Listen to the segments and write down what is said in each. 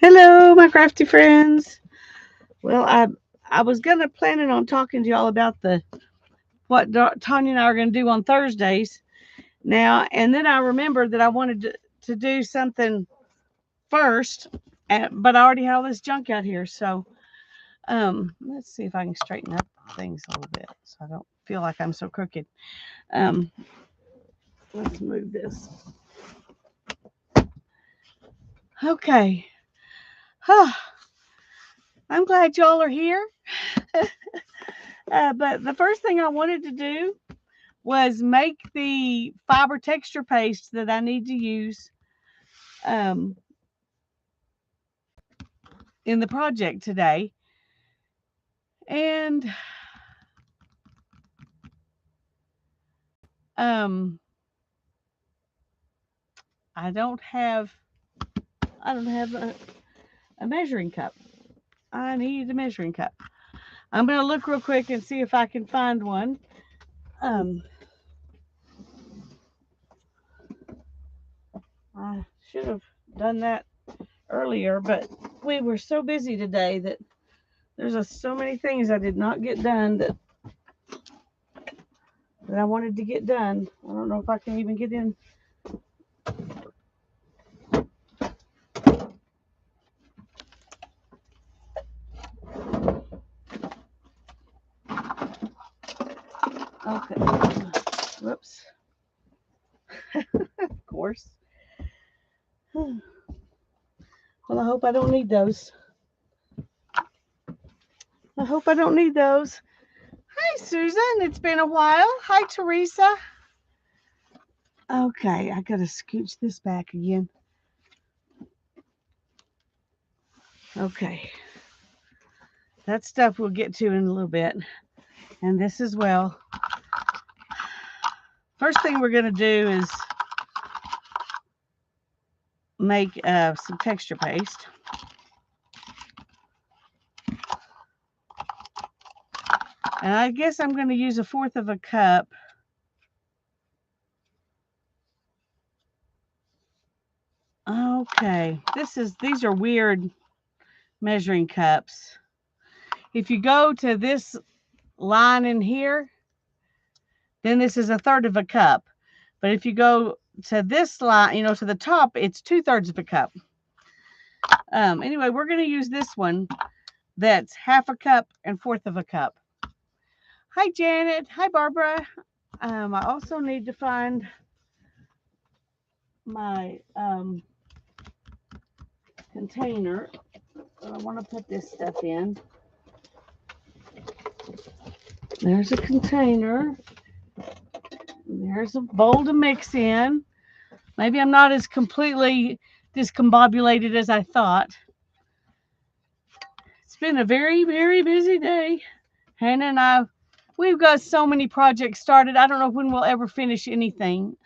Hello, my crafty friends. Well, I was gonna planning on talking to y'all about the what Tanya and I are gonna do on Thursdays now, and then I remembered that I wanted to do something first, but I already have all this junk out here. So, let's see if I can straighten up things a little bit so I don't feel like I'm so crooked. Um, let's move this. Okay. I'm glad y'all are here. But the first thing I wanted to do was make the fiber texture paste that I need to use um, in the project today. And um, I don't have a measuring cup. I need a measuring cup. I'm gonna look real quick and see if I can find one. Um, I should have done that earlier, but we were so busy today that so many things I did not get done that I wanted to get done. I don't know if I can even get in. Okay. Whoops. Of course. Well, I hope I don't need those. I hope I don't need those. Hi, Susan. It's been a while. Hi, Teresa. Okay, I gotta scooch this back again. Okay. That stuff we'll get to in a little bit. And this as well. First thing we're gonna do is make some texture paste. And I guess I'm gonna use 1/4 of a cup. Okay. These are weird measuring cups. If you go to this line in here, then this is 1/3 of a cup. But if you go to this line, to the top, it's 2/3 of a cup. Anyway, we're going to use this one that's 1/2 a cup and 1/4 of a cup. Hi, Janet. Hi, Barbara. I also need to find my container. I want to put this stuff in. There's a container. There's a bowl to mix in. Maybe I'm not as completely discombobulated as I thought. It's been a very, very busy day. Hannah and I, we've got so many projects started. I don't know when we'll ever finish anything.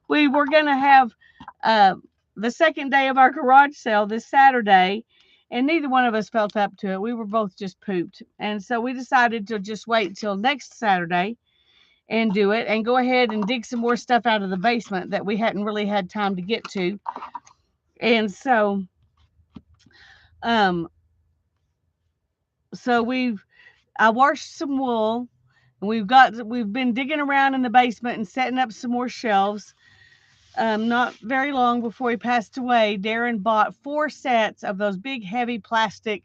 We were going to have uh, the second day of our garage sale this Saturday, and neither one of us felt up to it. We were both just pooped. And so we decided to just wait till next Saturday and do it and go ahead and dig some more stuff out of the basement that we hadn't really had time to get to. And um, so I washed some wool, and we've been digging around in the basement and setting up some more shelves. Not very long before he passed away, Darren bought 4 sets of those big, heavy plastic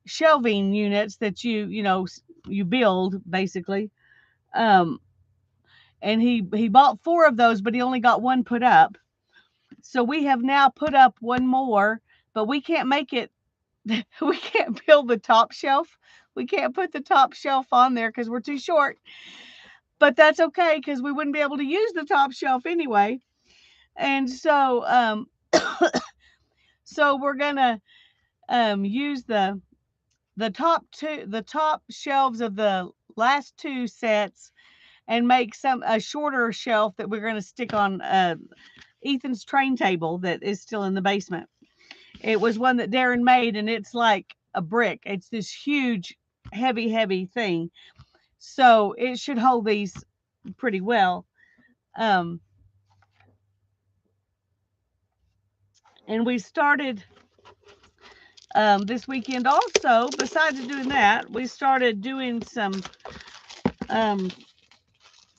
shelving units that you build basically. Um, and he bought 4 of those, but he only got one put up. So we have now put up one more, but we can't make it. We can't build the top shelf. We can't put the top shelf on there because we're too short. But that's okay because we wouldn't be able to use the top shelf anyway. And so we're gonna use the top shelves of the last 2 sets and make a shorter shelf that we're gonna stick on Ethan's train table that is still in the basement. It was one that Darren made, and it's like a brick. It's this huge, heavy, heavy thing. So it should hold these pretty well. Um, And we started this weekend also. Besides doing that, we started doing some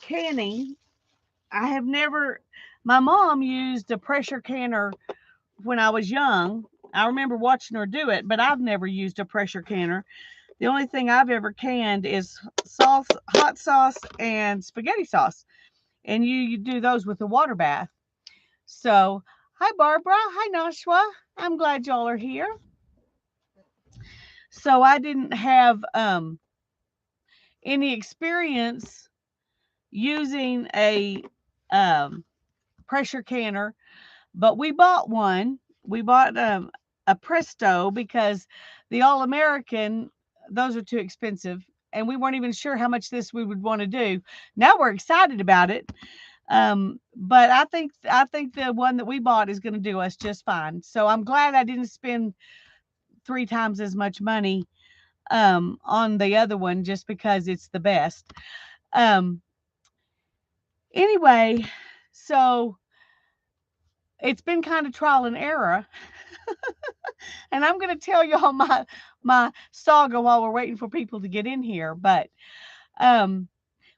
canning. I have never, my mom used a pressure canner when I was young. I remember watching her do it, but I've never used a pressure canner. The only thing I've ever canned is sauce, hot sauce, and spaghetti sauce. And you do those with a water bath. So, hi Barbara. Hi Nashua. I'm glad y'all are here. So I didn't have any experience using a pressure canner, but we bought one. We bought a Presto because the All American, those are too expensive, and we weren't even sure how much this we would want to do. Now we're excited about it, but I think the one that we bought is going to do us just fine. So I'm glad I didn't spend 3 times as much money on the other one just because it's the best. Um, anyway, so it's been kind of trial and error, and I'm going to tell y'all my saga while we're waiting for people to get in here. But um,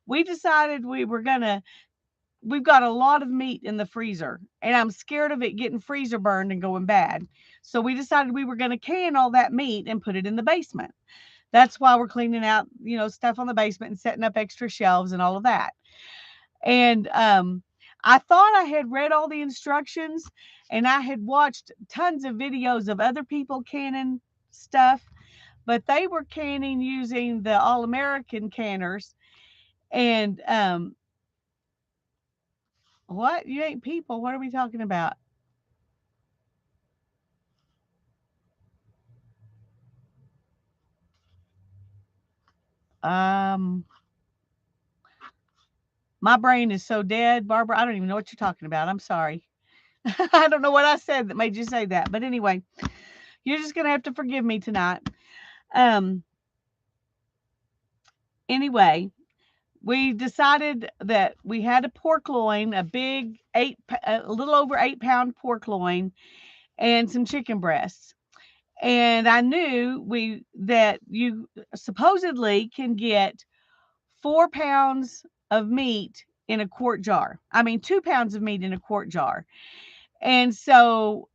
we decided we've got a lot of meat in the freezer, and I'm scared of it getting freezer burned and going bad. So we decided we were going to can all that meat and put it in the basement. That's why we're cleaning out, stuff on the basement and setting up extra shelves and all of that. And I thought I had read all the instructions, and I had watched tons of videos of other people canning stuff, but they were canning using the All American canners. And what? You ain't people. What are we talking about? Um, my brain is so dead, Barbara. I don't even know what you're talking about. I'm sorry. I don't know what I said that made you say that. But anyway, you're just gonna have to forgive me tonight. Um, anyway, we decided that we had a pork loin, a little over 8 pound pork loin, and some chicken breasts. And I knew that you supposedly can get 4 pounds of meat in a quart jar. I mean, 2 pounds of meat in a quart jar. And so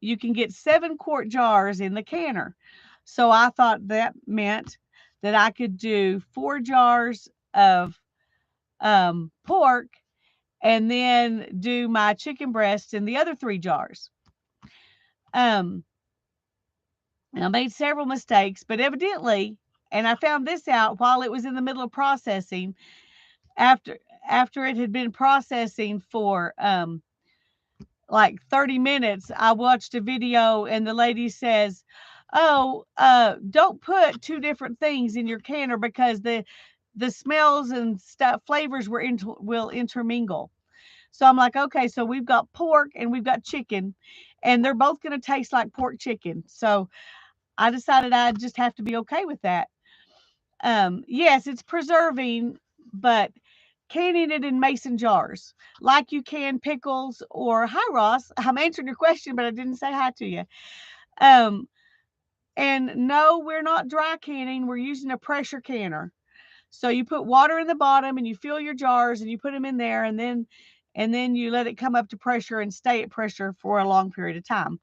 you can get 7 quart jars in the canner. So I thought that meant that I could do 4 jars of pork and then do my chicken breasts in the other 3 jars. Um, and I made several mistakes, but evidently, and I found this out while it was in the middle of processing, after after it had been processing for like 30 minutes, I watched a video and the lady says, "Oh, don't put two different things in your canner because the smells and stuff flavors will intermingle." So I'm like, okay, so we've got pork and we've got chicken, and they're both going to taste like pork chicken. So I decided I'd just have to be okay with that. Yes, it's preserving, but canning it in mason jars like you can pickles or hi Ross. I'm answering your question, but I didn't say hi to you. Um, and no, we're not dry canning. We're using a pressure canner. So you put water in the bottom and you fill your jars and you put them in there, and then you let it come up to pressure and stay at pressure for a long period of time.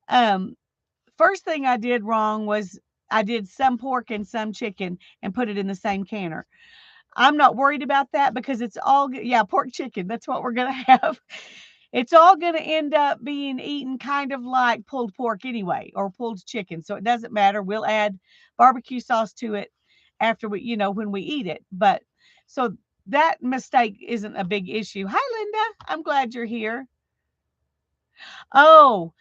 Um, First thing I did wrong was I did some pork and some chicken and put it in the same canner. I'm not worried about that because it's all, yeah, pork chicken. That's what we're going to have. It's all going to end up being eaten kind of like pulled pork anyway, or pulled chicken. So it doesn't matter. We'll add barbecue sauce to it after when we eat it. But so that mistake isn't a big issue. Hi, Linda. I'm glad you're here. Oh,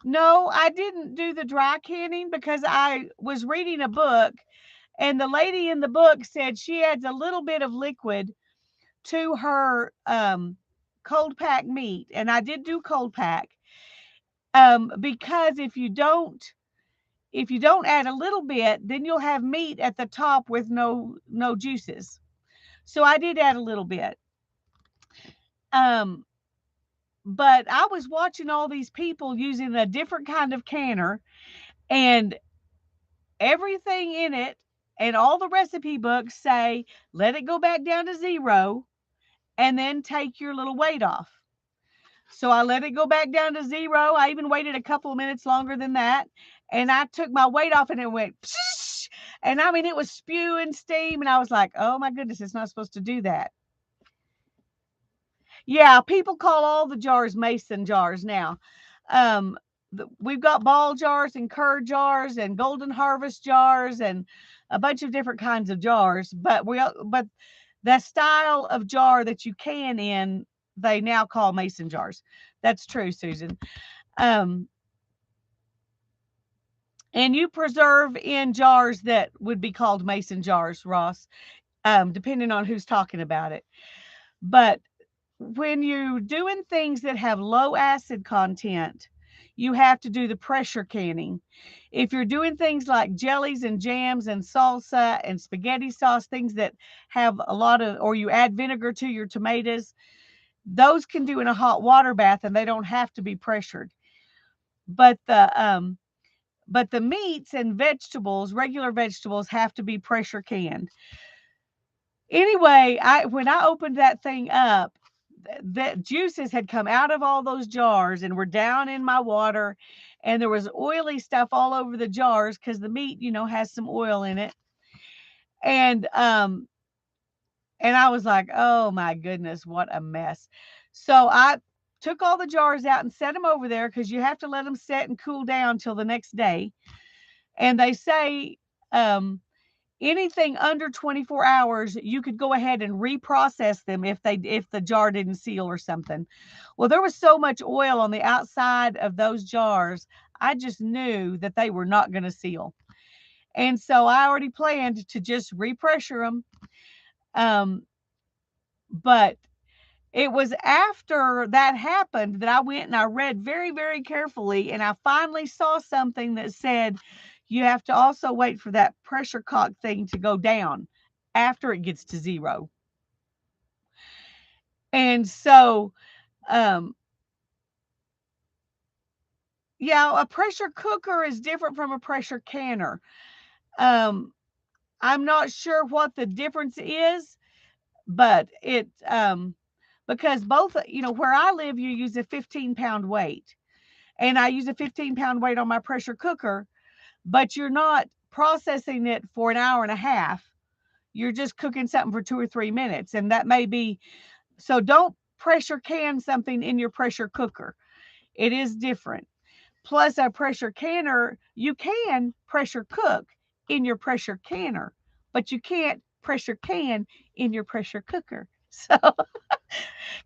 no, I didn't do the dry canning because I was reading a book, and the lady in the book said she adds a little bit of liquid to her cold pack meat, and I did do cold pack because if you don't add a little bit, then you'll have meat at the top with no juices. So I did add a little bit. Um, But I was watching all these people using a different kind of canner, and everything in it and all the recipe books say let it go back down to 0 and then take your little weight off. So I let it go back down to 0. I even waited a couple of minutes longer than that. And I took my weight off and it went, psh, and I mean, it was spewing steam. And I was like, oh my goodness, it's not supposed to do that. Yeah, people call all the jars mason jars now. Um, we've got ball jars and curd jars and golden harvest jars and a bunch of different kinds of jars. But that style of jar that you can in, they now call mason jars. That's true, Susan. Um, and you preserve in jars that would be called mason jars, Ross, depending on who's talking about it. But when you're doing things that have low acid content, you have to do the pressure canning. If you're doing things like jellies and jams and salsa and spaghetti sauce, things that have a lot of, or you add vinegar to your tomatoes, those can do in a hot water bath and they don't have to be pressured. But the meats and vegetables, regular vegetables, have to be pressure canned. Anyway, when I opened that thing up, the juices had come out of all those jars and were down in my water, and there was oily stuff all over the jars because the meat, has some oil in it. And and I was like, oh my goodness, what a mess. So I took all the jars out and set them over there because you have to let them set and cool down till the next day. And they say anything under 24 hours, you could go ahead and reprocess them if the jar didn't seal or something. Well, there was so much oil on the outside of those jars, I just knew that they were not going to seal. And so I already planned to just repressure them. Um, but it was after that happened that I went and I read very, very carefully, and I finally saw something that said you have to also wait for that pressure cock thing to go down after it gets to 0. And so, um, yeah, a pressure cooker is different from a pressure canner. Um, I'm not sure what the difference is, but because both, where I live, you use a 15-pound weight. And I use a 15-pound weight on my pressure cooker, but you're not processing it for an hour and a half. You're just cooking something for 2 or 3 minutes. And that may be, so don't pressure can something in your pressure cooker. It is different. Plus, a pressure canner, you can pressure cook in your pressure canner, but you can't pressure can in your pressure cooker. So,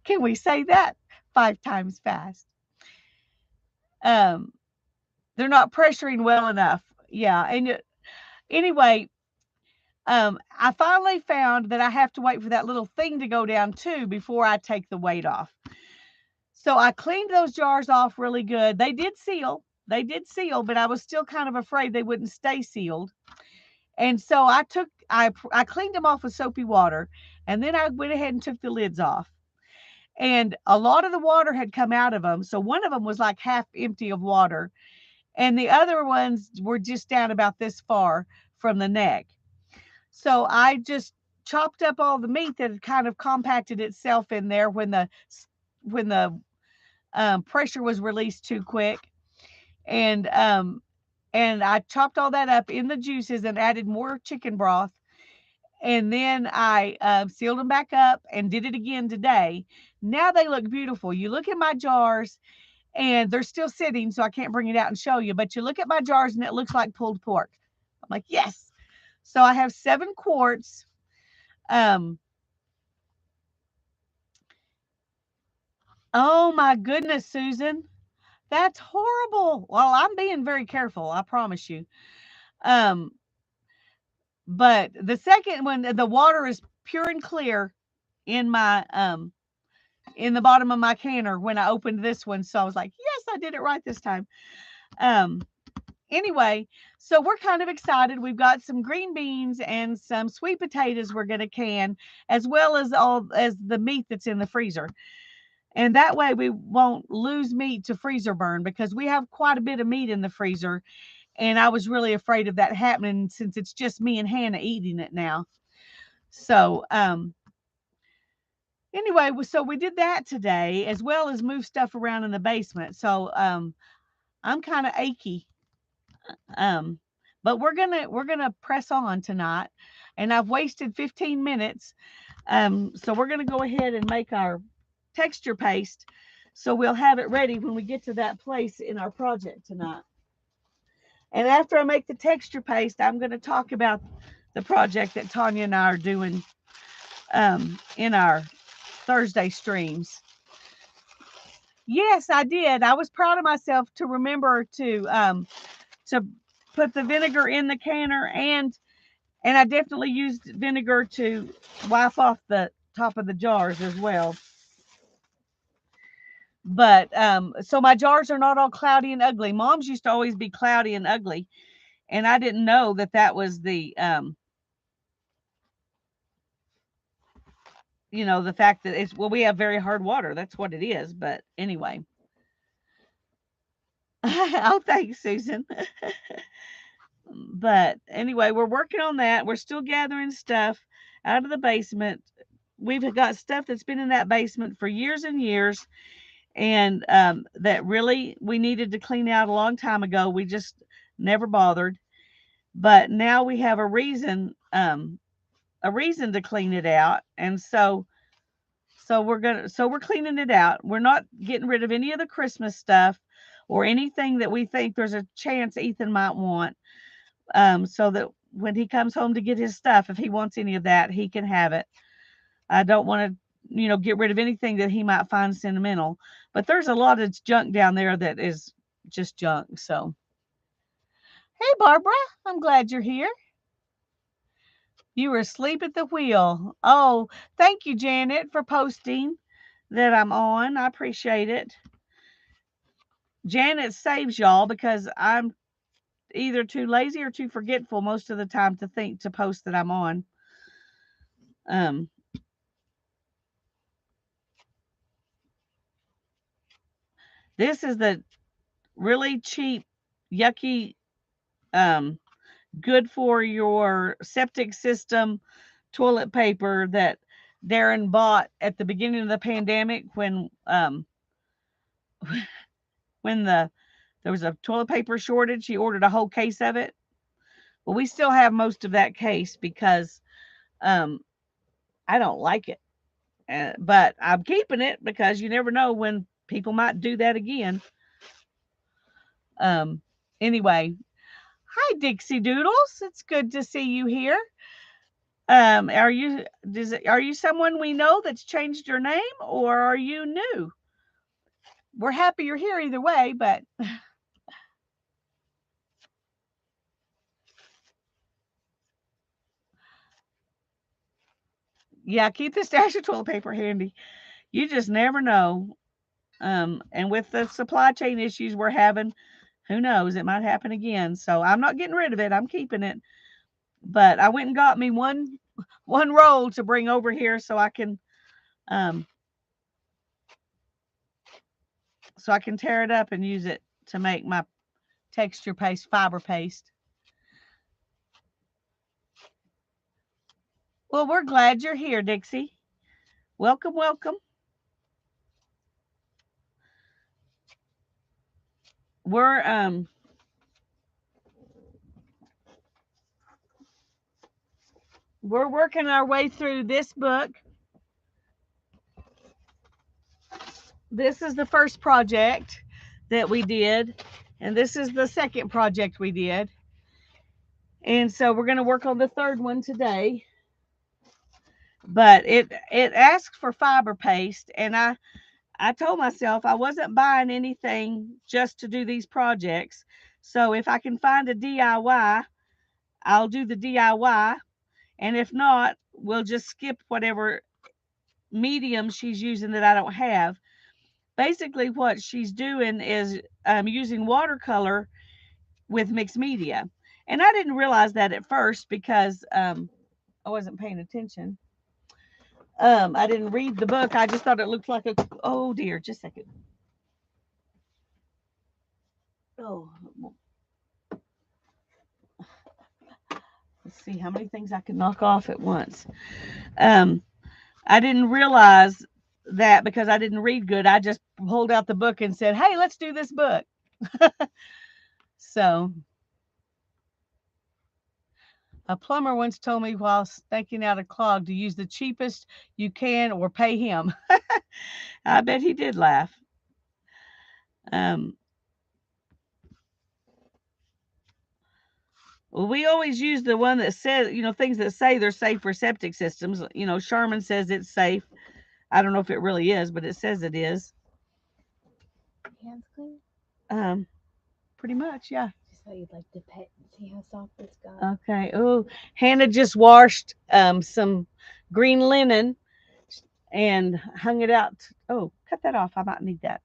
can we say that 5 times fast? Um, they're not pressuring well enough. Yeah. And anyway, I finally found that I have to wait for that little thing to go down too before I take the weight off. So I cleaned those jars off really good. They did seal. They did seal, but I was still kind of afraid they wouldn't stay sealed. And so I cleaned them off with soapy water, and then I went ahead and took the lids off. And a lot of the water had come out of them. So one of them was like half empty of water, and the other ones were just down about this far from the neck. So I just chopped up all the meat that had kind of compacted itself in there when the pressure was released too quick, and I chopped all that up in the juices and added more chicken broth, and then I sealed them back up and did it again today. Now they look beautiful. You look at my jars and they're still sitting, so I can't bring it out and show you, but you look at my jars and it looks like pulled pork. I'm like, yes. So I have 7 quarts. Oh my goodness, Susan. That's horrible. Well, I'm being very careful, I promise you. Um, but the second one, the water is pure and clear in my in the bottom of my canner when I opened this one. So I was like, yes, I did it right this time. Um, anyway, so we're kind of excited. We've got some green beans and some sweet potatoes we're going to can, as well as all as the meat that's in the freezer. And that way we won't lose meat to freezer burn, because we have quite a bit of meat in the freezer. And I was really afraid of that happening, since it's just me and Hannah eating it now. So, anyway, so we did that today, as well as move stuff around in the basement. So, I'm kind of achy. Um, but we're gonna press on tonight, and I've wasted 15 minutes. So we're gonna go ahead and make our texture paste, so we'll have it ready when we get to that place in our project tonight. And after I make the texture paste, I'm gonna talk about the project that Tanya and I are doing in our Thursday streams. Yes, I did. I was proud of myself to remember to put the vinegar in the canner, and I definitely used vinegar to wipe off the top of the jars as well. But so my jars are not all cloudy and ugly. Mom's used to always be cloudy and ugly, and I didn't know that that was the the fact that it's, well, we have very hard water. That's what it is. But anyway. Oh, thanks, Susan. But anyway, we're working on that. We're still gathering stuff out of the basement. We've got stuff that's been in that basement for years and years, and that really we needed to clean out a long time ago. We just never bothered. But now we have a reason to clean it out, and so we're cleaning it out. We're not getting rid of any of the Christmas stuff or anything that we think there's a chance Ethan might want. So that when he comes home to get his stuff, if he wants any of that, he can have it. I don't want to, get rid of anything that he might find sentimental. But there's a lot of junk down there that is just junk. So, hey, Barbara, I'm glad you're here. You were asleep at the wheel. Oh, thank you, Janet, for posting that I'm on. I appreciate it. Janet saves y'all because I'm either too lazy or too forgetful most of the time to think to post that I'm on. Um, this is the really cheap, yucky, um, good for your septic system toilet paper that Darren bought at the beginning of the pandemic when there was a toilet paper shortage. He ordered a whole case of it. Well, we still have most of that case because um, I don't like it. But I'm keeping it because you never know when people might do that again. Um, anyway, hi Dixie Doodles. It's good to see you here. Are you someone we know that's changed your name, or are you new? We're happy you're here either way, but yeah, keep the stash of toilet paper handy. You just never know. And with the supply chain issues we're having, who knows? It might happen again. So I'm not getting rid of it. I'm keeping it. But I went and got me one roll to bring over here um so I can tear it up and use it to make my texture paste, fiber paste. Well, we're glad you're here, Dixie. Welcome, welcome. We're we're working our way through this book. This is the first project that we did, and this is the second project we did. And so we're going to work on the third one today. But it asks for fiber paste, and I told myself I wasn't buying anything just to do these projects. So if I can find a DIY, I'll do the DIY, and if not, we'll just skip whatever medium she's using that I don't have. Basically, what she's doing is using watercolor with mixed media. And I didn't realize that at first because I wasn't paying attention. I didn't read the book. I just thought it looked like a, oh dear, just a second. Oh, let's see how many things I can knock off at once. Um, I didn't realize that because I didn't read good. I just pulled out the book and said, hey, let's do this book. So, a plumber once told me while staking out a clog to use the cheapest you can or pay him. I bet he did laugh. Um, well, we always use the one that says, things that say they're safe for septic systems. Sharman says it's safe. I don't know if it really is, but it says it is. Hands clean? Um, Pretty much, yeah. Just thought you'd like to pet and see how soft it's got. Okay. Oh, Hannah just washed some green linen and hung it out. Oh, cut that off. I might need that.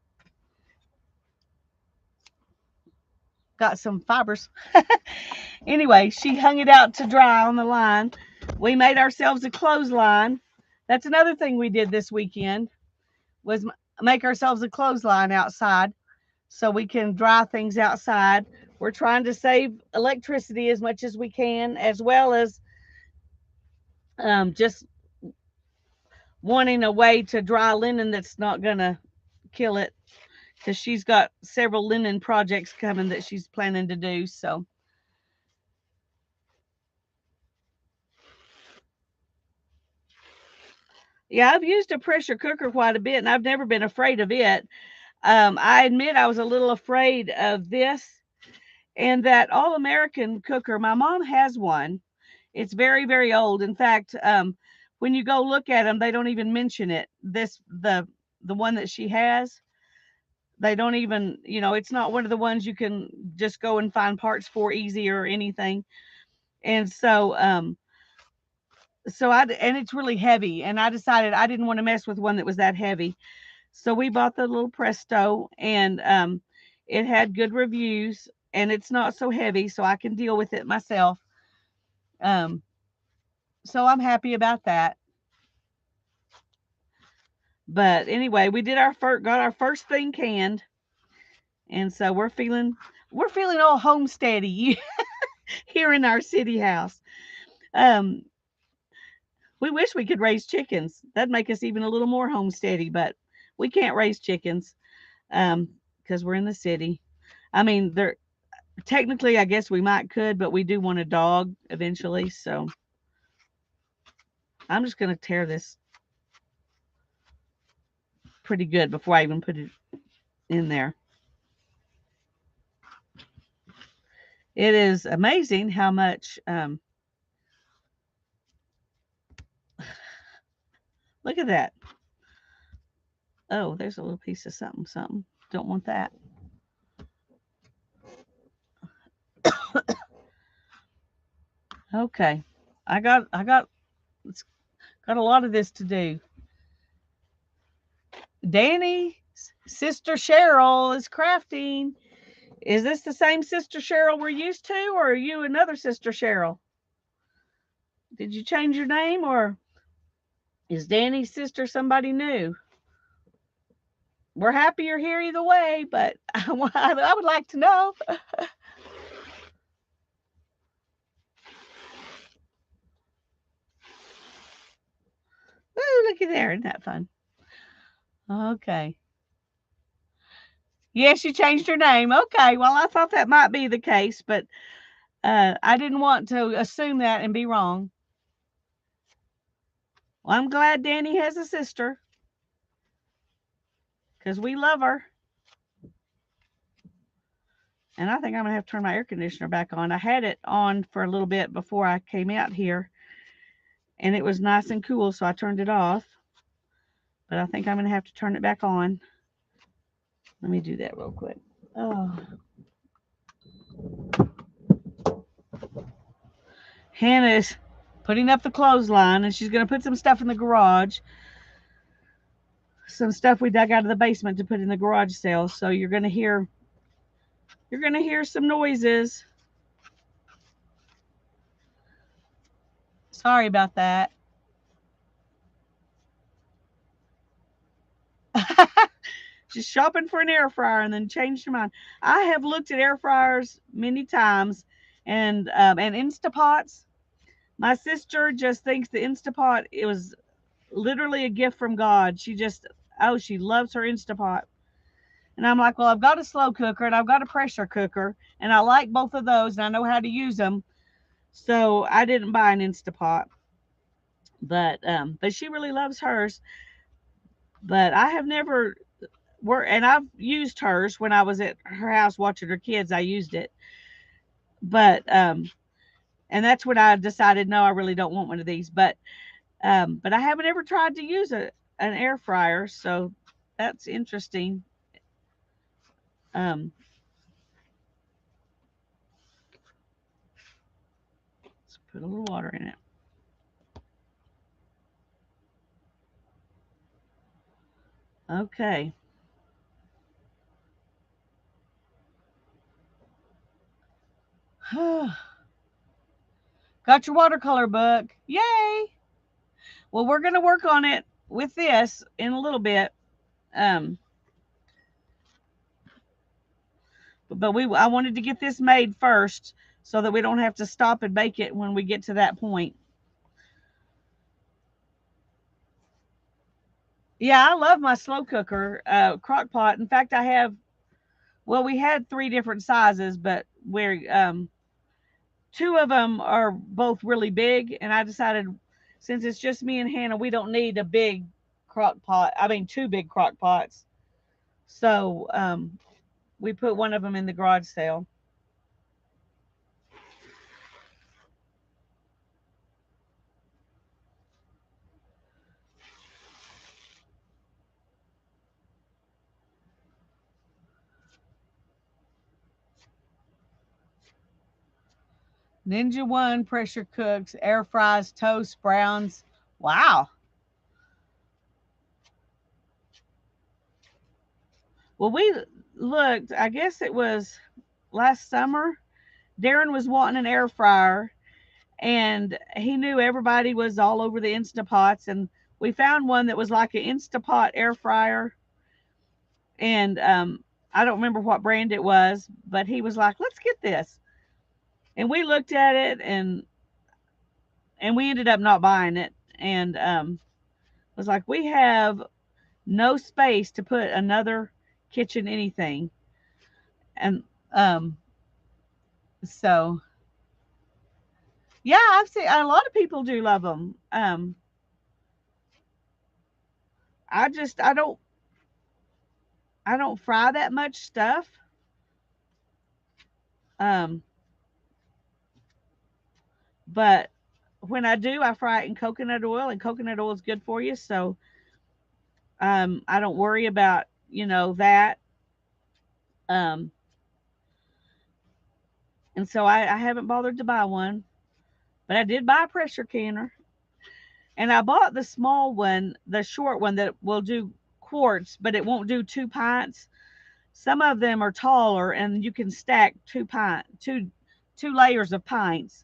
Got some fibers. Anyway, she hung it out to dry on the line. We made ourselves a clothesline. That's another thing we did this weekend was make ourselves a clothesline outside so we can dry things outside. We're trying to save electricity as much as we can, as well as just wanting a way to dry linen that's not going to kill it because she's got several linen projects coming that she's planning to do. So, yeah, I've used a pressure cooker quite a bit and I've never been afraid of it. I admit I was a little afraid of this and that All American cooker. My mom has one. It's very, very old. In fact, when you go look at them, they don't even mention it. The one that she has, they don't even, it's not one of the ones you can just go and find parts for easy or anything. And and it's really heavy. And I decided I didn't want to mess with one that was that heavy. So we bought the little Presto, and it had good reviews, and it's not so heavy, so I can deal with it myself. Um, so I'm happy about that. But anyway, we did got our first thing canned, and so we're feeling all homesteady here in our city house. Um, we wish we could raise chickens. That'd make us even a little more homesteady, but we can't raise chickens because we're in the city. I mean, they're technically, I guess we might could, but we do want a dog eventually. So I'm just gonna tear this pretty good before I even put it in there. It is amazing how much. Look at that. Oh, there's a little piece of something, something. Don't want that. Okay, it's got a lot of this to do. Danny's sister Cheryl is crafting. Is this the same sister Cheryl we're used to, or are you another sister Cheryl? Did you change your name, or is Danny's sister somebody new? We're happy you're here either way, but I would like to know. Ooh, looky there. Isn't that fun? Okay. Yes, you changed your name. Okay. Well, I thought that might be the case, but I didn't want to assume that and be wrong. Well, I'm glad Danny has a sister because we love her. And I think I'm going to have to turn my air conditioner back on. I had it on for a little bit before I came out here, and it was nice and cool, so I turned it off. But I think I'm going to have to turn it back on. Let me do that real quick. Oh, Hannah's putting up the clothesline, and she's going to put some stuff in the garage. Some stuff we dug out of the basement to put in the garage sale. So you're gonna hear some noises. Sorry about that. Just shopping for an air fryer and then changed your mind. I have looked at air fryers many times and Instapots. My sister just thinks the Instapot it was literally a gift from God. She just she loves her Instapot. And I'm like, well, I've got a slow cooker and I've got a pressure cooker, and I like both of those and I know how to use them. So I didn't buy an Instapot, but she really loves hers. But I have never and I've used hers when I was at her house watching her kids. I used it, but and that's when I decided no, I really don't want one of these. But I haven't ever tried to use an air fryer, so that's interesting. Um, let's put a little water in it. Okay. Got your watercolor book. Yay! Well, we're going to work on it with this in a little bit. Um, but I wanted to get this made first so that we don't have to stop and bake it when we get to that point. Yeah, I love my slow cooker, crock pot. In fact, well, we had three different sizes, but two of them are both really big. And I decided since it's just me and Hannah, we don't need a big crock pot. I mean, two big crock pots. So we put one of them in the garage sale. Ninja One pressure cooks, air fries, toast, browns. Wow. Well, we looked, I guess it was last summer. Darren was wanting an air fryer, and he knew everybody was all over the Instapots. And we found one that was like an Instapot air fryer. And I don't remember what brand it was, but he was like, let's get this. And we looked at it and we ended up not buying it. And was like, we have no space to put another kitchen anything. And so yeah, I've seen a lot of people do love them. I don't fry that much stuff. Um, but when I do, I fry it in coconut oil, and coconut oil is good for you. So I don't worry about that. Um, and so I haven't bothered to buy one, but I did buy a pressure canner, and I bought the small one, the short one that will do quarts, but it won't do 2 pints. Some of them are taller, and you can stack two layers of pints.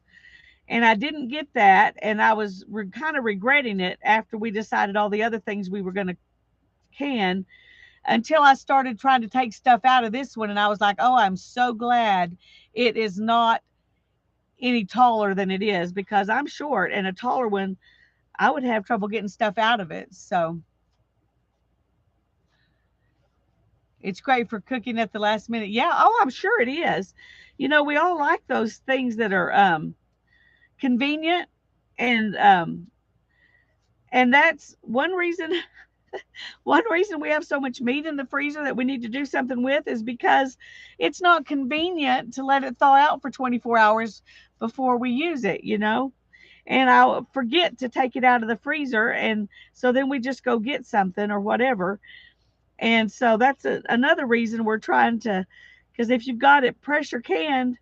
And I didn't get that, and I was kind of regretting it after we decided all the other things we were going to can until I started trying to take stuff out of this one, and I was like, oh, I'm so glad it is not any taller than it is, because I'm short, and a taller one I would have trouble getting stuff out of it. So it's great for cooking at the last minute. Yeah, oh, I'm sure it is. We all like those things that are convenient, and and that's one reason we have so much meat in the freezer that we need to do something with is because it's not convenient to let it thaw out for 24 hours before we use it. And I'll forget to take it out of the freezer, and so then we just go get something or whatever. And so that's another reason we're trying to, because if you've got it pressure canned,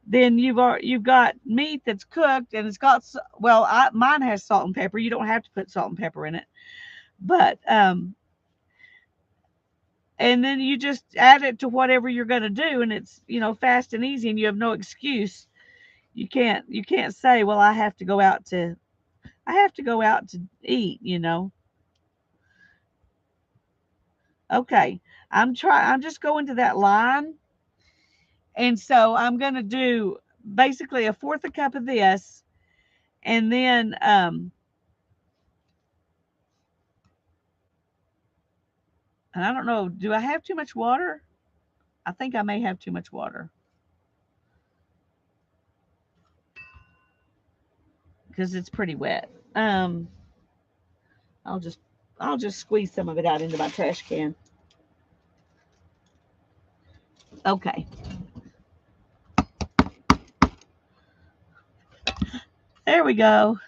then you've got meat that's cooked, and it's got, well, mine has salt and pepper. You don't have to put salt and pepper in it, but and then you just add it to whatever you're going to do, and it's fast and easy, and you have no excuse. You can't say, well, I have to go out to eat. Okay, I'm just going to that line, and so I'm going to do basically a fourth a cup of this, and then and I don't know, do I have too much water? I think I may have too much water because it's pretty wet. I'll just I'll just squeeze some of it out into my trash can. Okay, there we go.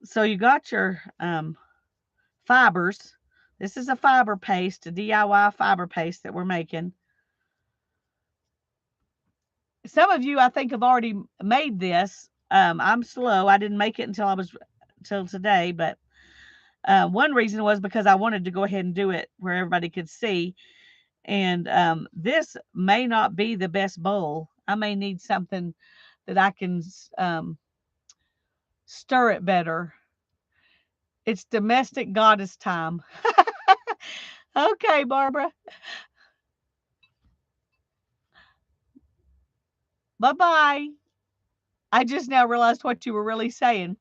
So you got your fibers. This is a fiber paste, a DIY fiber paste that we're making. Some of you, I think, have already made this. I'm slow. I didn't make it until today, but one reason was because I wanted to go ahead and do it where everybody could see. And this may not be the best bowl. I may need something that I can stir it better. It's domestic goddess time. Okay, Barbara. Bye bye. I just now realized what you were really saying.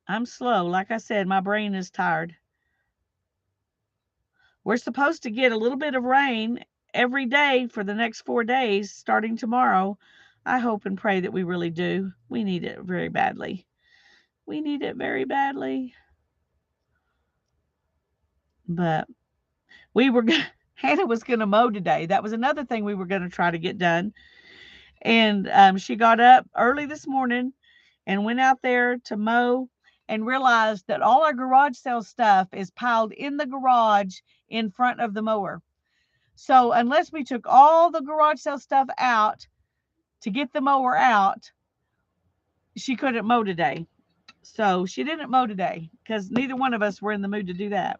I'm slow. Like I said, my brain is tired. We're supposed to get a little bit of rain every day for the next 4 days, starting tomorrow. I hope and pray that we really do. We need it very badly. We need it very badly. But we were, Hannah was going to mow today. That was another thing we were going to try to get done. And she got up early this morning and went out there to mow and realized that all our garage sale stuff is piled in the garage in front of the mower. So unless we took all the garage sale stuff out to get the mower out, she couldn't mow today. So she didn't mow today because neither one of us were in the mood to do that.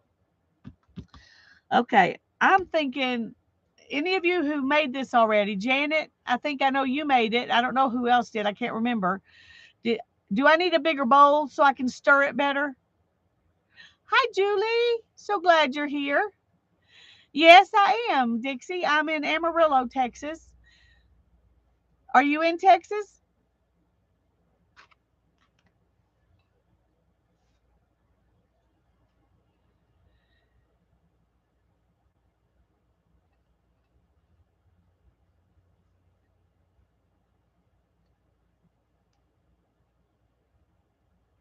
Okay, I'm thinking any of you who made this already, Janet, I think I know you made it. I don't know who else did. I can't remember. Did, do I need a bigger bowl so I can stir it better? Hi, Julie. So glad you're here. Yes, I am, Dixie. I'm in Amarillo, Texas. Are you in Texas?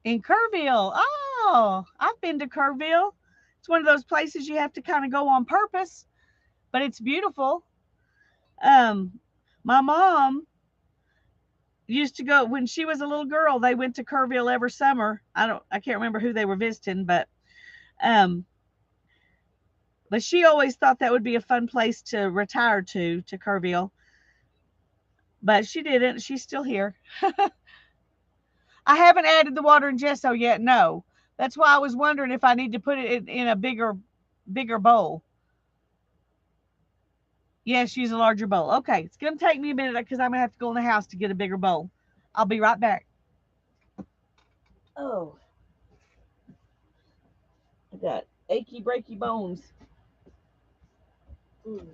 In Kerrville. Oh, I've been to Kerrville. It's one of those places you have to kind of go on purpose, but it's beautiful. Um, my mom used to go when she was a little girl. They went to Kerrville every summer. I can't remember who they were visiting, um, but she always thought that would be a fun place to retire to Kerrville. But she didn't. She's still here. I haven't added the water and gesso yet. No, that's why I was wondering if I need to put it in a bigger bowl. Yes, use a larger bowl. Okay, it's gonna take me a minute because I'm gonna have to go in the house to get a bigger bowl. I'll be right back. Oh, I got achy breaky bones. Mm.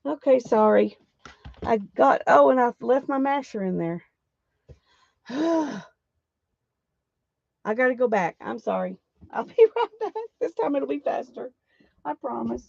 Okay, sorry. I got, oh, and I left my masher in there. I got to go back. I'm sorry. I'll be right back. This time it'll be faster. I promise.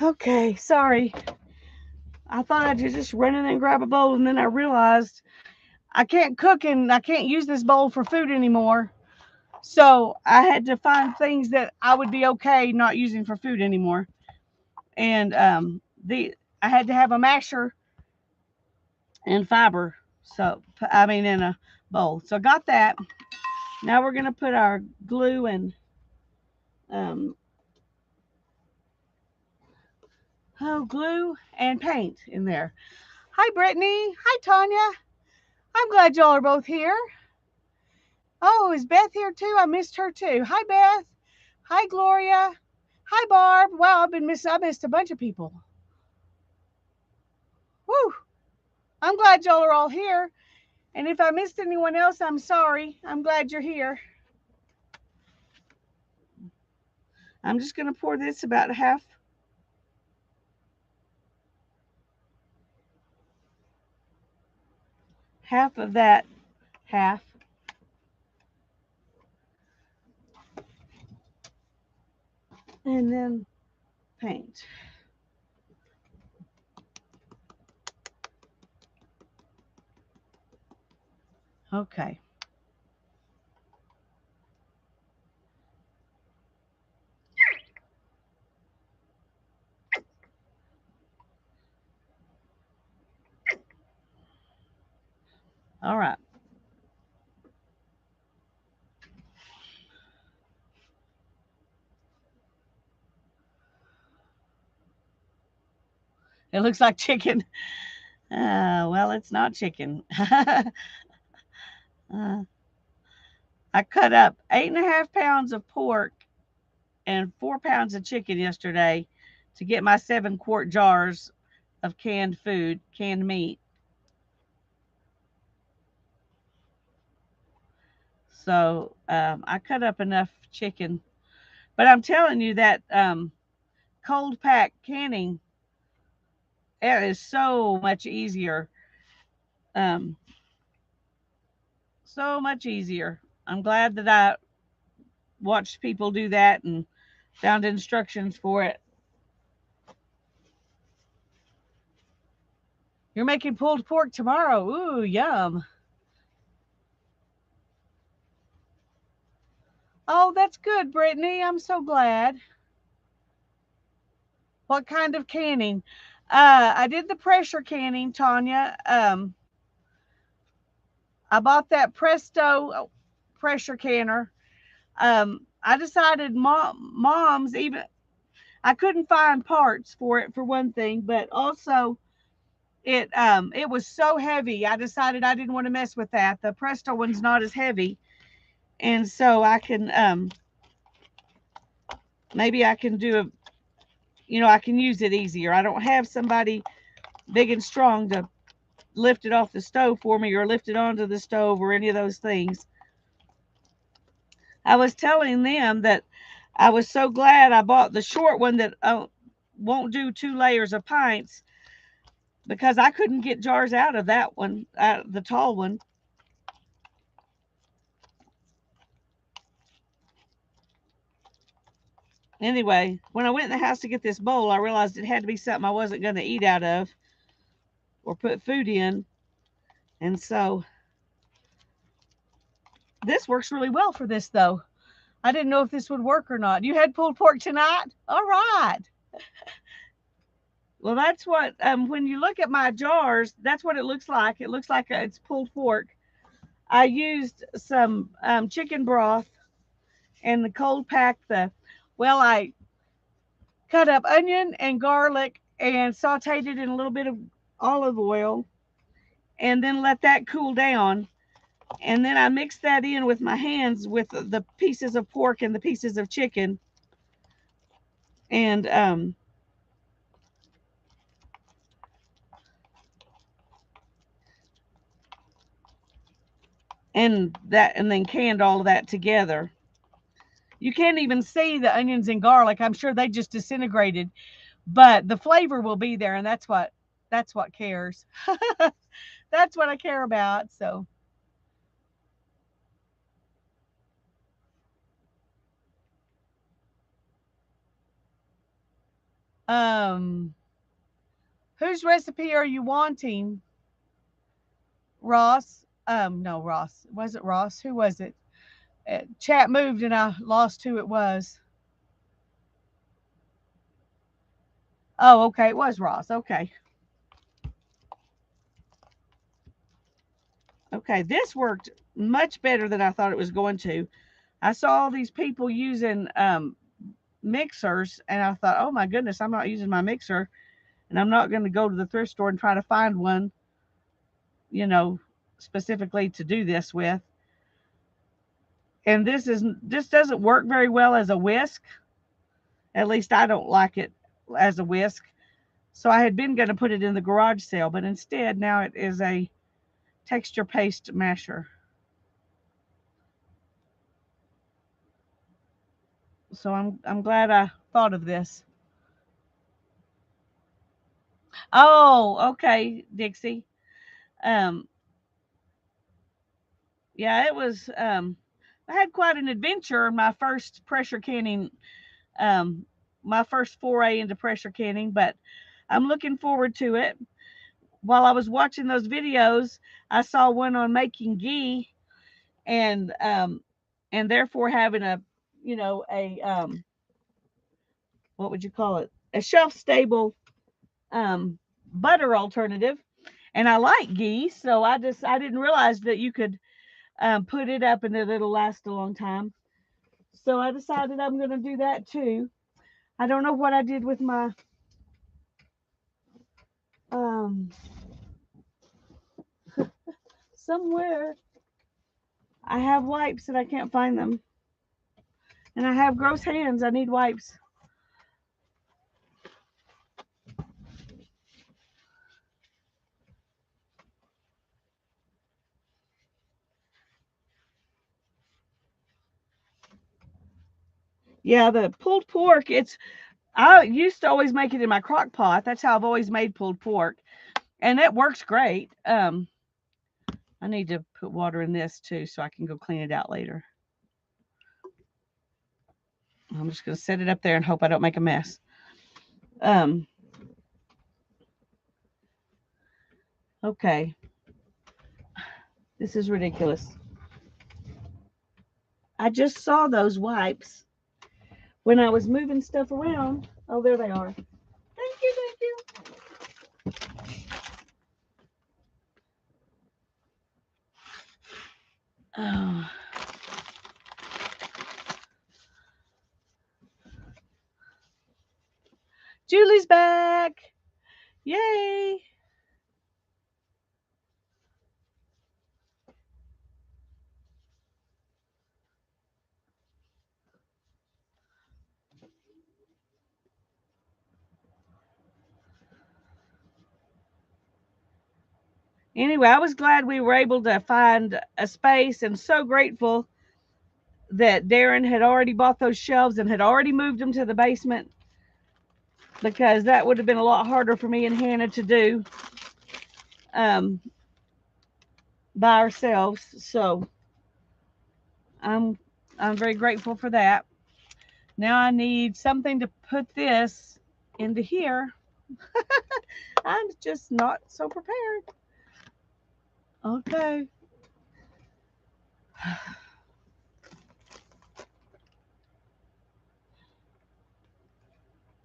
Okay, sorry. I thought I'd just run in and grab a bowl, and then I realized I can't cook and I can't use this bowl for food anymore. So I had to find things that I would be okay not using for food anymore. And the I had to have a masher and fiber. So I mean in a bowl. So I got that. Now we're gonna put our glue and um, glue and paint in there. Hi Brittany. Hi Tanya. I'm glad y'all are both here. Oh, is Beth here too? I missed her too. Hi Beth. Hi Gloria. Hi Barb. Wow, I missed a bunch of people. Woo! I'm glad y'all are all here. And if I missed anyone else, I'm sorry. I'm glad you're here. I'm just going to pour this about half of that half, and then paint. Okay. All right. It looks like chicken. Well, it's not chicken. uh, I cut up 8.5 pounds of pork and 4 pounds of chicken yesterday to get my 7-quart jars of canned food, canned meat. So I cut up enough chicken. But I'm telling you that cold pack canning, it is so much easier. Um, so much easier. I'm glad that I watched people do that and found instructions for it. You're making pulled pork tomorrow. Ooh, yum. Oh, that's good, Brittany. I'm so glad. What kind of canning? I did the pressure canning, Tanya. I bought that Presto pressure canner. I decided mom's even I couldn't find parts for it for one thing, but also it was so heavy. I decided I didn't want to mess with that. The Presto one's not as heavy, and so I can maybe I can do a I can use it easier. I don't have somebody big and strong to lift it off the stove for me or lift it onto the stove or any of those things. I was telling them that I was so glad I bought the short one that won't do 2 layers of pints because I couldn't get jars out of that one, the tall one. Anyway, when I went in the house to get this bowl, I realized it had to be something I wasn't going to eat out of or put food in. And so this works really well for this, though. I didn't know if this would work or not. You had pulled pork tonight? All right. Well, that's what, when you look at my jars, that's what it looks like. It looks like it's pulled pork. I used some chicken broth and the cold pack. I cut up onion and garlic and sauteed it in a little bit of olive oil and then let that cool down. And then I mixed that in with my hands with the pieces of pork and the pieces of chicken. And and then canned all of that together. You can't even see the onions and garlic. I'm sure they just disintegrated, but the flavor will be there, and that's what cares. That's what I care about. So, um, whose recipe are you wanting, Ross? No, Ross. Was it Ross? Who was it? Chat moved, and I lost who it was. Oh, okay, it was Ross. Okay, okay, this worked much better than I thought it was going to. I saw all these people using mixers, and I thought, oh my goodness, I'm not using my mixer, and I'm not going to go to the thrift store and try to find one, you know, specifically to do this with. And this doesn't work very well as a whisk. At least I don't like it as a whisk. So I had been going to put it in the garage sale, but instead now it is a texture paste masher. So I'm glad I thought of this. Oh, okay, Dixie. Um, yeah, it was. I had quite an adventure in my first pressure canning, um, my first foray into pressure canning, but I'm looking forward to it. While I was watching those videos, I saw one on making ghee and therefore having a, what would you call it? A shelf stable butter alternative. And I like ghee, so I didn't realize that you could put it up and that it'll last a long time. So I decided I'm going to do that too. I don't know what I did with my um somewhere. I have wipes and I can't find them, and I have gross hands. I need wipes. Yeah, the pulled pork. I used to always make it in my crock pot. That's how I've always made pulled pork, and it works great. I need to put water in this too so I can go clean it out later. I'm just going to set it up there and hope I don't make a mess. Um, okay, this is ridiculous. I just saw those wipes when I was moving stuff around. Oh, there they are. Thank you, thank you. Oh, Julie's back. Yay. Anyway, I was glad we were able to find a space and so grateful that Darren had already bought those shelves and had already moved them to the basement because that would have been a lot harder for me and Hannah to do um, by ourselves. So I'm I'm very grateful for that. Now I need something to put this into here. I'm just not so prepared. Okay.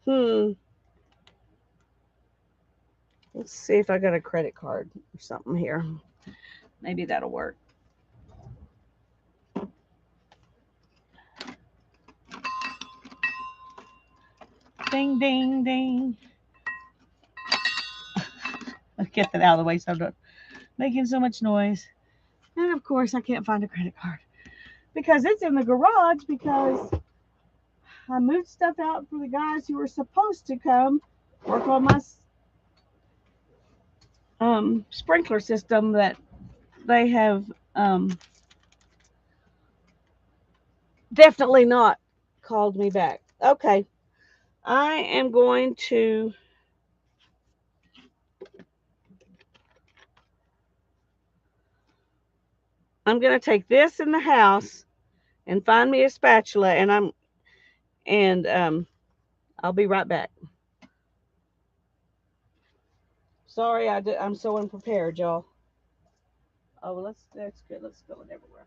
Hmm. Let's see if I got a credit card or something here. Maybe that'll work. Ding, ding, ding. Let's get that out of the way so I'm not making so much noise. And of course, I can't find a credit card because it's in the garage because I moved stuff out for the guys who were supposed to come work on my sprinkler system that they have definitely not called me back. Okay, I am going to. I'm going to take this in the house and find me a spatula, and I'll be right back. Sorry, I'm so unprepared, y'all. Oh, well, that's good. Let's go it everywhere.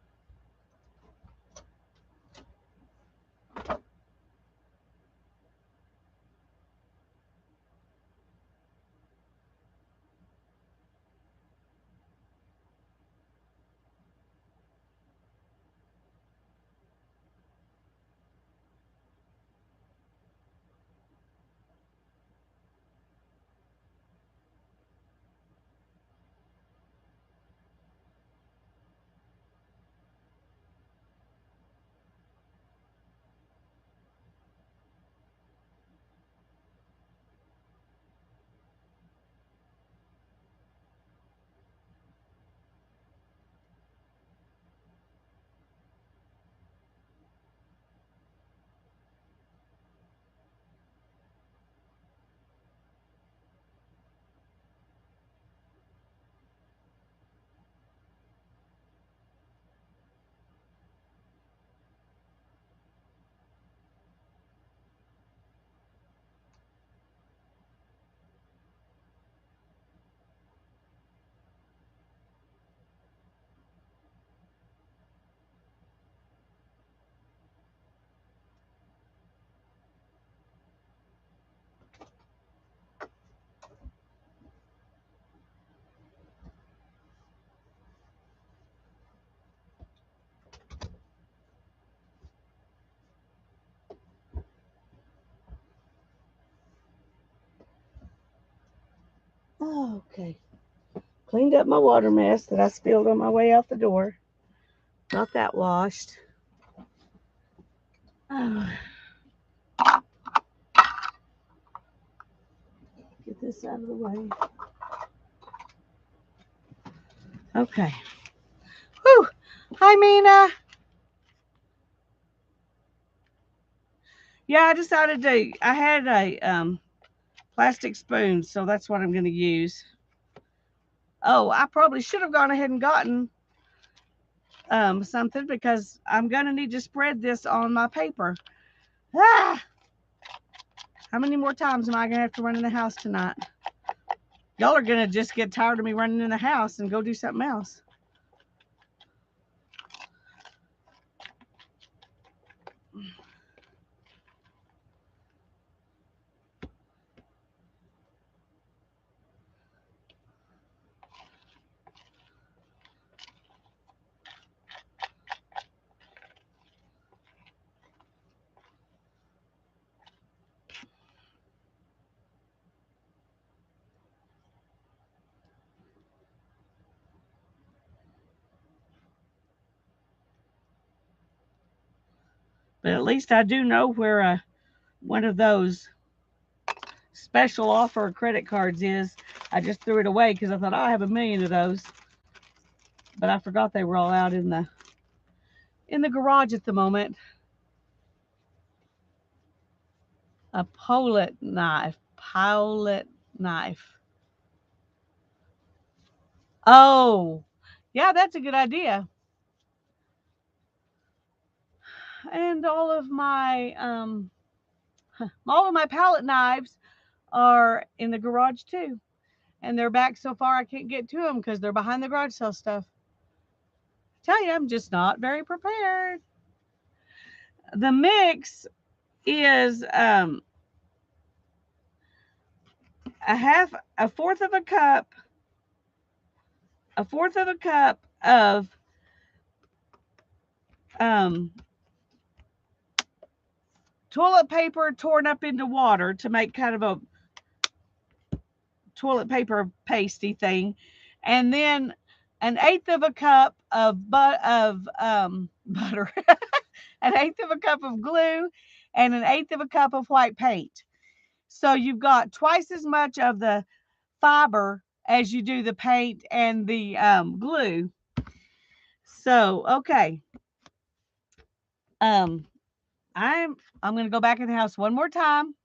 Oh, okay. Cleaned up my water mess that I spilled on my way out the door. Got that washed. Oh, get this out of the way. Okay. Whew. Hi, Mina. Yeah, I decided to. I had a plastic spoon, so that's what I'm going to use. Oh, I probably should have gone ahead and gotten something because I'm going to need to spread this on my paper. Ah! How many more times am I going to have to run in the house tonight? Y'all are going to just get tired of me running in the house and go do something else. But at least I do know where one of those special offer credit cards is. I just threw it away because I thought, oh, I have a million of those. But I forgot they were all out in the garage at the moment. A pilot knife. Oh, yeah, that's a good idea. And all of my palette knives are in the garage too. And they're back so far I can't get to them because they're behind the garage sale stuff. Tell you, I'm just not very prepared. The mix is a half, a fourth of a cup, a fourth of a cup of um, toilet paper torn up into water to make kind of a toilet paper pasty thing, and then an eighth of a cup of butter, an eighth of a cup of glue, and an eighth of a cup of white paint. So you've got twice as much of the fiber as you do the paint and the glue. So okay, um, I'm gonna go back in the house one more time.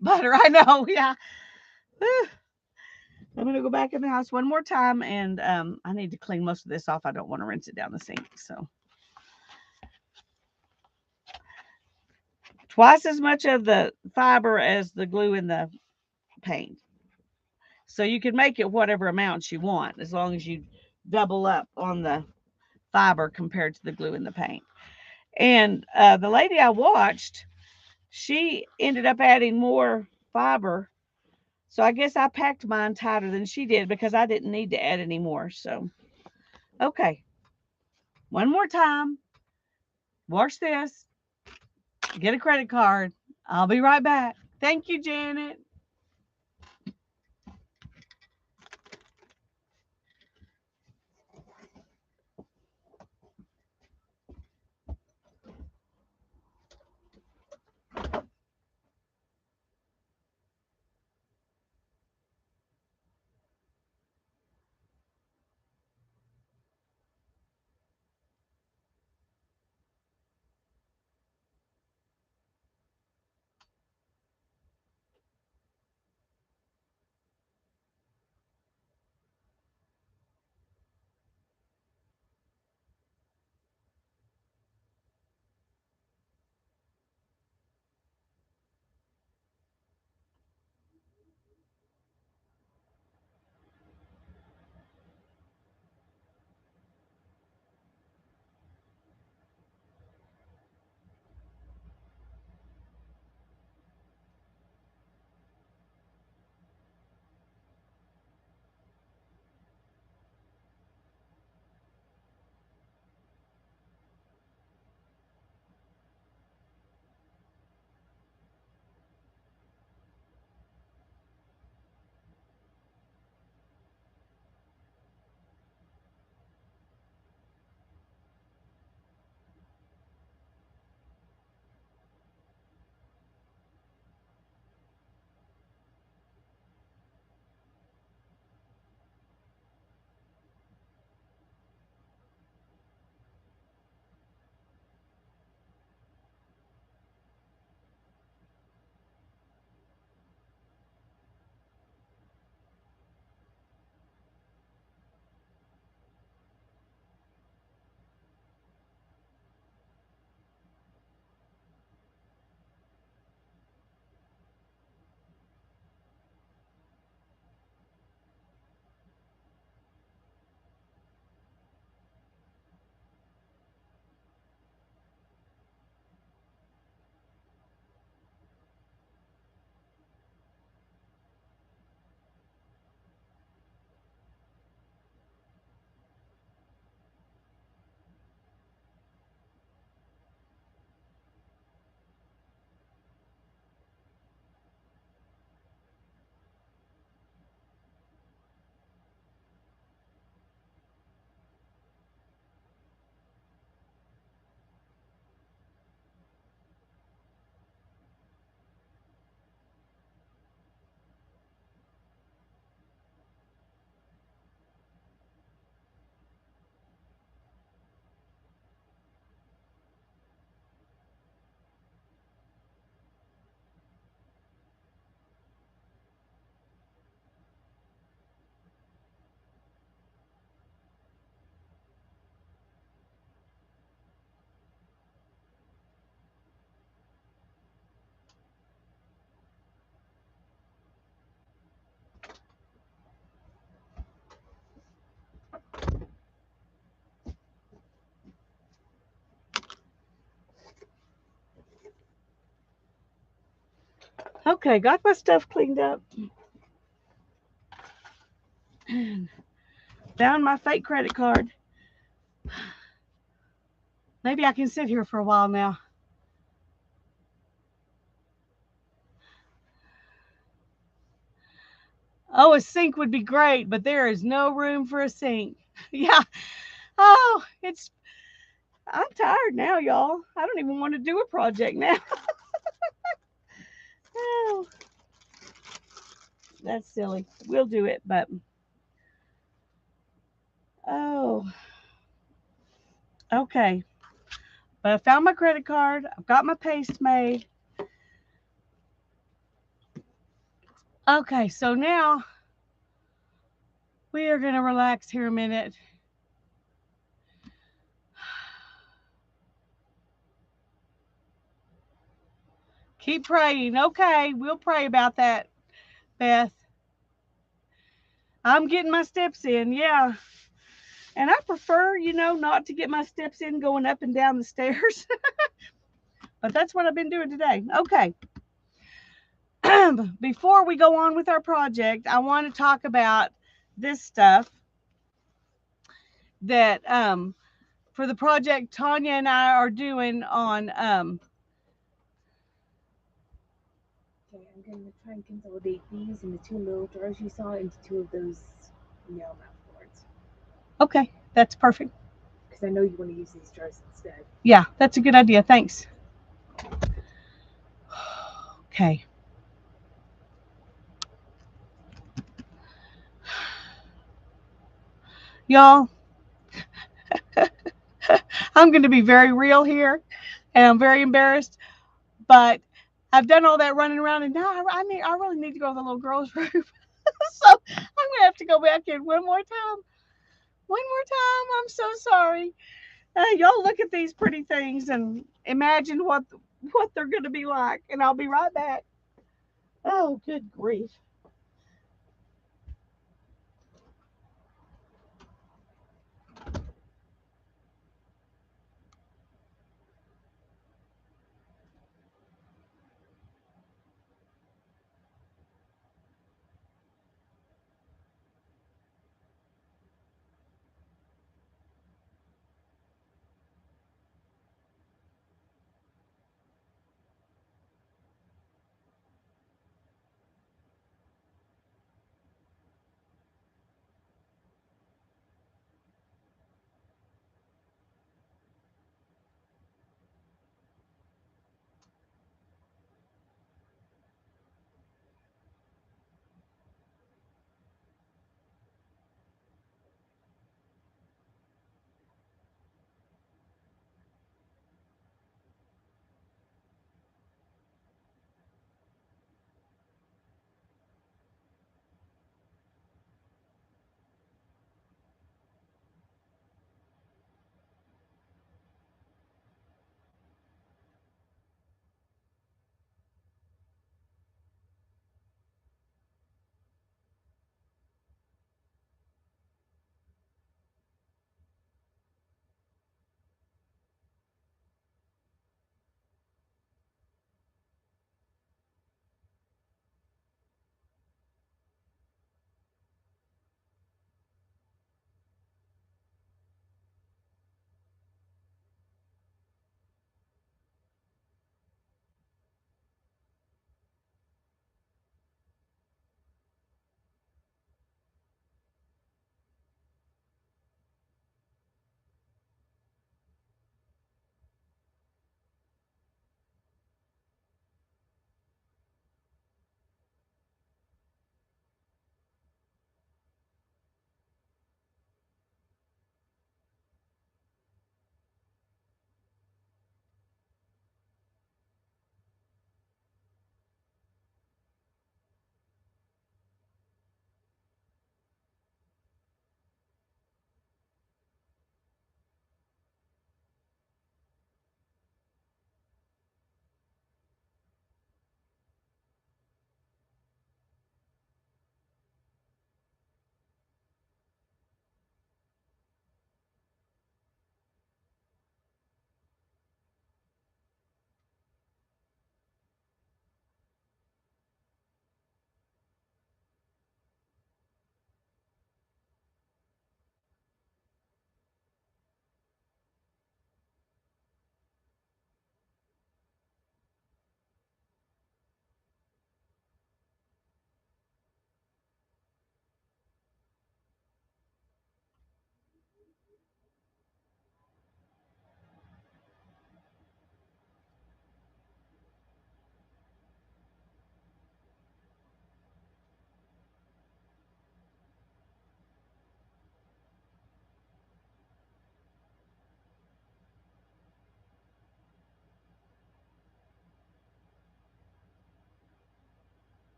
Butter, I know, yeah. I'm gonna go back in the house one more time, and I need to clean most of this off. I don't want to rinse it down the sink. So twice as much of the fiber as the glue in the paint. So you can make it whatever amounts you want as long as you double up on the fiber compared to the glue in the paint. And the lady I watched, she ended up adding more fiber. So I guess I packed mine tighter than she did because I didn't need to add any more. So, okay, one more time. Wash this, get a credit card. I'll be right back. Thank you, Janet. Okay, got my stuff cleaned up. And found my fake credit card. Maybe I can sit here for a while now. Oh, a sink would be great, but there is no room for a sink. Yeah. Oh, I'm tired now, y'all. I don't even want to do a project now. Oh, that's silly. We'll do it, but oh, okay. But I found my credit card. I've got my paste made. Okay, so now we are going to relax here a minute. Keep praying. Okay, we'll pray about that, Beth. I'm getting my steps in, yeah. And I prefer, not to get my steps in going up and down the stairs. But that's what I've been doing today. Okay. Before we go on with our project, I want to talk about this stuff that for the project Tanya and I are doing on Okay, I'm going to try and consolidate these and the two little jars you saw into two of those nail mouth boards. okay, that's perfect. Because I know you want to use these jars instead. Yeah, that's a good idea. Thanks. Okay. Y'all, I'm going to be very real here, and I'm very embarrassed, but I've done all that running around, and now I really need to go to the little girls' room. So I'm going to have to go back in one more time. One more time. I'm so sorry. Y'all look at these pretty things and imagine what they're going to be like, and I'll be right back. Oh, good grief.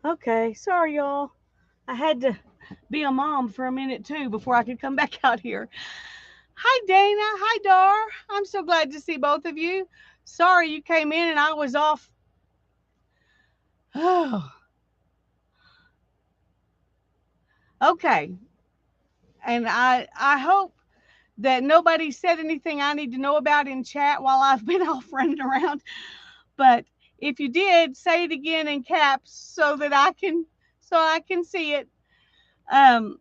Okay, sorry, y'all. I had to be a mom for a minute too before I could come back out here. Hi, Dana. Hi, Dar. I'm so glad to see both of you. Sorry you came in and I was off. Oh, okay. And I hope that nobody said anything I need to know about in chat while I've been off running around. But if you did, say it again in caps so I can see it. Um,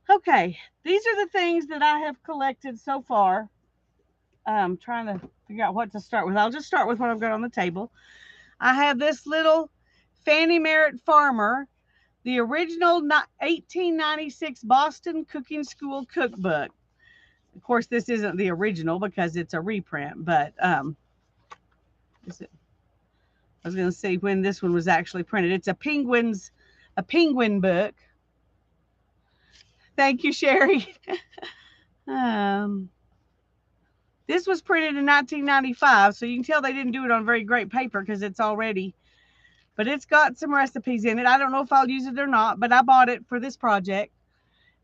okay, these are the things that I have collected so far. I'm trying to figure out what to start with. I'll just start with what I've got on the table. I have this little Fannie Merritt Farmer, the original 1896 Boston Cooking School cookbook. Of course, this isn't the original because it's a reprint, but is it, I was going to see when this one was actually printed. It's a penguin book. Thank you, Sherry. um, this was printed in 1995, so you can tell they didn't do it on very great paper because it's already, but it's got some recipes in it. I don't know if I'll use it or not, but I bought it for this project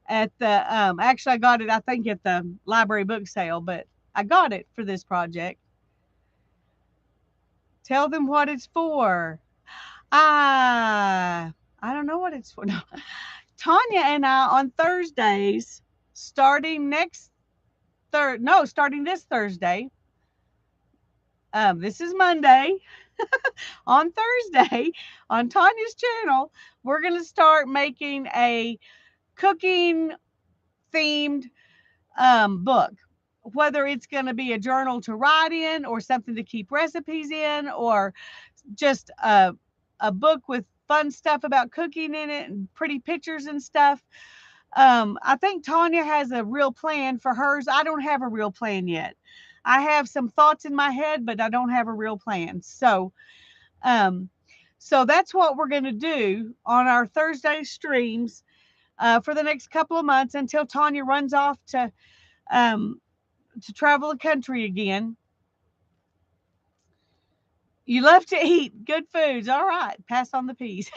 at the, actually I got it, I think at the library book sale, but I got it for this project. Tell them what it's for. I don't know what it's for. No. Tanya and I on Thursdays, starting next starting this Thursday. This is Monday. On Thursday, on Tanya's channel, we're going to start making a cooking themed book. Whether it's going to be a journal to write in, or something to keep recipes in, or just a book with fun stuff about cooking in it and pretty pictures and stuff. I think Tanya has a real plan for hers. I don't have a real plan yet. I have some thoughts in my head, but I don't have a real plan. Um, so that's what we're going to do on our Thursday streams for the next couple of months until Tanya runs off um, to travel the country again. You love to eat good foods. All right, pass on the peas.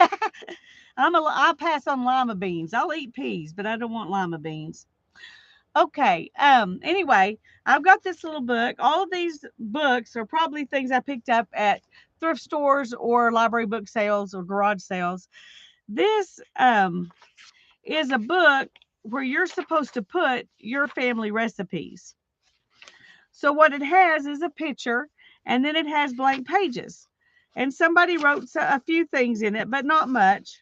I pass on lima beans. I'll eat peas, but I don't want lima beans. Okay. Anyway, I've got this little book. All of these books are probably things I picked up at thrift stores or library book sales or garage sales. This is a book where you're supposed to put your family recipes. So what it has is a picture, and then it has blank pages. And somebody wrote a few things in it, but not much.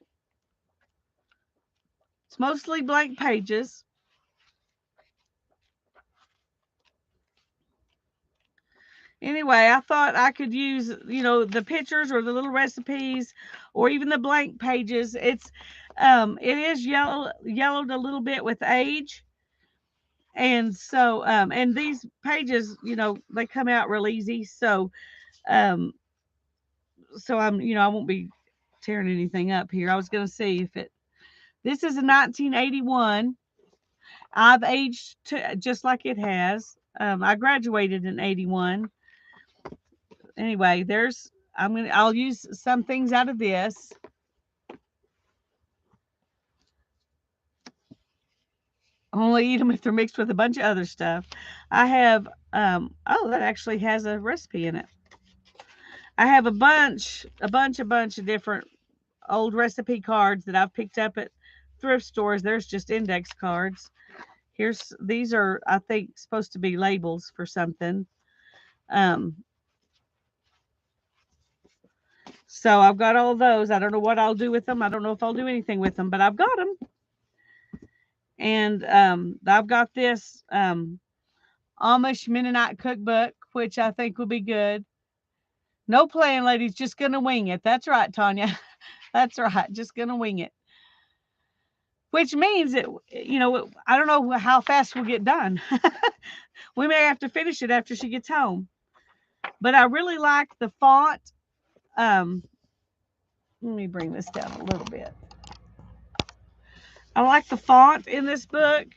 It's mostly blank pages. Anyway, I thought I could use, the pictures or the little recipes or even the blank pages. It is yellowed a little bit with age. And so, and these pages, they come out real easy. Um, I won't be tearing anything up here. I was going to see this is a 1981. I've aged just like it has. I graduated in 81. Anyway, I'll use some things out of this. Only eat them if they're mixed with a bunch of other stuff. I have, that actually has a recipe in it. I have a bunch of different old recipe cards that I've picked up at thrift stores. There's just index cards. These are, I think, supposed to be labels for something. Um, so I've got all those. I don't know what I'll do with them. I don't know if I'll do anything with them, but I've got them. And I've got this Amish Mennonite cookbook, which I think will be good. No plan, ladies, just gonna wing it. That's right, Tanya. That's right, just gonna wing it. Which means that, I don't know how fast we'll get done. We may have to finish it after she gets home. But I really like the font. Let me bring this down a little bit. I like the font in this book,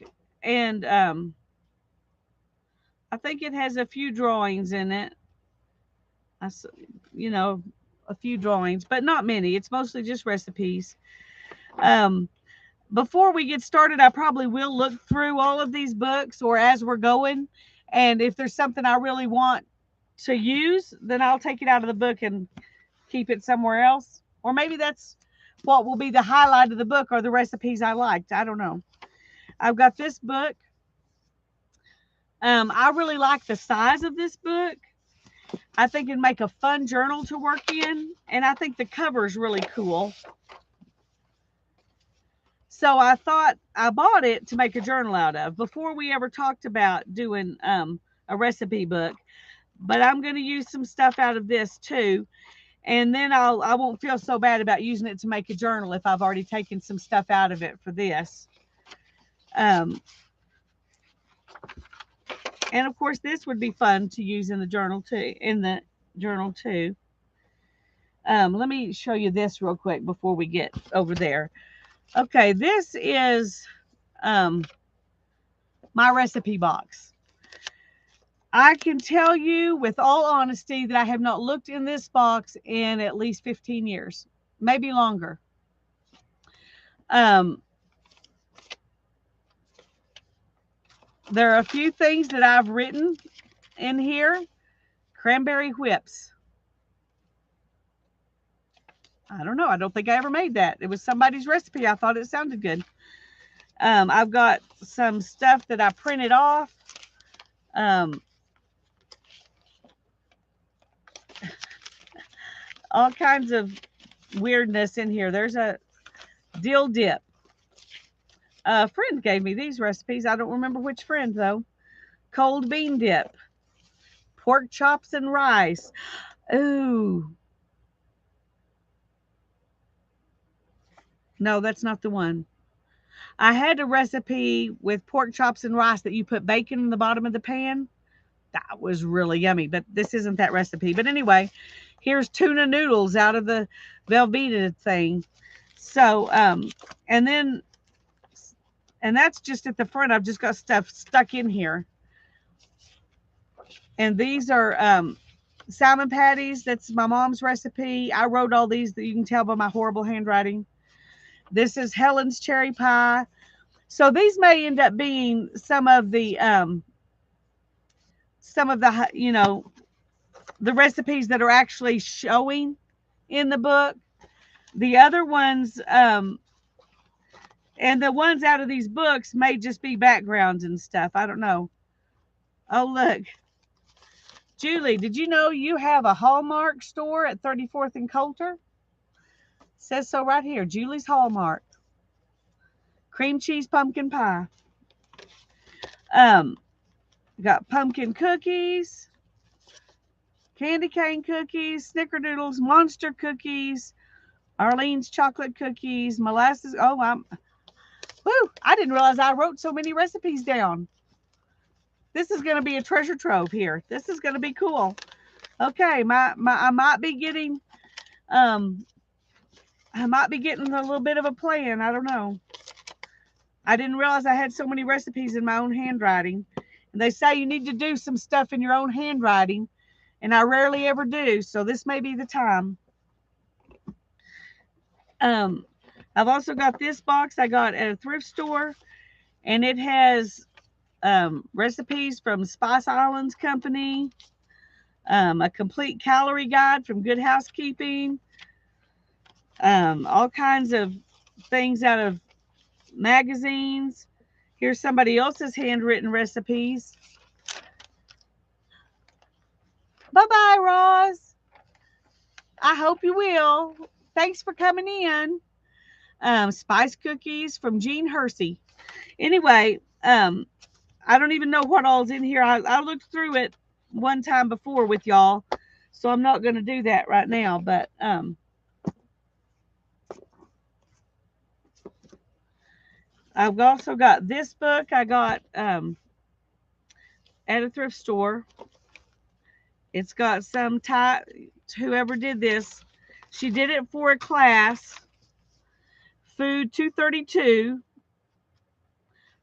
and I think it has a few drawings in it. You know, a few drawings, but not many. It's mostly just recipes. Um, Before we get started, I probably will look through all of these books or as we're going. And if there's something I really want to use, then I'll take it out of the book and keep it somewhere else. Or maybe that's what will be the highlight of the book or the recipes I liked. I don't know. I've got this book. I really like the size of this book. I think it'd make a fun journal to work in. And I think the cover is really cool. So I thought I bought it to make a journal out of before we ever talked about doing a recipe book. But I'm going to use some stuff out of this too, and then I won't feel so bad about using it to make a journal if I've already taken some stuff out of it for this. Um, and of course, this would be fun to use in the journal too. Let me show you this real quick before we get over there. Okay, this is um, my recipe box. I can tell you with all honesty that I have not looked in this box in at least 15 years, maybe longer. Um, there are a few things that I've written in here. Cranberry whips. I don't know. I don't think I ever made that. It was somebody's recipe. I thought it sounded good. I've got some stuff that I printed off. All kinds of weirdness in here. There's a dill dip. A friend gave me these recipes. I don't remember which friend though. Cold bean dip, pork chops and rice. Ooh, no, that's not the one. I had a recipe with pork chops and rice that you put bacon in the bottom of the pan. That was really yummy, but this isn't that recipe. But anyway, here's tuna noodles out of the Velveeta thing. So, and then, and that's just at the front. I've just got stuff stuck in here. And these are salmon patties. That's my mom's recipe. I wrote all these that you can tell by my horrible handwriting. This is Helen's cherry pie. So these may end up being some of the the recipes that are actually showing in the book. The other ones and the ones out of these books may just be backgrounds and stuff. I don't know. Oh look, Julie, did you know you have a Hallmark store at 34th and Coulter? Says so right here. Julie's Hallmark. Cream cheese pumpkin pie. Um, got pumpkin cookies, candy cane cookies, snickerdoodles, monster cookies, Arlene's chocolate cookies, molasses. Oh, I didn't realize I wrote so many recipes down. This is going to be a treasure trove here. This is going to be cool. Okay, I might be getting um I might be getting a little bit of a plan. I don't know. I didn't realize I had so many recipes in my own handwriting. And they say you need to do some stuff in your own handwriting, and I rarely ever do. So this may be the time. Um, I've also got this box I got at a thrift store, and it has recipes from Spice Islands Company, a complete calorie guide from Good Housekeeping, all kinds of things out of magazines. Here's somebody else's handwritten recipes. Bye bye, Roz. I hope you will. Thanks for coming in. Spice cookies from Jean Hersey. Anyway, I don't even know what all's in here. I looked through it one time before with y'all, so I'm not going to do that right now. But I've also got this book I got at a thrift store. It's got some whoever did this, she did it for a class, Food 232.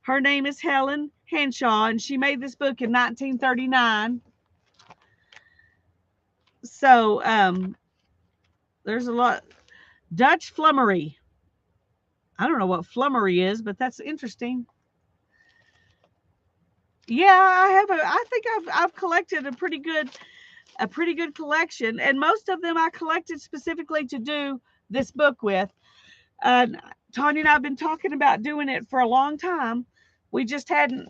Her name is Helen Henshaw, and she made this book in 1939. So There's a lot. Dutch flummery. I don't know what flummery is, but that's interesting. Yeah, I have a. I think I've collected a pretty good collection, and most of them I collected specifically to do this book with. Uh, Tanya and I've been talking about doing it for a long time. We just hadn't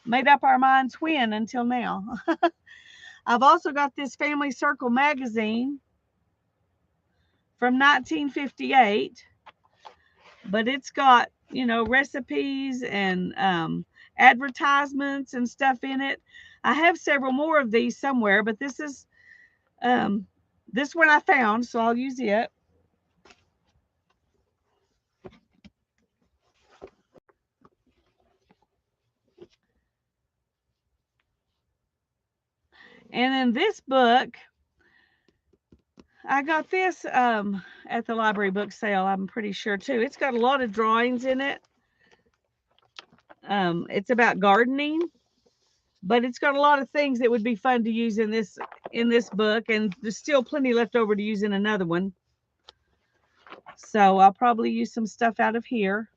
made up our minds when until now. I've also got this Family Circle magazine from 1958, but it's got, recipes and advertisements and stuff in it. I have several more of these somewhere, but um, this one I found, so I'll use it. And then this book, I got this at the library book sale, I'm pretty sure too. It's got a lot of drawings in it. It's about gardening, but it's got a lot of things that would be fun to use in this book, and there's still plenty left over to use in another one. So I'll probably use some stuff out of here.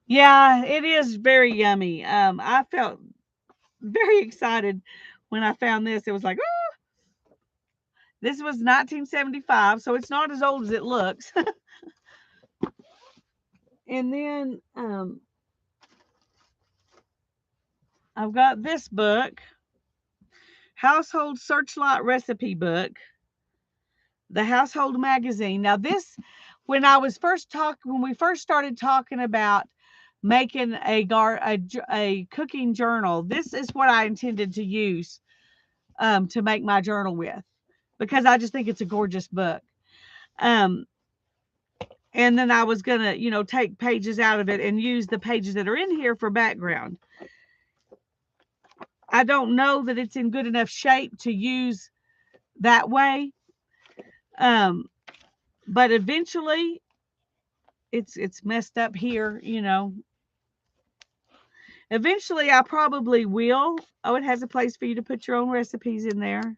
Yeah, it is very yummy. I felt very excited when I found this. It was like, oh, this was 1975, so it's not as old as it looks. And then I've got this book, Household Searchlight Recipe Book, the Household Magazine. Now this, when we first started talking about making a cooking journal, this is what I intended to use to make my journal with, because I just think it's a gorgeous book. Um, and then I was gonna, take pages out of it and use the pages that are in here for background. I don't know that it's in good enough shape to use that way. Um, but eventually it's messed up here. Eventually I probably will. Oh, it has a place for you to put your own recipes in there.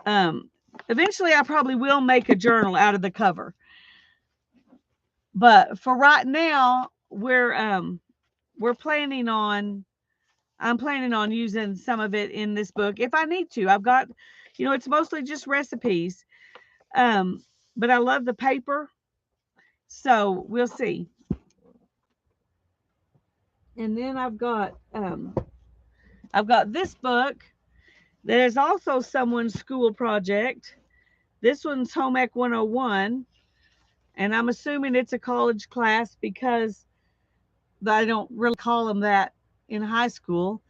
Um, Eventually I probably will make a journal out of the cover. But for right now, we're planning on I'm planning on using some of it in this book if I need to. I've got, it's mostly just recipes. Um, but I love the paper, so we'll see. And then I've got this book that is also someone's school project. This one's Home Ec 101, and I'm assuming it's a college class because I don't really call them that in high school.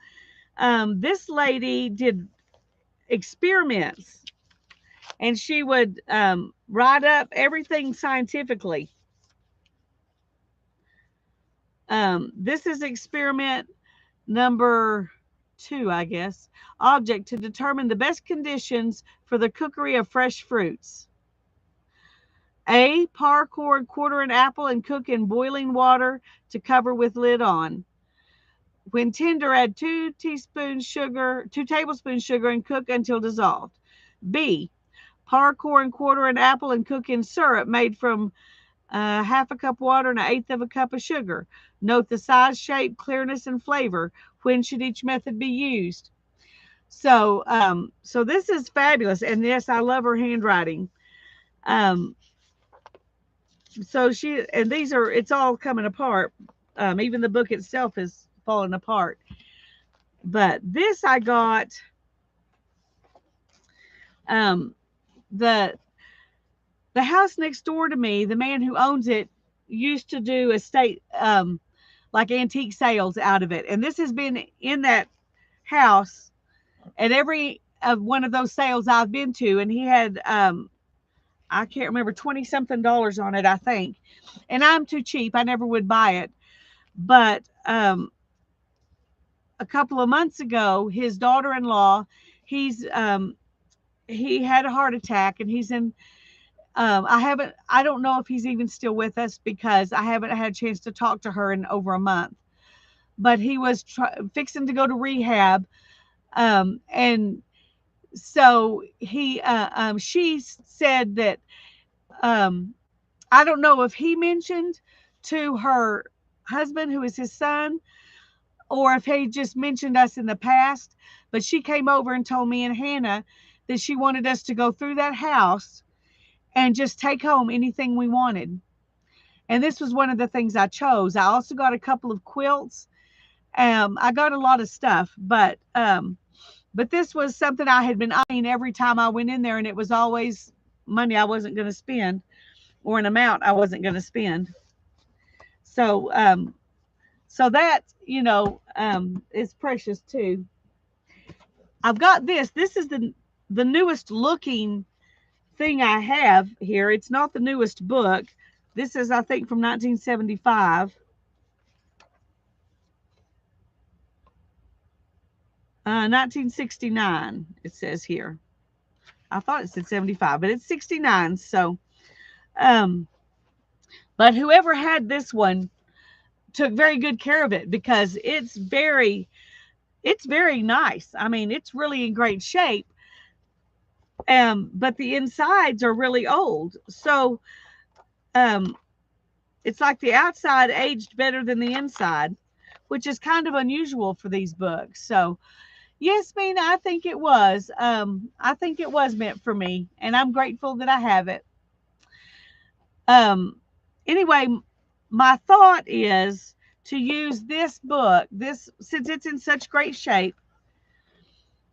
This lady did experiments, and she would write up everything scientifically. This is experiment number 2, I guess. Object: to determine the best conditions for the cookery of fresh fruits. A. Par, core, quarter an apple and cook in boiling water to cover with lid on. When tender, add 2 tablespoons sugar and cook until dissolved. B. Par, core, and quarter an apple and cook in syrup made from half a cup water and an eighth of a cup of sugar. Note the size, shape, clearness, and flavor. When should each method be used? So this is fabulous, and yes, I love her handwriting. Um, it's all coming apart. Even the book itself is falling apart. But this I got. Um, the the house next door to me, the man who owns it used to do estate like antique sales out of it, and this has been in that house at every one of those sales I've been to, and he had I can't remember, 20 something dollars on it, I think. And I'm too cheap, I never would buy it. But a couple of months ago, his daughter-in-law, he's he had a heart attack, and he's in I don't know if he's even still with us because I haven't had a chance to talk to her in over a month. But he was fixing to go to rehab And so she said that, um, I don't know if he mentioned to her husband, who is his son, or if he just mentioned us in the past, but she came over and told me and Hannah that she wanted us to go through that house and just take home anything we wanted. And this was one of the things I chose. I also got a couple of quilts. I got a lot of stuff, but this was something I had been eyeing every time I went in there, and it was always money I wasn't going to spend, or an amount I wasn't going to spend. So, so that, is precious too. I've got this. This is the newest looking thing I have here. It's not the newest book. This is, I think, from 1975. 1969, it says here. I thought it said 75, but it's 69. So, um, but whoever had this one took very good care of it, because it's very nice. I mean, it's really in great shape. But the insides are really old. So, um, it's like the outside aged better than the inside, which is kind of unusual for these books. So, yes, Mina, I think it was. I think it was meant for me, and I'm grateful that I have it. Um, anyway, my thought is to use this book, this, since it's in such great shape,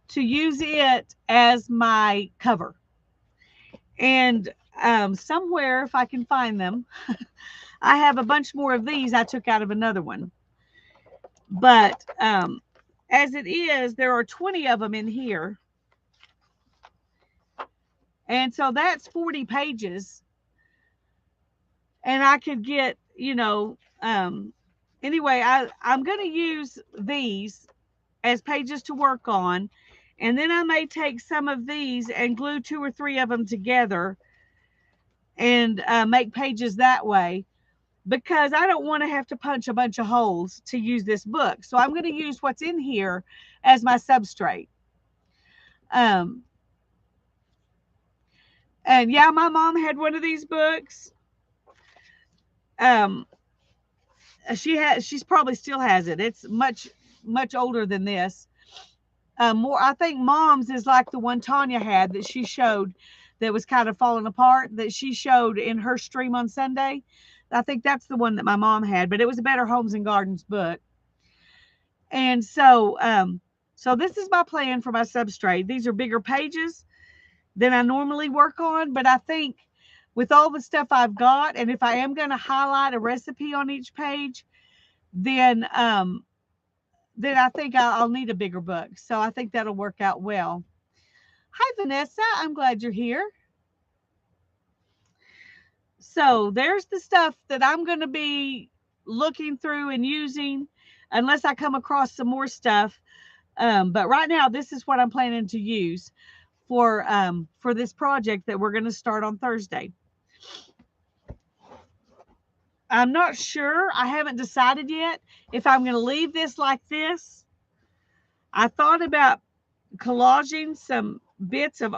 to use it as my cover. And somewhere, if I can find them, I have a bunch more of these I took out of another one. But as it is, there are 20 of them in here. And so that's 40 pages. And I could get, anyway, I'm going to use these as pages to work on. And then I may take some of these and glue 2 or 3 of them together and make pages that way, because I don't want to have to punch a bunch of holes to use this book. So I'm going to use what's in here as my substrate. Um, and yeah, my mom had one of these books. Um, she's probably still has it. It's much older than this. More, I think mom's is like the one Tanya had that she showed, that was kind of falling apart, that she showed in her stream on Sunday. I think that's the one that my mom had, but it was a Better Homes and Gardens book. And so this is my plan for my substrate. These are bigger pages than I normally work on, but I think with all the stuff I've got, and if I am going to highlight a recipe on each page, then I think I'll need a bigger book. So I think that'll work out well. Hi, Vanessa. I'm glad you're here. So there's the stuff that I'm going to be looking through and using, unless I come across some more stuff. But right now, this is what I'm planning to use for this project that we're going to start on Thursday. I'm not sure. I haven't decided yet if I'm going to leave this like this. I thought about collaging some bits of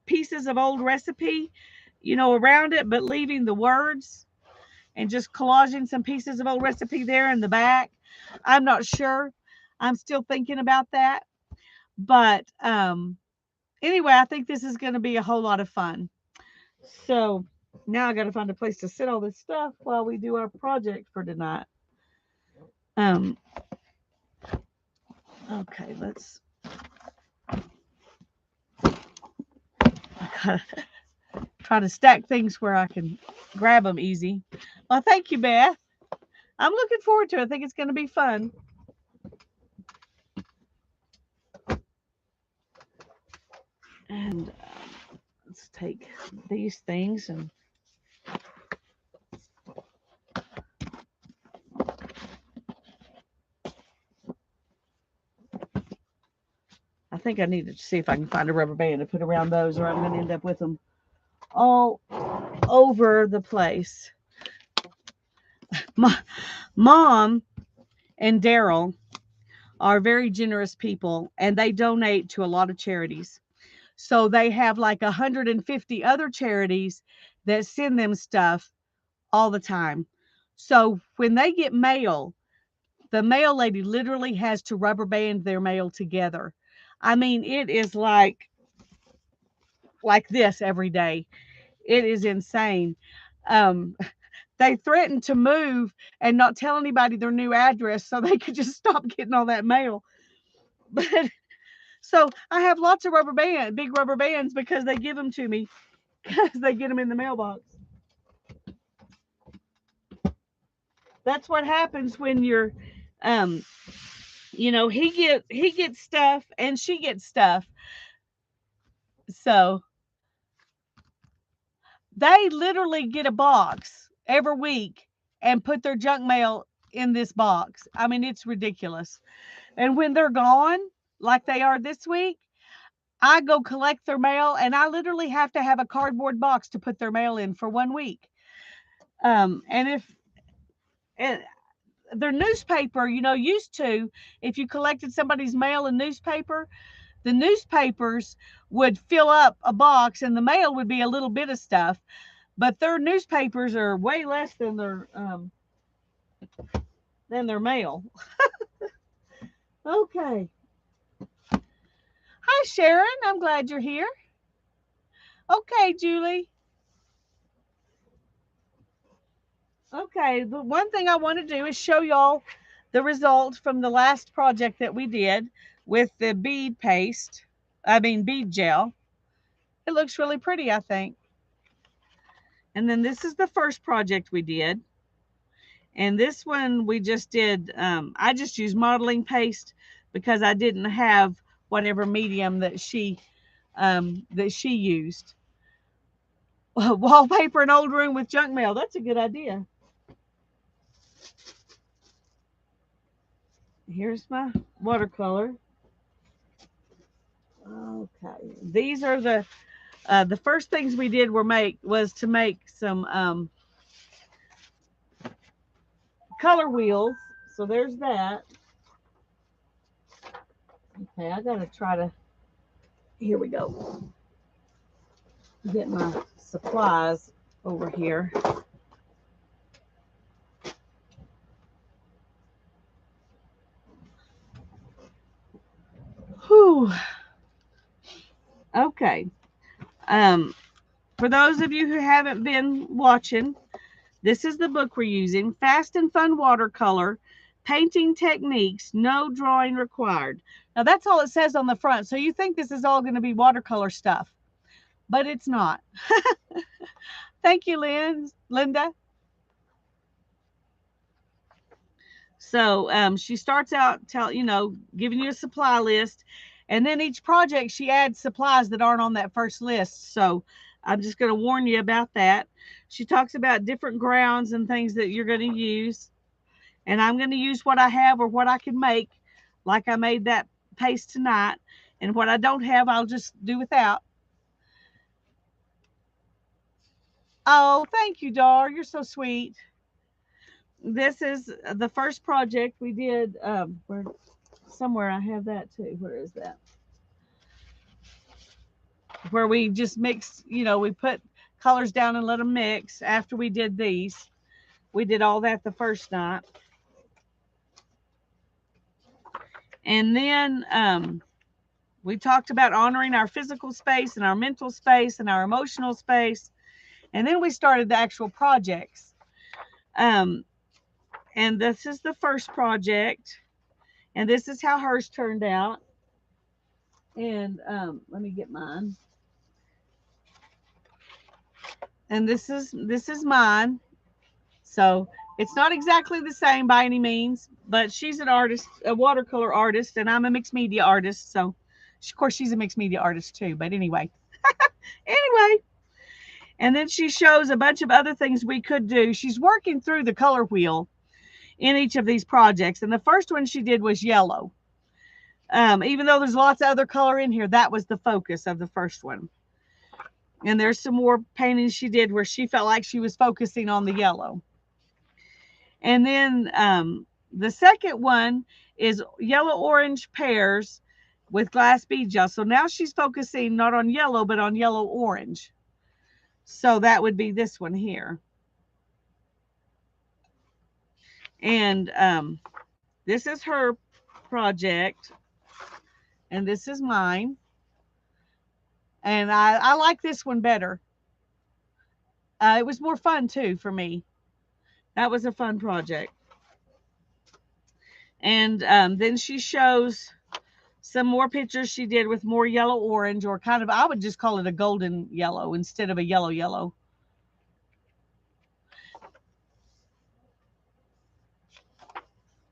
pieces of old recipe, around it, but leaving the words and just collaging some pieces of old recipe there in the back. I'm not sure. I'm still thinking about that. But anyway, I think this is going to be a whole lot of fun. So now I got to find a place to sit all this stuff while we do our project for tonight. Okay, let's. I gotta try to stack things where I can grab them easy. Well, thank you, Beth. I'm looking forward to it. I think it's going to be fun. And let's take these things and I think I need to see if I can find a rubber band to put around those, or I'm going to end up with them all over the place. My mom and Daryl are very generous people, and they donate to a lot of charities. So they have like 150 other charities that send them stuff all the time. So when they get mail, the mail lady literally has to rubber band their mail together. I mean, it is like this every day. It is insane. Um, they threatened to move and not tell anybody their new address so they could just stop getting all that mail. But so I have lots of big rubber bands because they give them to me because they get them in the mailbox. That's what happens when you're, um, he gets stuff and she gets stuff. So they literally get a box every week and put their junk mail in this box. I mean, it's ridiculous. And when they're gone, like they are this week, I go collect their mail and I literally have to have a cardboard box to put their mail in for 1 week. And if and their newspaper, used to, if you collected somebody's mail and newspaper, the newspapers would fill up a box and the mail would be a little bit of stuff, but their newspapers are way less than their mail. Okay. Hi Sharon, I'm glad you're here. Okay, Julie. Okay, the one thing I want to do is show y'all the results from the last project that we did with the bead gel. It looks really pretty, I think. And then this is the first project we did. And this one we just did, I just used modeling paste because I didn't have whatever medium that she used. Wallpaper an old room with junk mail. That's a good idea. Here's my watercolor. Okay, these are the first things we did was to make some color wheels. So there's that. Okay, I gotta try to. Here we go. Get my supplies over here. Whew. Okay. Um, for those of you who haven't been watching, this is the book we're using, Fast and Fun Watercolor, Painting Techniques, No Drawing Required. Now, that's all it says on the front. So you think this is all going to be watercolor stuff, but it's not. Thank you, Linda. So she starts out, giving you a supply list. And then each project, she adds supplies that aren't on that first list. So I'm just going to warn you about that. She talks about different grounds and things that you're going to use. And I'm going to use what I have or what I can make, like I made that paste tonight. And what I don't have, I'll just do without. Oh, thank you, Dar. You're so sweet. This is the first project we did. Somewhere I have that too. Where is that? Where we just mix, we put colors down and let them mix after we did these. We did all that the first night. And then we talked about honoring our physical space and our mental space and our emotional space. And then we started the actual projects. And this is the first project. And this is how hers turned out. And let me get mine. And this is mine. So it's not exactly the same by any means, but she's an artist, a watercolor artist, and I'm a mixed media artist. So, of course, she's a mixed media artist too. But anyway. And then she shows a bunch of other things we could do. She's working through the color wheel in each of these projects. And the first one she did was yellow. Even though there's lots of other color in here, that was the focus of the first one. And there's some more paintings she did where she felt like she was focusing on the yellow. And then, The second one is yellow orange pears with glass bead gel. So now she's focusing not on yellow, but on yellow orange. So that would be this one here. And this is her project, and this is mine. And I like this one better. It was more fun too for me. That was a fun project. And then she shows some more pictures she did with more yellow orange, or kind of, I would just call it a golden yellow instead of a yellow yellow.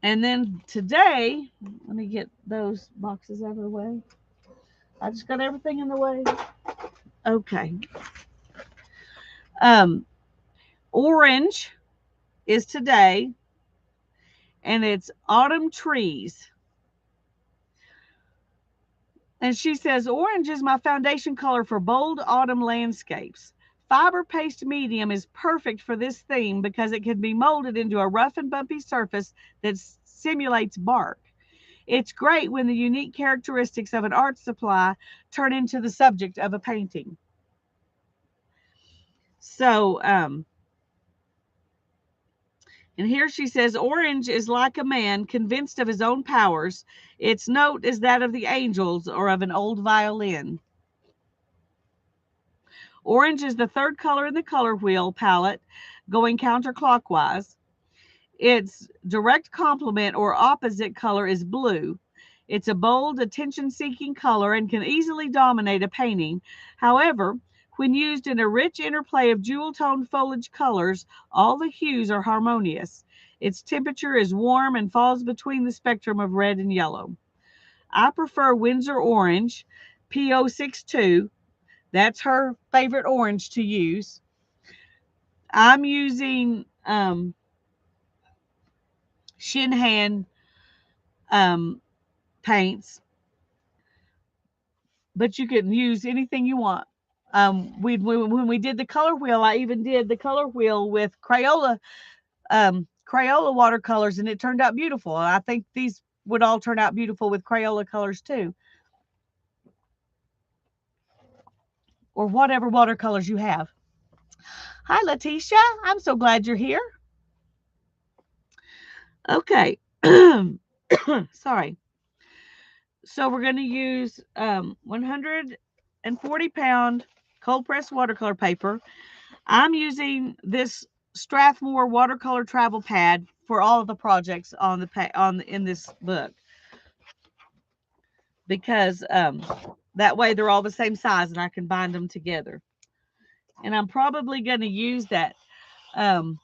And then today, let me get those boxes out of the way. I just got everything in the way. Okay. Um, Orange is today, and it's autumn trees. And she says, orange is my foundation color for bold autumn landscapes. Fiber paste medium is perfect for this theme because it can be molded into a rough and bumpy surface that simulates bark. It's great when the unique characteristics of an art supply turn into the subject of a painting. So, and here she says, orange is like a man convinced of his own powers. Its note is that of the angels or of an old violin. Orange is the third color in the color wheel palette, going counterclockwise. Its direct complement or opposite color is blue. It's a bold, attention-seeking color and can easily dominate a painting. However, when used in a rich interplay of jewel-toned foliage colors, all the hues are harmonious. Its temperature is warm and falls between the spectrum of red and yellow. I prefer Windsor Orange, P062. That's her favorite orange to use. I'm using Shinhan um, paints, but you can use anything you want. When we did the color wheel, I even did the color wheel with Crayola watercolors, and it turned out beautiful. I think these would all turn out beautiful with Crayola colors too, or whatever watercolors you have. Hi, Letitia. I'm so glad you're here. Okay. Sorry. So we're going to use 140-pound cold pressed watercolor paper. I'm using this Strathmore watercolor travel pad for all of the projects on in this book, because that way they're all the same size and I can bind them together. And I'm probably going to use that um,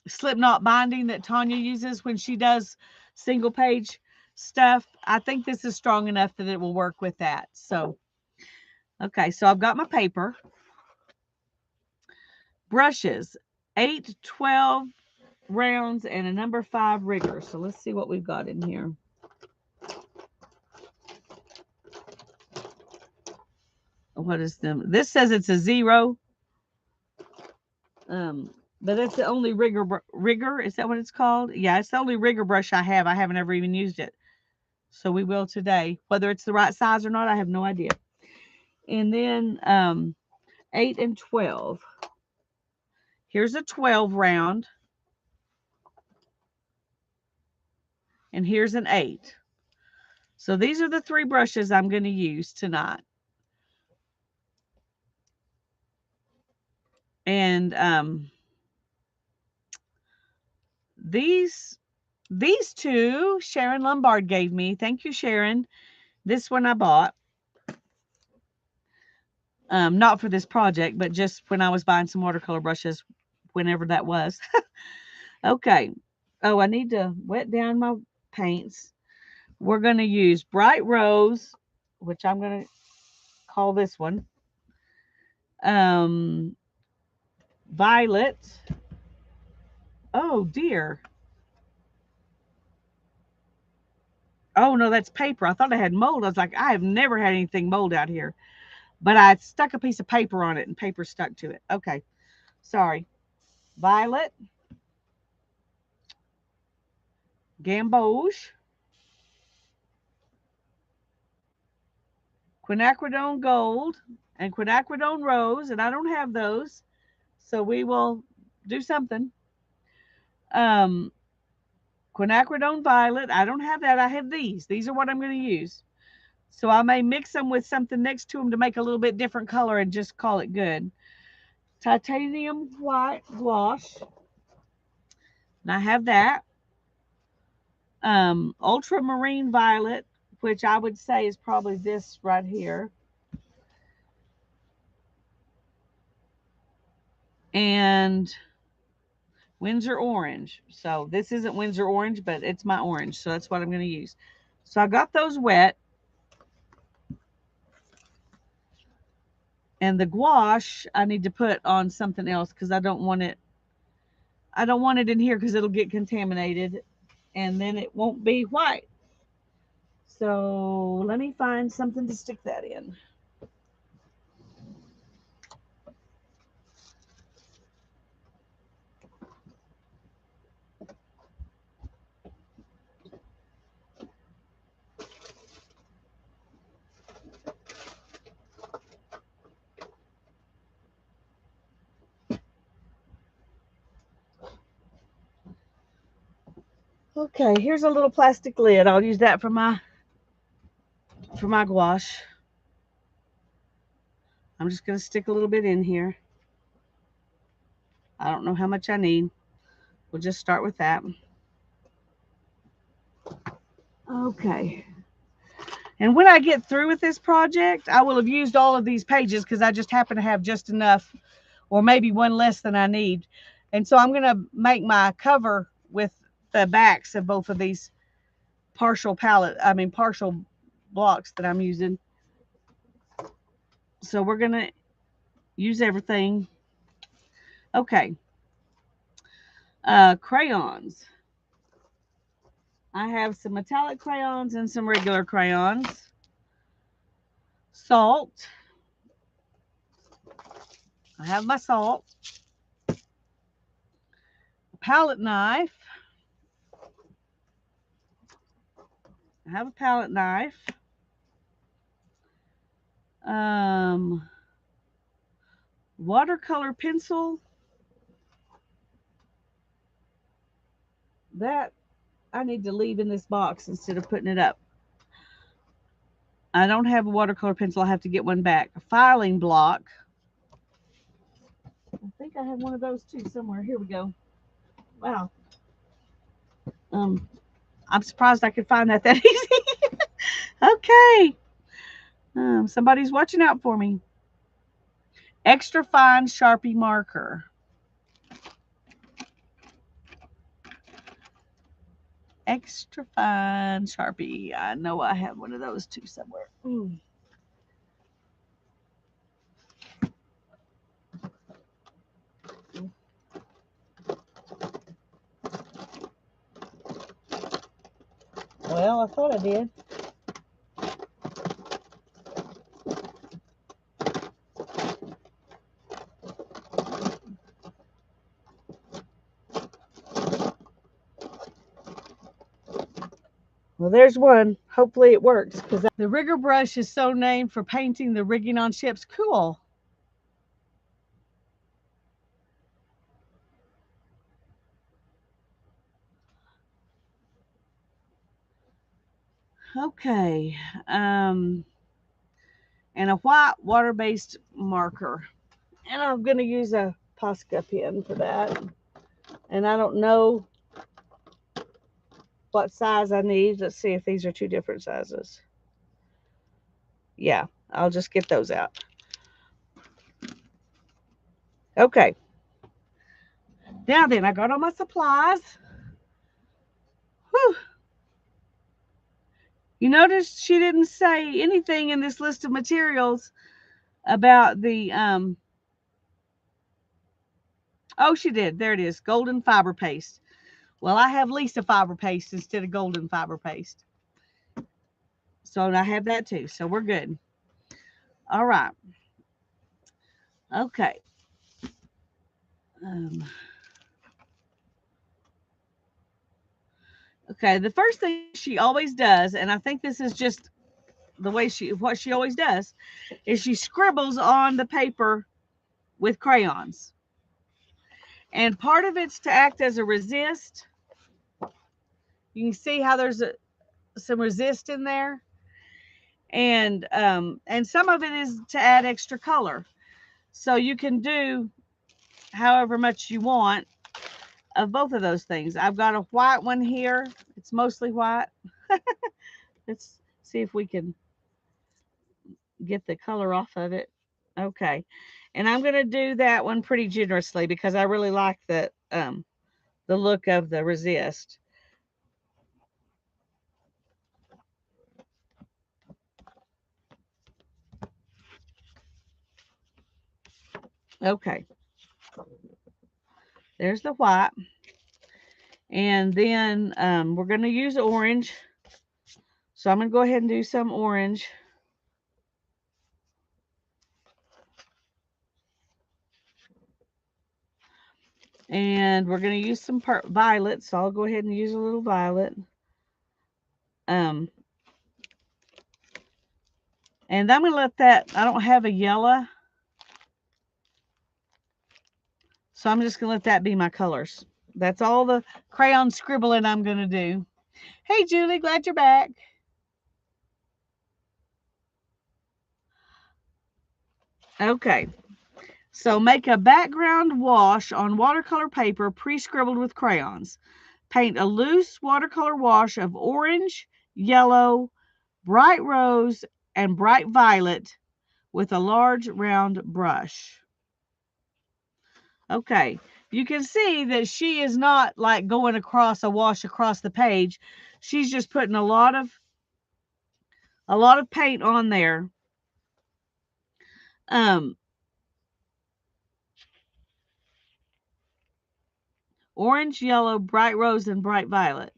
slip knot binding that Tanya uses when she does single page stuff. I think this is strong enough that it will work with that. So, okay, so I've got my paper. Brushes, 8, 12 rounds, and a number 5 rigger. So let's see what we've got in here. What is them? This says it's a 0. But that's the only rigger. Is that what it's called? Yeah, it's the only rigger brush I have. I haven't ever even used it. So we will today. Whether it's the right size or not, I have no idea. And then 8 and 12. Here's a 12 round. And here's an 8. So these are the 3 brushes I'm going to use tonight. And these 2 Sharon Lombard gave me. Thank you, Sharon. This one I bought. Not for this project, but just when I was buying some watercolor brushes, whenever that was. Okay. Oh, I need to wet down my paints. We're going to use Bright Rose, which I'm going to call this one. Violet. Oh, dear. Oh, no, that's paper. I thought I had mold. I was like, I have never had anything mold out here. But I stuck a piece of paper on it and paper stuck to it. Okay. Sorry. Violet. gamboge, quinacridone gold, and quinacridone rose, and I don't have those, so we will do something. Um, quinacridone violet, I don't have that. I have these. These are what I'm going to use. So I may mix them with something next to them to make a little bit different color and just call it good. Titanium white gouache, and I have that. Ultramarine violet, which I would say is probably this right here. And Windsor orange. So this isn't Windsor orange, but it's my orange. So that's what I'm going to use. So I got those wet. And the gouache I need to put on something else because I don't want it. I don't want it in here because it'll get contaminated and then it won't be white. So let me find something to stick that in. Okay, here's a little plastic lid. I'll use that for my gouache. I'm just going to stick a little bit in here. I don't know how much I need. We'll just start with that. Okay. And when I get through with this project, I will have used all of these pages because I just happen to have just enough or maybe one less than I need. And so I'm going to make my cover with the backs of both of these partial blocks that I'm using. So we're going to use everything. Okay. Crayons. I have some metallic crayons and some regular crayons. Salt. I have my salt. A palette knife. I have a palette knife. Watercolor pencil. That I need to leave in this box instead of putting it up. I don't have a watercolor pencil. I have to get one back. A filing block. I think I have one of those too somewhere. Here we go. Wow. I'm surprised I could find that easy. Okay. Somebody's watching out for me. Extra fine Sharpie marker. Extra fine Sharpie. I know I have one of those too somewhere. Well, I thought I did. Well, there's one. Hopefully it works. Because the rigger brush is so named for painting the rigging on ships. Cool. Okay. And a white water-based marker. And I'm going to use a Posca pen for that. And I don't know what size I need. Let's see if these are two different sizes. Yeah, I'll just get those out. Okay. Now then, I got all my supplies. Whew. You notice she didn't say anything in this list of materials about the oh, she did. There it is. Golden fiber paste. Well, I have Lisa fiber paste instead of golden fiber paste. So I have that too. So we're good. All right. Okay. Okay, the first thing she always does, and I think this is just the way what she always does, is she scribbles on the paper with crayons. And part of it's to act as a resist. You can see how there's some resist in there, and some of it is to add extra color. So you can do however much you want of both of those things. I've got a white one here. It's mostly white. Let's see if we can get the color off of it. Okay. And I'm going to do that one pretty generously because I really like the look of the resist. Okay. There's the white. And then we're going to use orange. So I'm going to go ahead and do some orange. And we're going to use some violet. So I'll go ahead and use a little violet. Um, and I'm going to let that, I don't have a yellow. So I'm just going to let that be my colors. That's all the crayon scribbling I'm going to do. Hey, Julie, glad you're back. Okay. So make a background wash on watercolor paper pre-scribbled with crayons. Paint a loose watercolor wash of orange, yellow, bright rose, and bright violet with a large round brush. Okay, you can see that she is not like going across a wash across the page. She's just putting a lot of paint on there. Um, Orange, yellow, bright rose, and bright violet.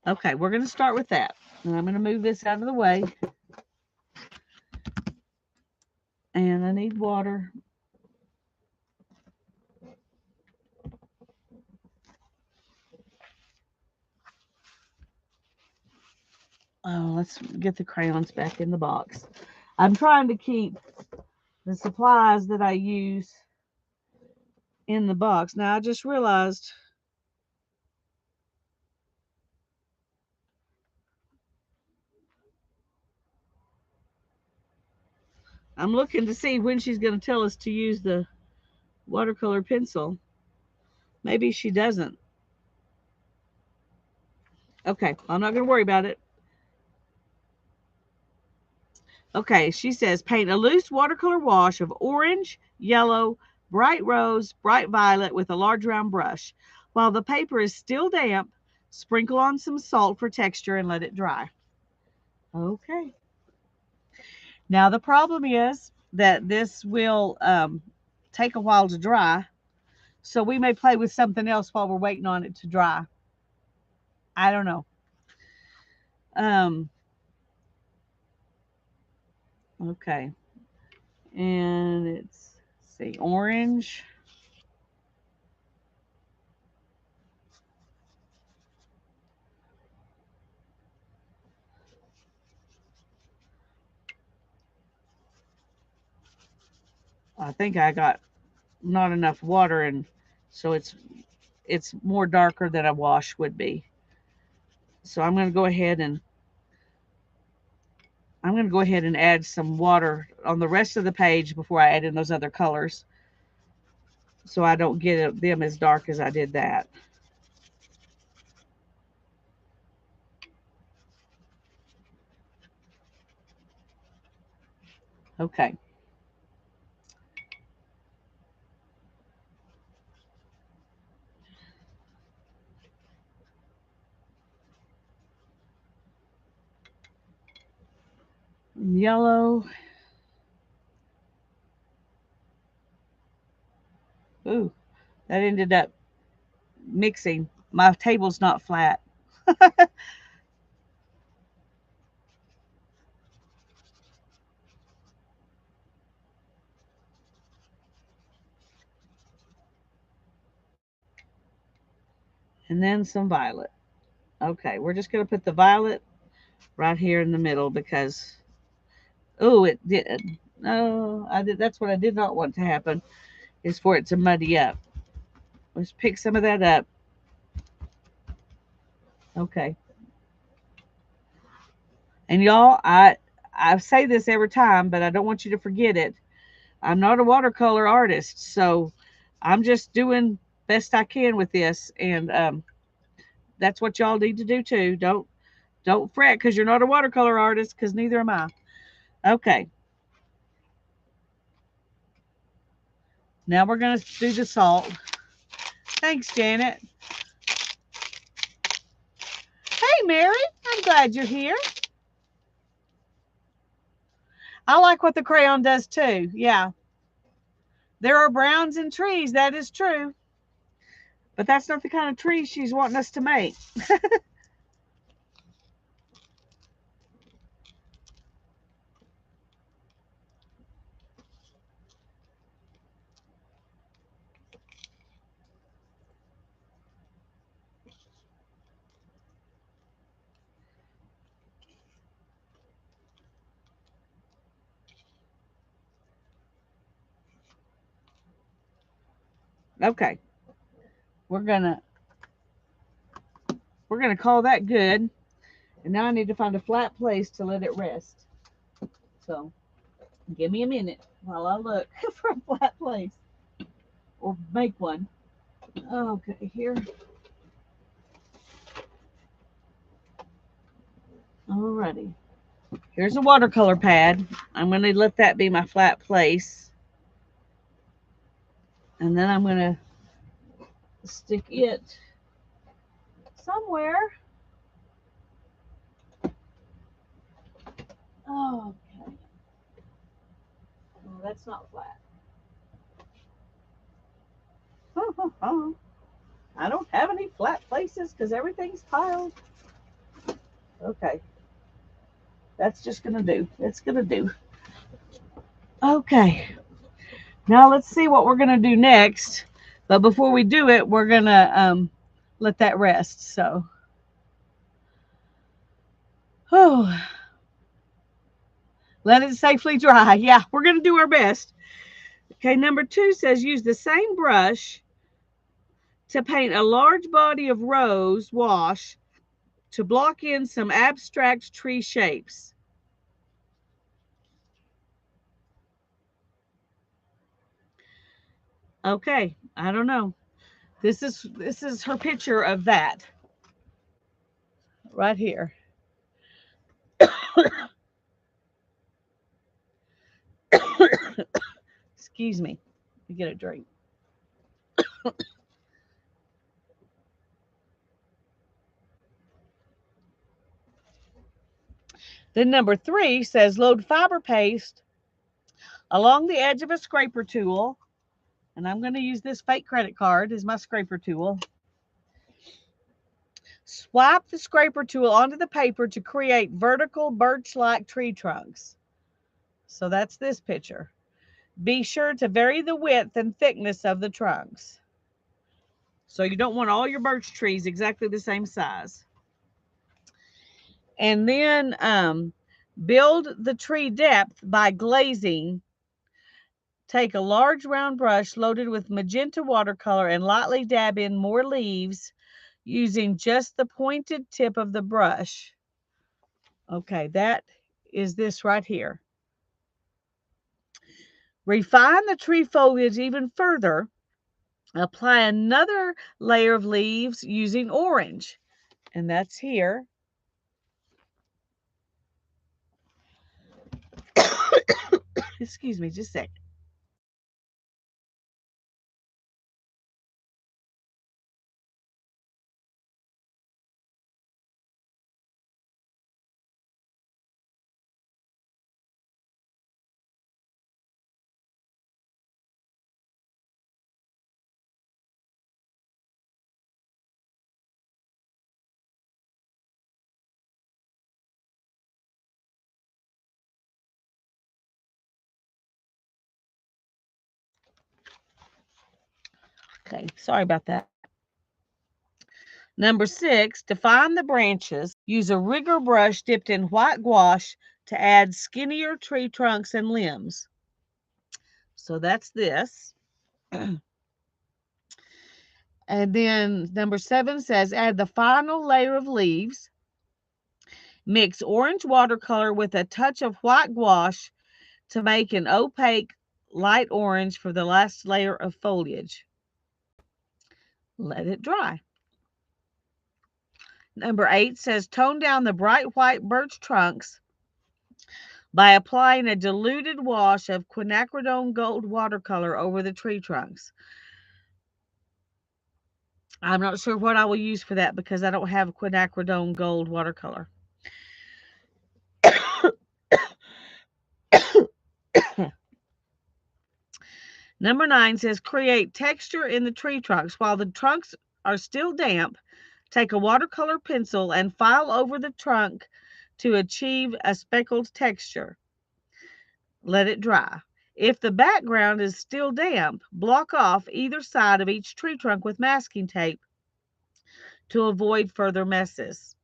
Okay, we're going to start with that. And I'm going to move this out of the way. And I need water. Oh, let's get the crayons back in the box. I'm trying to keep the supplies that I use in the box. Now, I just realized I'm looking to see when she's going to tell us to use the watercolor pencil. Maybe she doesn't. Okay, I'm not going to worry about it. Okay, she says paint a loose watercolor wash of orange, yellow, bright rose, bright violet with a large round brush. While the paper is still damp, sprinkle on some salt for texture and let it dry. Okay. Now the problem is that this will take a while to dry, so we may play with something else while we're waiting on it to dry. I don't know. Um, okay. And it's, let's see, orange. I think I got not enough water, and so it's more darker than a wash would be. So I'm going to go ahead and add some water on the rest of the page before I add in those other colors, so I don't get them as dark as I did that. Okay. Yellow. Ooh, that ended up mixing. My table's not flat. and then some violet. Okay, we're just going to put the violet right here in the middle because, oh, it did. No, I did. That's what I did not want to happen, is for it to muddy up. Let's pick some of that up. Okay. And y'all, I say this every time, but I don't want you to forget it. I'm not a watercolor artist, so I'm just doing best I can with this, and that's what y'all need to do too. Don't fret because you're not a watercolor artist, because neither am I. Okay, now we're gonna do the salt. Thanks, Janet. Hey, Mary, I'm glad you're here. I like what the crayon does too. Yeah, there are browns in trees. That is true. But that's not the kind of tree she's wanting us to make. Okay, we're gonna we're gonna call that good. And now I need to find a flat place to let it rest. So give me a minute while I look for a flat place or make one. Okay, here. Alrighty. Here's a watercolor pad. I'm going to let that be my flat place. And then I'm going to stick it somewhere. Okay. No, that's not flat. I don't have any flat places because everything's piled. Okay. That's just going to do. It's going to do. Okay. Now let's see what we're going to do next. But before we do it, we're going to let that rest. So, oh, let it safely dry. Yeah, we're going to do our best. Okay, number 2 says use the same brush to paint a large body of rose wash to block in some abstract tree shapes. Okay, I don't know. This is her picture of that right here. Excuse me. Let me get a drink. Then number 3 says load fiber paste along the edge of a scraper tool, and I'm going to use this fake credit card as my scraper tool. Swipe the scraper tool onto the paper to create vertical birch-like tree trunks. So that's this picture. Be sure to vary the width and thickness of the trunks. So you don't want all your birch trees exactly the same size. And then build the tree depth by glazing. Take a large round brush loaded with magenta watercolor and lightly dab in more leaves using just the pointed tip of the brush. Okay, that is this right here. Refine the tree foliage even further. Apply another layer of leaves using orange, and that's here. Excuse me, just a second. Okay, sorry about that. Number 6, define the branches. Use a rigger brush dipped in white gouache to add skinnier tree trunks and limbs. So that's this. And then number 7 says add the final layer of leaves. Mix orange watercolor with a touch of white gouache to make an opaque light orange for the last layer of foliage. Let it dry. Number 8 says tone down the bright white birch trunks by applying a diluted wash of quinacridone gold watercolor over the tree trunks. I'm not sure what I will use for that because I don't have quinacridone gold watercolor. Number 9 says create texture in the tree trunks. While the trunks are still damp, take a watercolor pencil and file over the trunk to achieve a speckled texture. Let it dry. If the background is still damp, block off either side of each tree trunk with masking tape to avoid further messes.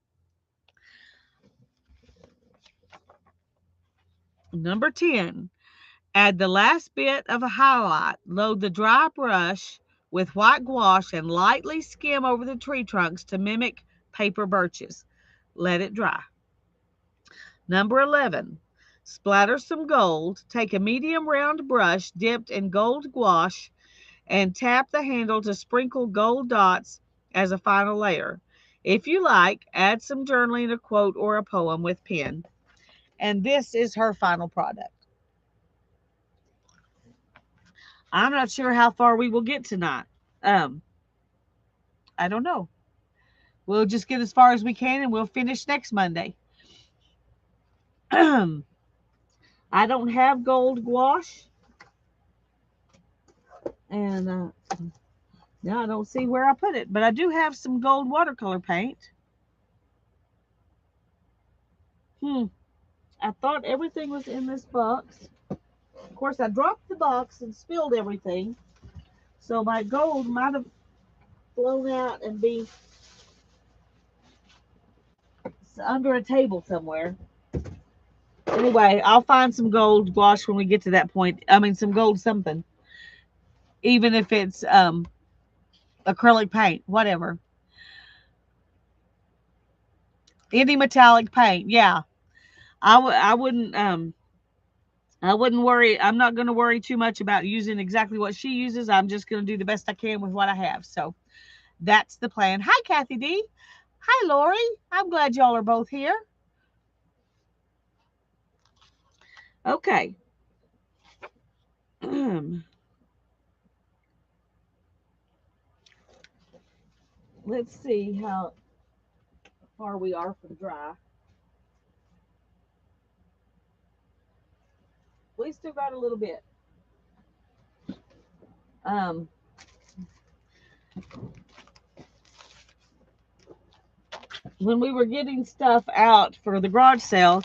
Number 10, add the last bit of a highlight. Load the dry brush with white gouache and lightly skim over the tree trunks to mimic paper birches. Let it dry. Number 11, splatter some gold. Take a medium round brush dipped in gold gouache and tap the handle to sprinkle gold dots as a final layer. If you like, add some journaling, a quote, or a poem with pen. And this is her final product. I'm not sure how far we will get tonight. Um, I don't know. We'll just get as far as we can and we'll finish next Monday. I don't have gold gouache. And now I don't see where I put it. But I do have some gold watercolor paint. I thought everything was in this box. Of course, I dropped the box and spilled everything. So my gold might have flown out and be under a table somewhere. Anyway, I'll find some gold gouache when we get to that point. I mean, some gold something. Even if it's acrylic paint, whatever. Any metallic paint, yeah. I wouldn't worry. I'm not going to worry too much about using exactly what she uses. I'm just going to do the best I can with what I have. So that's the plan. Hi, Kathy D. Hi, Lori. I'm glad y'all are both here. Okay. Let's see how far we are from dry. We still got a little bit. When we were getting stuff out for the garage sale,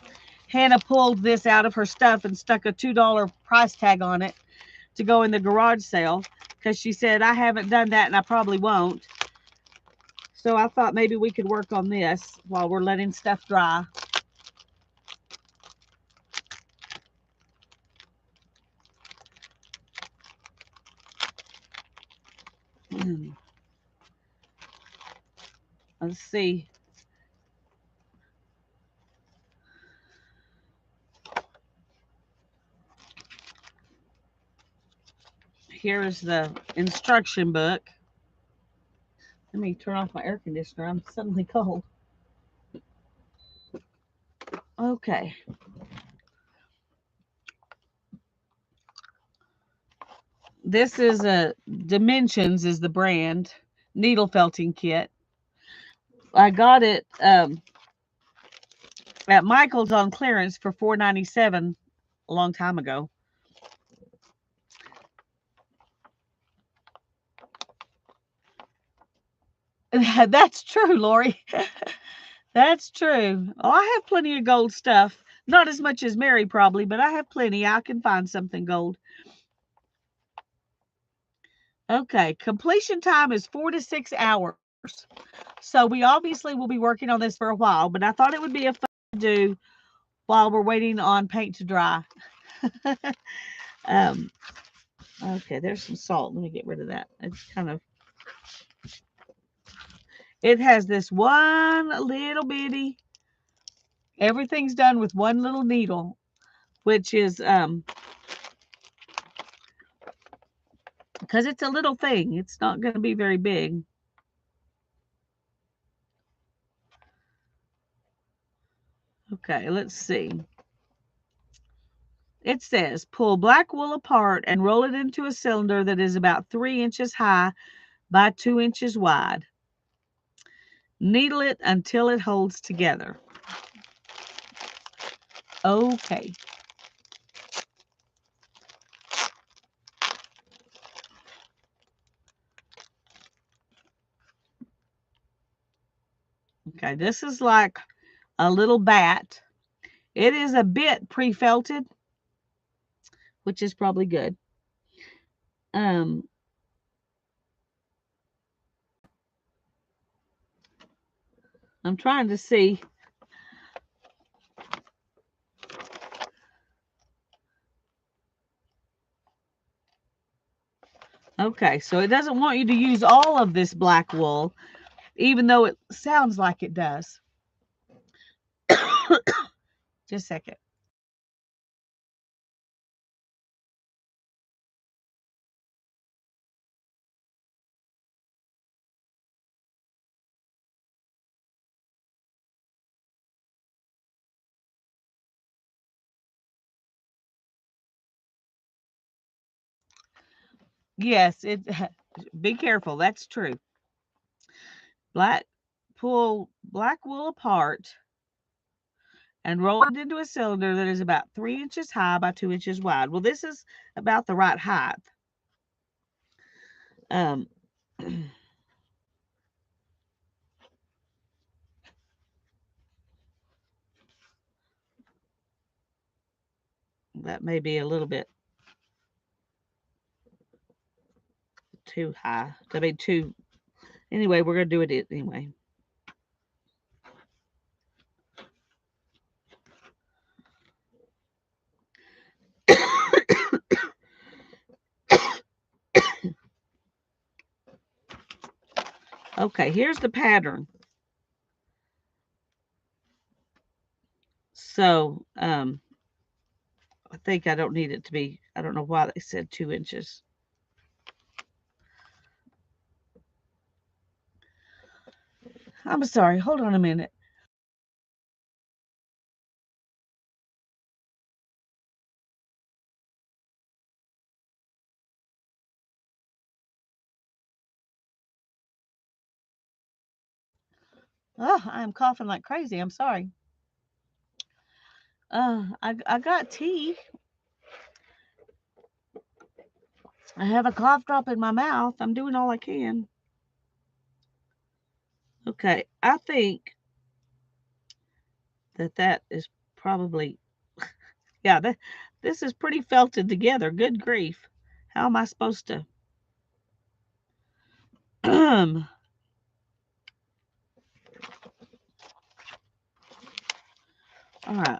Hannah pulled this out of her stuff and stuck a $2 price tag on it to go in the garage sale because she said, I haven't done that and I probably won't. So I thought maybe we could work on this while we're letting stuff dry. Let's see. Here's the instruction book. Let me turn off my air conditioner. I'm suddenly cold. Okay. This is a Dimensions is the brand needle felting kit. I got it at Michael's on clearance for $4.97 a long time ago. That's true, Lori. That's true. Oh, I have plenty of gold stuff. Not as much as Mary probably, but I have plenty. I can find something gold. Okay, completion time is 4 to 6 hours. So we obviously will be working on this for a while, but I thought it would be a fun to do while we're waiting on paint to dry. um, okay, there's some salt. Let me get rid of that. It's kind of, it has this one little bitty, everything's done with one little needle, which is, because it's a little thing, it's not going to be very big. Okay, let's see. It says pull black wool apart and roll it into a cylinder that is about 3 inches high by 2 inches wide. Needle it until it holds together. Okay. Okay, this is like a little bat. It is a bit pre-felted, which is probably good. Um, I'm trying to see. Okay, so it doesn't want you to use all of this black wool, even though it sounds like it does. Just a second. Yes, it. Be careful. That's true. Black Pull black wool apart and roll it into a cylinder that is about 3 inches high by 2 inches wide. Well, this is about the right height. Um, that may be a little bit too high. I mean, too. Anyway, we're going to do it anyway. Okay, here's the pattern. So, I think I don't need it to be, I don't know why they said 2 inches. I'm sorry. Hold on a minute. Oh, I'm coughing like crazy. I'm sorry. I got tea. I have a cough drop in my mouth. I'm doing all I can. Okay, I think that is probably, yeah, this is pretty felted together. Good grief. How am I supposed to? All right.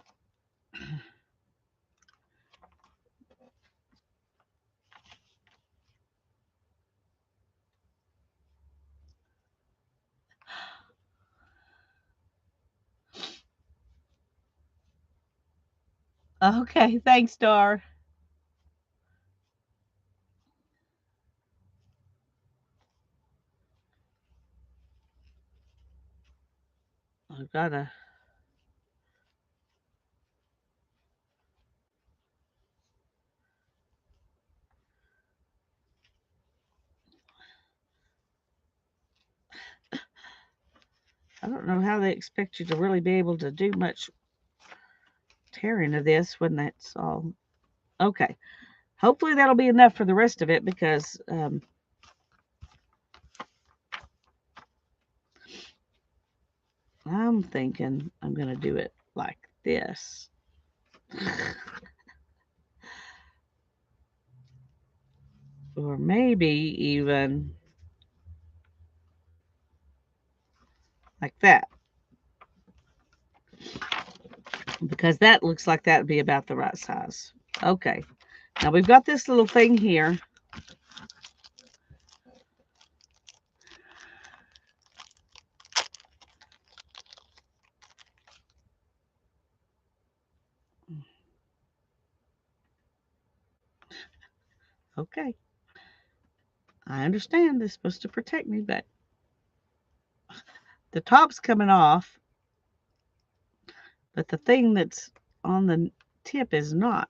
Okay, thanks, Dar. I gotta. I don't know how they expect you to really be able to do much tearing of this when that's all. Okay. Hopefully that'll be enough for the rest of it because I'm thinking I'm going to do it like this. Or maybe even like that, because that looks like that would be about the right size. Okay, now we've got this little thing here. Okay, I understand this is supposed to protect me, but the top's coming off, but the thing that's on the tip is not.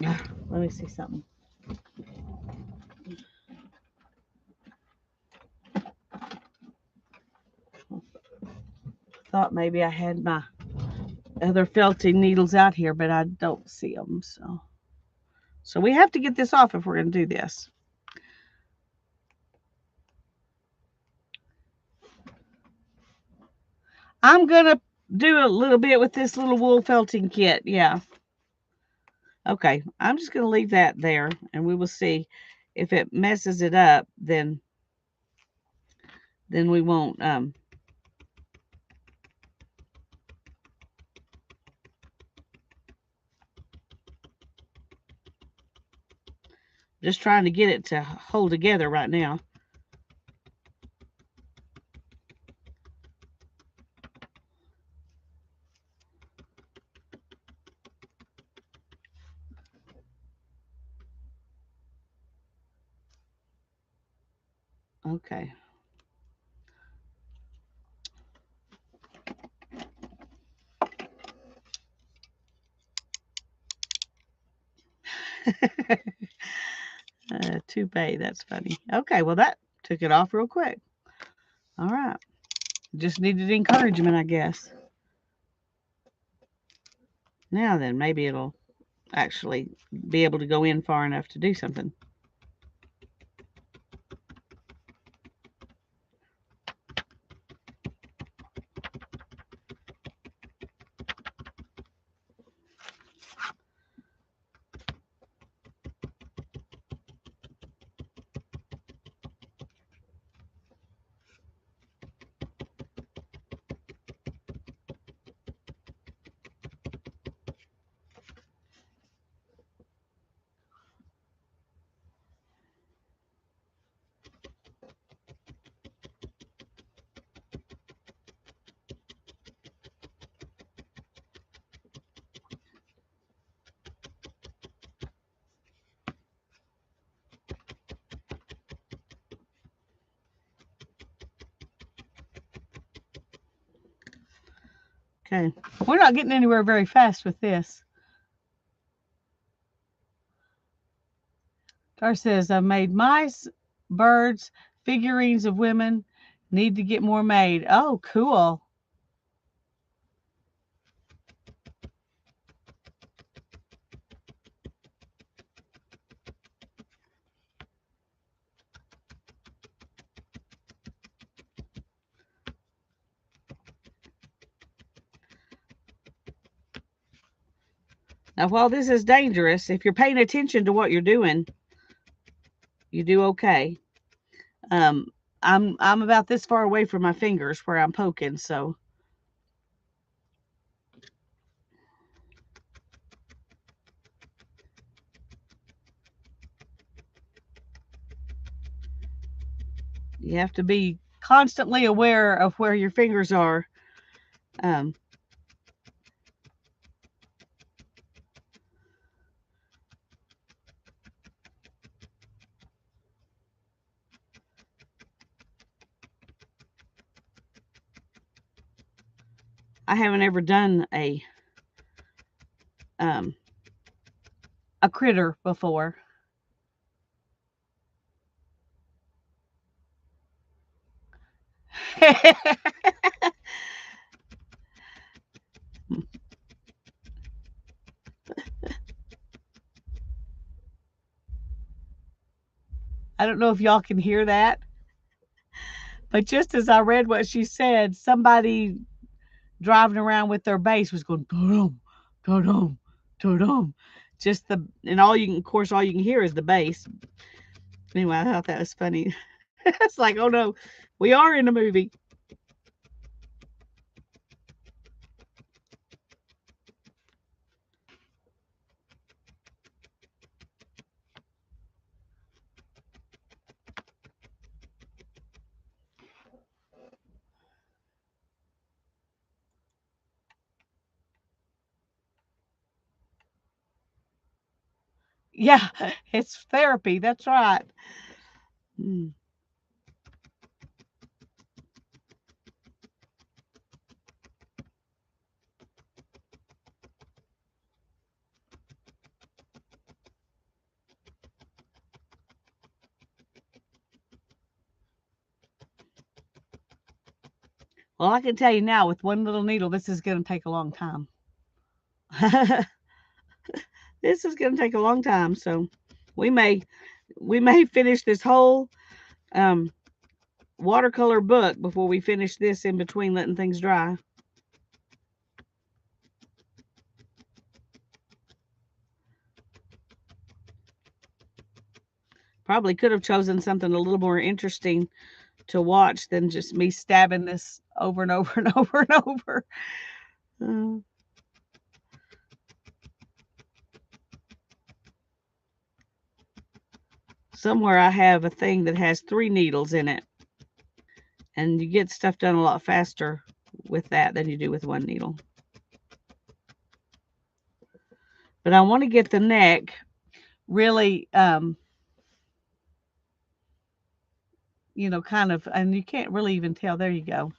Let me see something. Thought maybe I had my other felting needles out here, but I don't see them. So we have to get this off if we're going to do this. I'm going to do a little bit with this little wool felting kit. Yeah. Okay. I'm just going to leave that there, and we will see if it messes it up. Then we won't. Just trying to get it to hold together right now. Okay. Toupee, that's funny. Okay, well, that took it off real quick. All right. Just needed encouragement, I guess. Now then, maybe it'll actually be able to go in far enough to do something. Okay. We're not getting anywhere very fast with this. Dar says, I've made mice, birds, figurines of women. Need to get more made. Oh, cool. Now, while this is dangerous, if you're paying attention to what you're doing, you do okay. Um, I'm about this far away from my fingers where I'm poking, so you have to be constantly aware of where your fingers are. Um, I haven't ever done um, a critter before. I don't know if y'all can hear that, but just as I read what she said, somebody driving around with their bass was going dum dum dum. Just the and all you can, of course, all you can hear is the bass. Anyway, I thought that was funny. It's like, oh no, We are in a movie. Yeah, it's therapy. That's right. Mm. Well, I can tell you now, with one little needle, this is going to take a long time. This is going to take a long time. So we may we may finish this whole um, watercolor book before we finish this in between letting things dry. Probably could have chosen something a little more interesting to watch than just me stabbing this over and over and over and over. Uh, Somewhere I have a thing that has 3 needles in it, and you get stuff done a lot faster with that than you do with 1 needle. But I want to get the neck really, kind of, and you can't really even tell. There you go.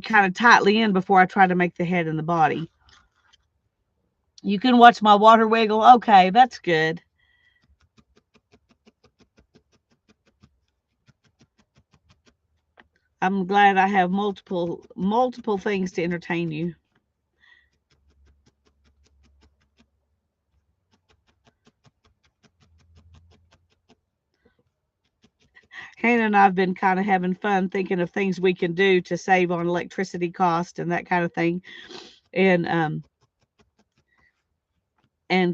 Kind of tightly in before I try to make the head and the body. You can watch my water wiggle. Okay, that's good. I'm glad I have multiple things to entertain you. Hannah and I've been kind of having fun thinking of things we can do to save on electricity cost and that kind of thing. And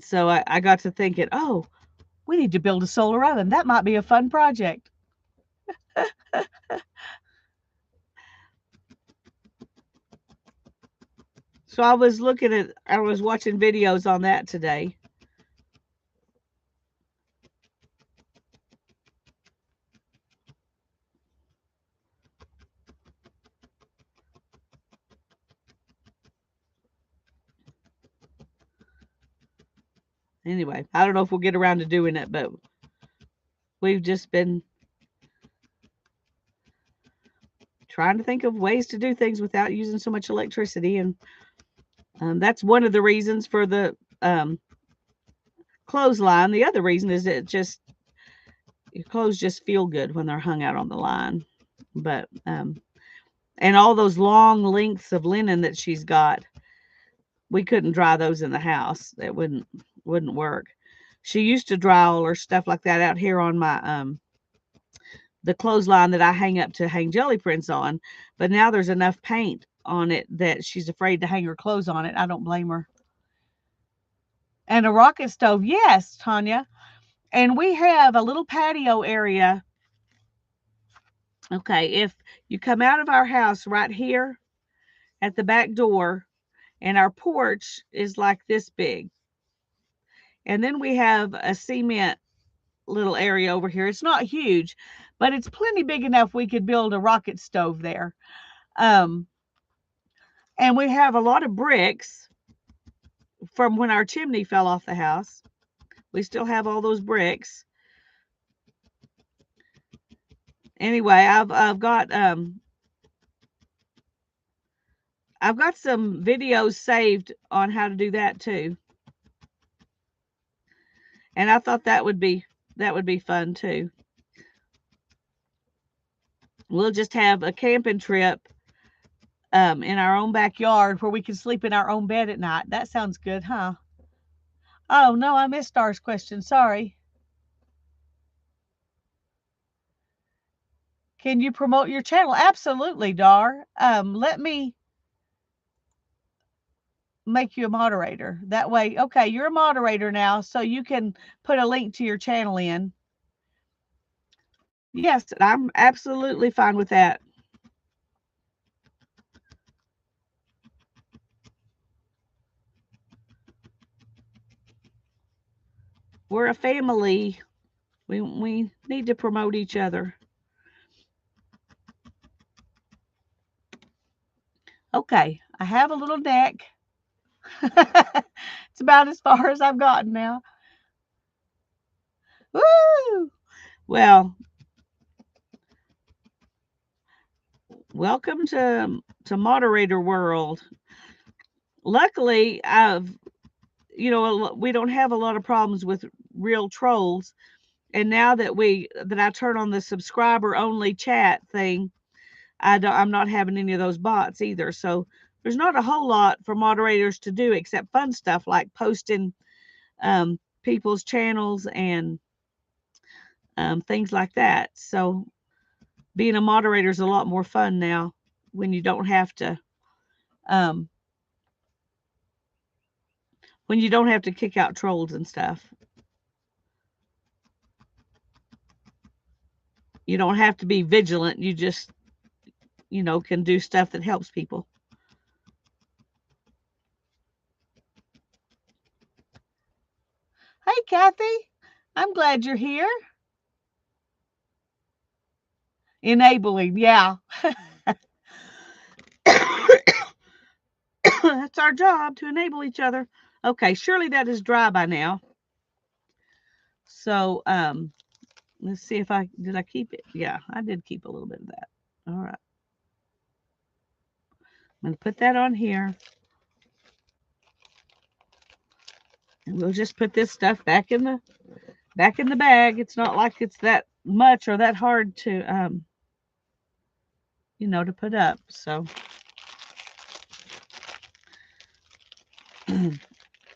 so I got to thinking, oh, we need to build a solar oven. That might be a fun project. So I was watching videos on that today. Anyway, I don't know if we'll get around to doing it, but we've just been trying to think of ways to do things without using so much electricity. And that's one of the reasons for the clothesline. The other reason is that your clothes just feel good when they're hung out on the line. But and all those long lengths of linen that she's got, we couldn't dry those in the house. That wouldn't work. She used to dry all her stuff like that out here on my the clothesline that I hang up to hang jelly prints on. But now there's enough paint on it that she's afraid to hang her clothes on it. I don't blame her. And a rocket stove, yes, Tanya. And we have a little patio area. Okay, if you come out of our house right here at the back door, and our porch is like this big. And then we have a cement little area over here. It's not huge, but it's plenty big enough we could build a rocket stove there. Um, and we have a lot of bricks from when our chimney fell off the house. We still have all those bricks. Anyway, I've got some videos saved on how to do that too. And I thought that would be fun too. We'll just have a camping trip in our own backyard where we can sleep in our own bed at night. That sounds good, huh? Oh no, I missed Star's question. Sorry. Can you promote your channel? Absolutely, Dar. Let me make you a moderator. That way, okay, you're a moderator now, so you can put a link to your channel in. Yes, I'm absolutely fine with that. We're a family. We need to promote each other. Okay, I have a little deck. It's about as far as I've gotten now. Woo! Well, welcome to moderator world. Luckily, we don't have a lot of problems with real trolls. And now that I turn on the subscriber only chat thing, I'm not having any of those bots either. So there's not a whole lot for moderators to do except fun stuff like posting people's channels and things like that. So being a moderator is a lot more fun now when you don't have to um, kick out trolls and stuff. You don't have to be vigilant. You just can do stuff that helps people. Hey, Kathy, I'm glad you're here. Enabling, yeah. That's our job to enable each other. Okay, surely that is dry by now. So let's see if I keep it. Yeah, I did keep a little bit of that. All right. I'm gonna put that on here. And we'll just put this stuff back in the bag. It's not like it's that much or that hard to put up. So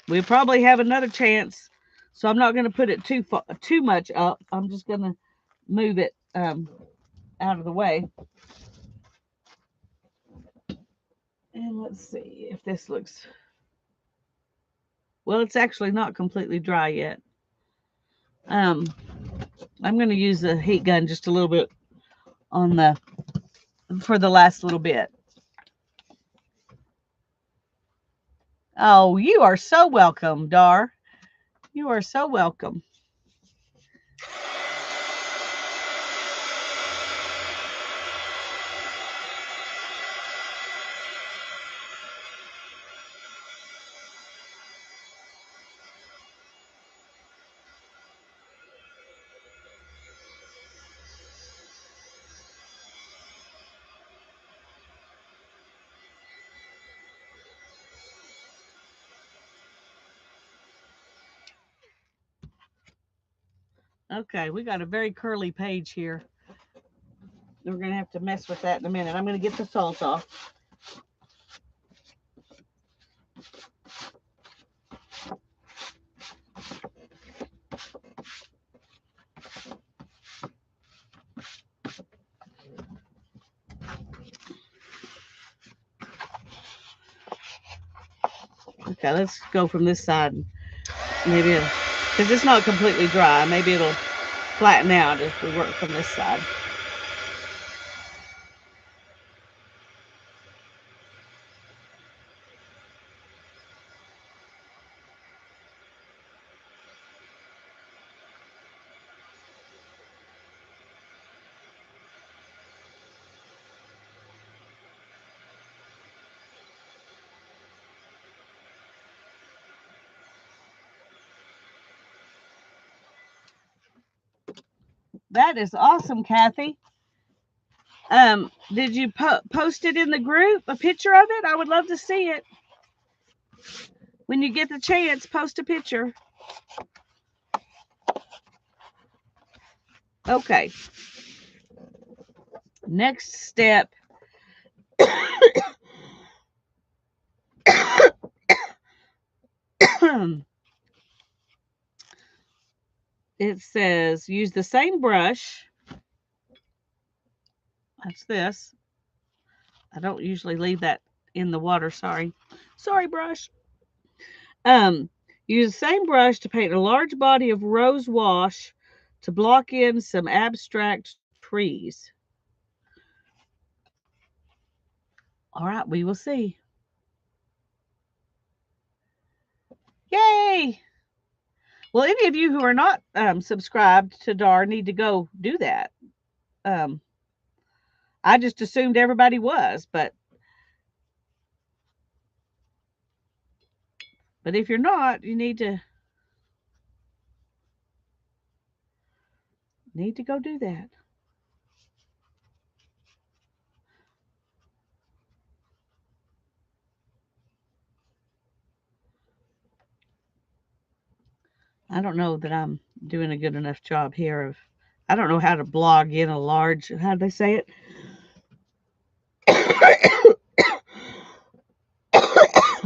we'll probably have another chance. So I'm not going to put it too much up. I'm just going to move it out of the way. And let's see if this looks. Well, it's actually not completely dry yet. Um, I'm going to use the heat gun just a little bit on the for the last little bit. Oh, you are so welcome, Dar. You are so welcome. Okay, we got a very curly page here. We're going to have to mess with that in a minute. I'm going to get the salt off. Okay, let's go from this side. Maybe because it's not completely dry. Maybe it'll flatten out if we work from this side. That is awesome, Kathy. Did you post it in the group? A picture of it? I would love to see it. When you get the chance, post a picture. Okay. Next step. It says use the same brush. That's this. I don't usually leave that in the water. Sorry. Sorry, brush. Um, use the same brush to paint a large body of rose wash to block in some abstract trees. All right, we will see. Yay! Well, any of you who are not subscribed to DAR need to go do that. Um, I just assumed everybody was, but if you're not, you need to go do that. I don't know that I'm doing a good enough job here of. I don't know how to blog in a large. How do they say it?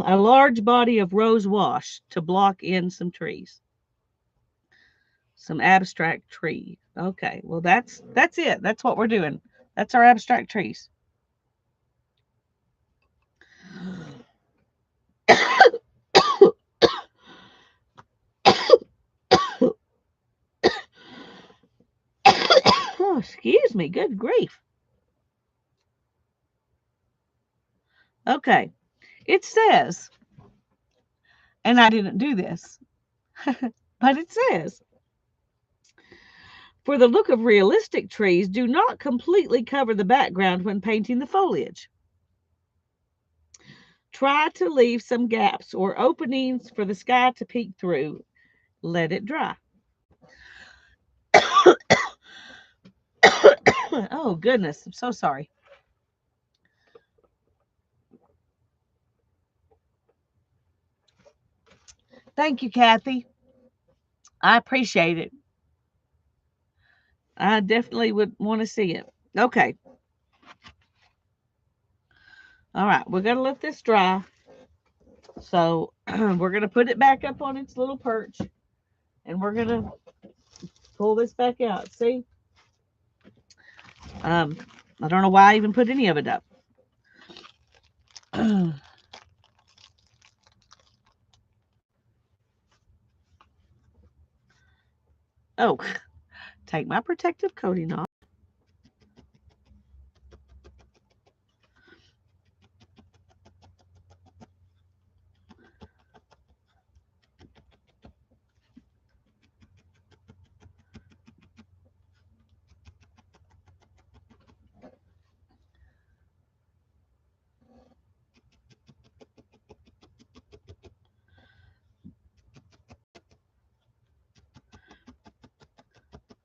A large body of rose wash to block in some trees. Some abstract tree. Okay, well that's it. That's what we're doing. That's our abstract trees. Oh, excuse me. Good grief. Okay. It says, and I didn't do this, but it says, for the look of realistic trees, do not completely cover the background when painting the foliage. Try to leave some gaps or openings for the sky to peek through. Let it dry. Oh, goodness. I'm so sorry. Thank you, Kathy. I appreciate it. I definitely would want to see it. Okay. All right. We're going to let this dry. So we're going to put it back up on its little perch. And we're going to pull this back out. See? I don't know why I even put any of it up. Oh, take my protective coating off.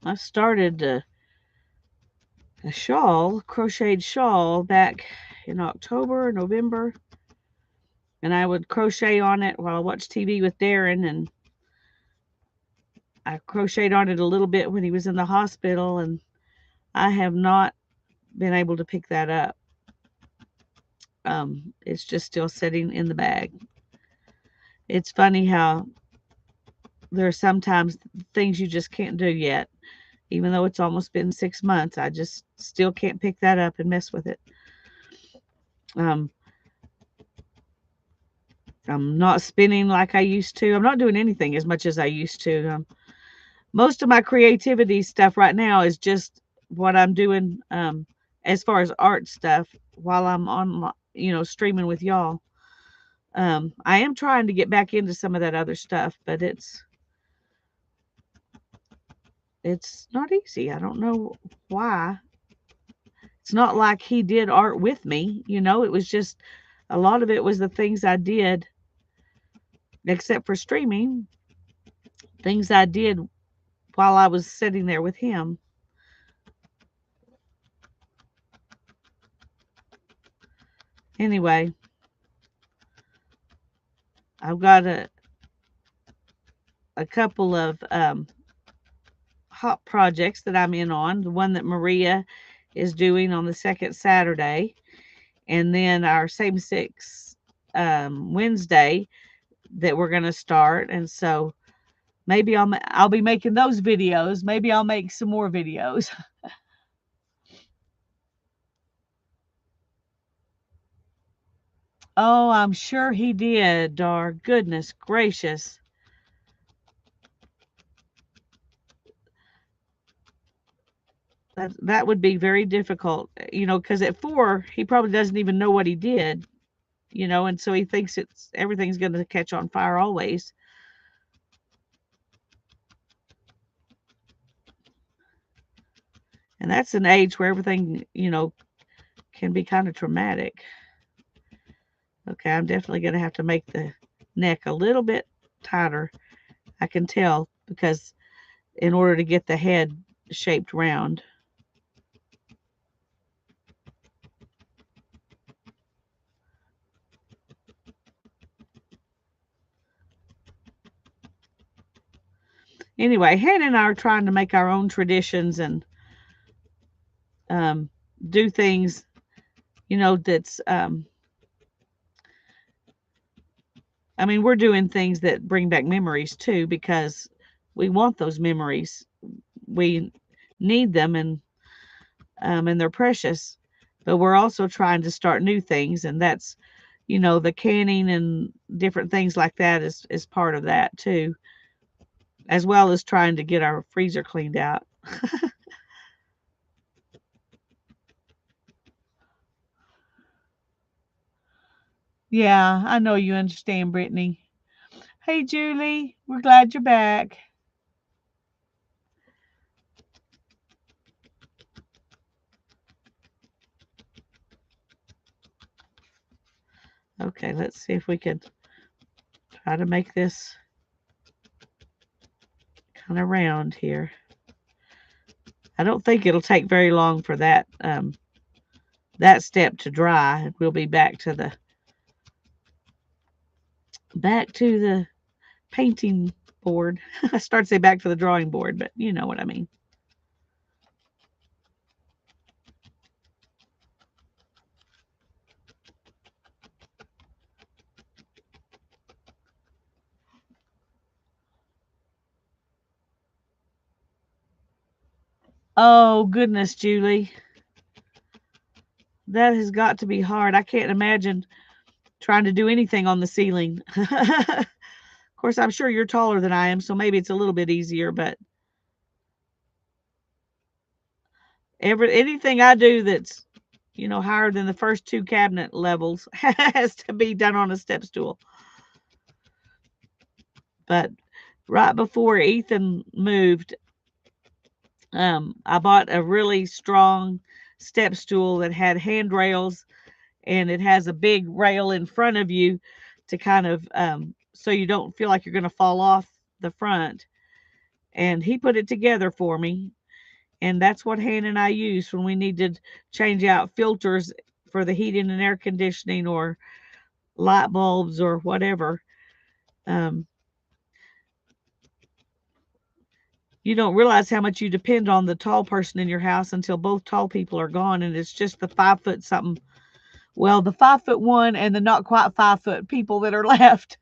I started a shawl, crocheted shawl, back in October, November, and I would crochet on it while I watched TV with Darren, and I crocheted on it a little bit when he was in the hospital, and I have not been able to pick that up. It's just still sitting in the bag. It's funny how there are sometimes things you just can't do yet. Even though it's almost been 6 months, I just still can't pick that up and mess with it. I'm not spinning like I used to. I'm not doing anything as much as I used to. Most of my creativity stuff right now is just what I'm doing as far as art stuff while I'm on, streaming with y'all. I am trying to get back into some of that other stuff, but it's not easy. I don't know why. It's not like he did art with me, it was just a lot of it was the things I did, except for streaming, things I did while I was sitting there with him. Anyway, I've got a couple of hot projects that I'm in on. The one that Maria is doing on the second Saturday, and then our same sex Wednesday that we're going to start. And so maybe I'll be making those videos. Maybe I'll make some more videos. Oh, I'm sure he did, Dar. Goodness gracious. That would be very difficult, because at 4 he probably doesn't even know what he did, and so he thinks it's everything's going to catch on fire always. And that's an age where everything, can be kind of traumatic. Okay, I'm definitely going to have to make the neck a little bit tighter. I can tell because in order to get the head shaped round. Anyway, Hannah and I are trying to make our own traditions and um, do things, that's, I mean, we're doing things that bring back memories too because we want those memories. We need them and they're precious. But we're also trying to start new things, and that's, the canning and different things like that is part of that too, as well as trying to get our freezer cleaned out. Yeah, I know you understand, Brittany. Hey, Julie, we're glad you're back. Okay, let's see if we can try to make this kind of round here. I don't think it'll take very long for that step to dry. We'll be back to the painting board. I started to say back to the drawing board, but you know what I mean. Oh goodness, Julie, that has got to be hard. I can't imagine trying to do anything on the ceiling. Of course, I'm sure you're taller than I am, so maybe it's a little bit easier, but anything I do that's higher than the first two cabinet levels has to be done on a step stool. But right before Ethan moved, I bought a really strong step stool that had handrails, and it has a big rail in front of you to kind of so you don't feel like you're going to fall off the front. And he put it together for me, and that's what Hannah and I use when we need to change out filters for the heating and air conditioning or light bulbs or whatever. Um, you don't realize how much you depend on the tall person in your house until both tall people are gone, and it's just the 5 foot something. Well, the 5 foot one and the not quite 5 foot people that are left.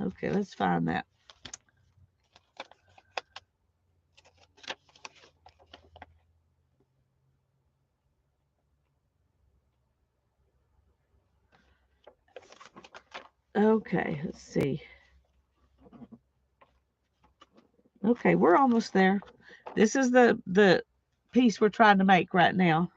Okay, let's find that. Okay, let's see. Okay, we're almost there. This is the piece we're trying to make right now.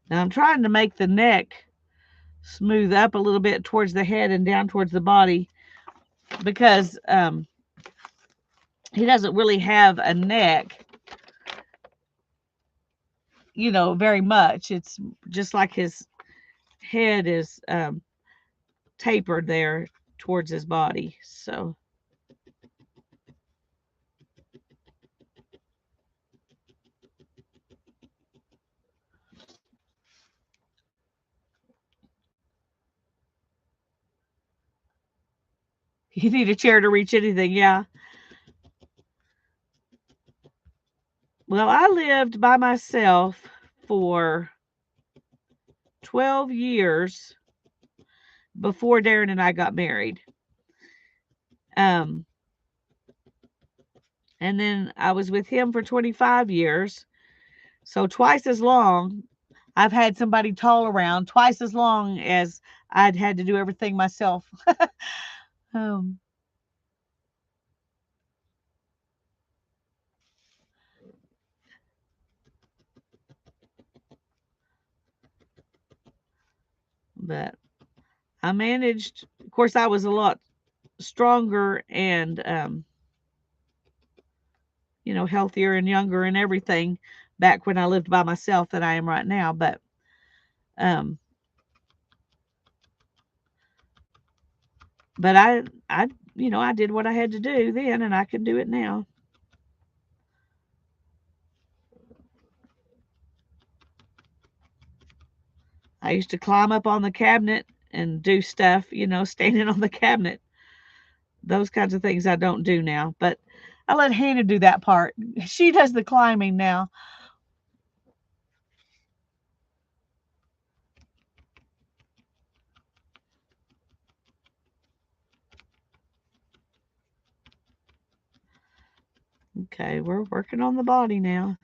Now I'm trying to make the neck smooth up a little bit towards the head and down towards the body because he doesn't really have a neck, very much. It's just like his head is tapered there towards his body. So, You need a chair to reach anything, yeah. Well, I lived by myself for 12 years before Darren and I got married. Um, and then I was with him for 25 years. So twice as long. I've had somebody tall around, twice as long as I'd had to do everything myself. um, but I managed. Of course, I was a lot stronger and healthier and younger and everything back when I lived by myself than I am right now. But um, but I did what I had to do then, and I can do it now. I used to climb up on the cabinet and do stuff, standing on the cabinet. Those kinds of things I don't do now. But I let Hannah do that part. She does the climbing now. Okay, we're working on the body now.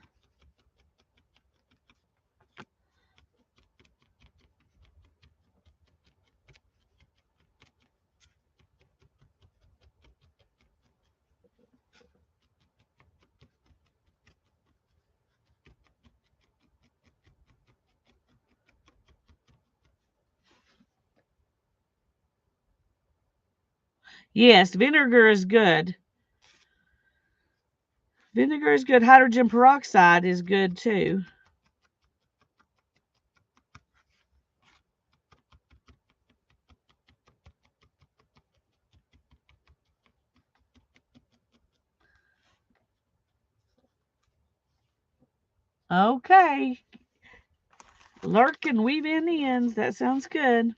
Yes, vinegar is good. Vinegar is good. Hydrogen peroxide is good too. Okay. Lurk and weave in the ends. That sounds good.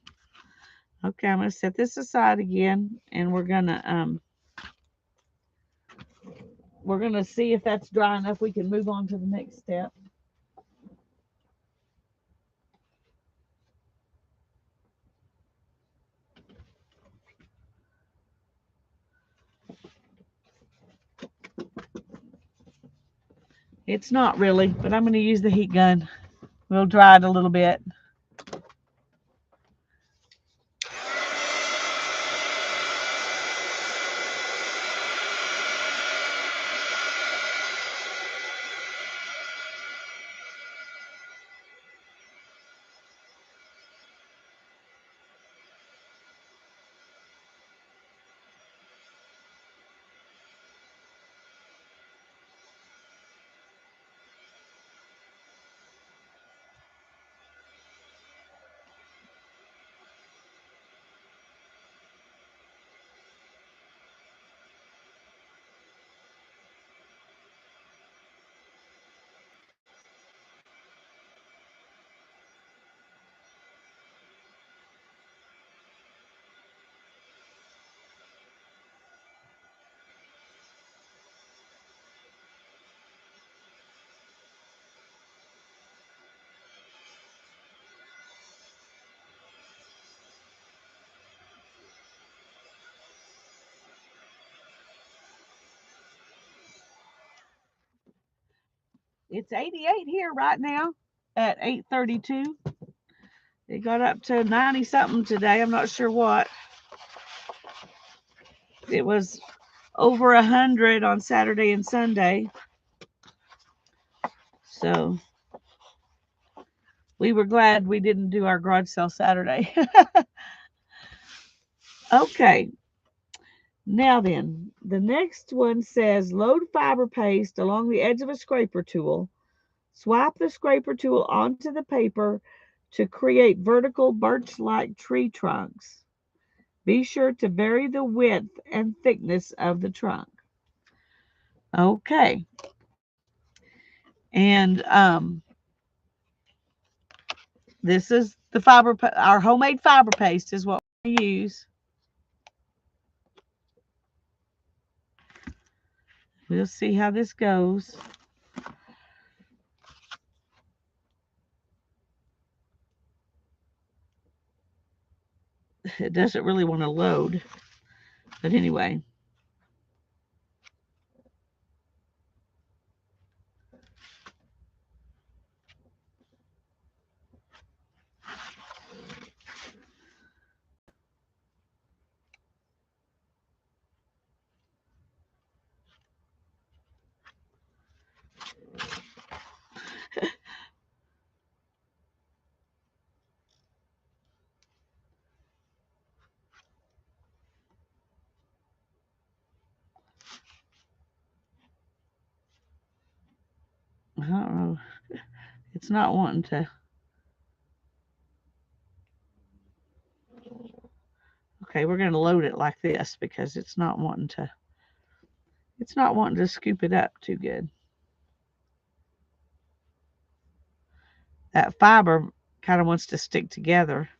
Okay, I'm gonna set this aside again and we're gonna see if that's dry enough. We can move on to the next step. It's not really, but I'm gonna use the heat gun. We'll dry it a little bit. It's 88 here right now at 8:32. It got up to 90 something today. I'm not sure what. It was over 100 on Saturday and Sunday. So we were glad we didn't do our garage sale Saturday. Okay, now then, the next one says load fiber paste along the edge of a scraper tool. Swipe the scraper tool onto the paper to create vertical birch-like tree trunks. Be sure to vary the width and thickness of the trunk. Okay, and this is our homemade fiber paste is what we use. we'll see how this goes. It doesn't really want to load, but anyway. I don't know. It's not wanting to. Okay, we're going to load it like this because it's not wanting to. It's not wanting to scoop it up too good. That fiber kind of wants to stick together.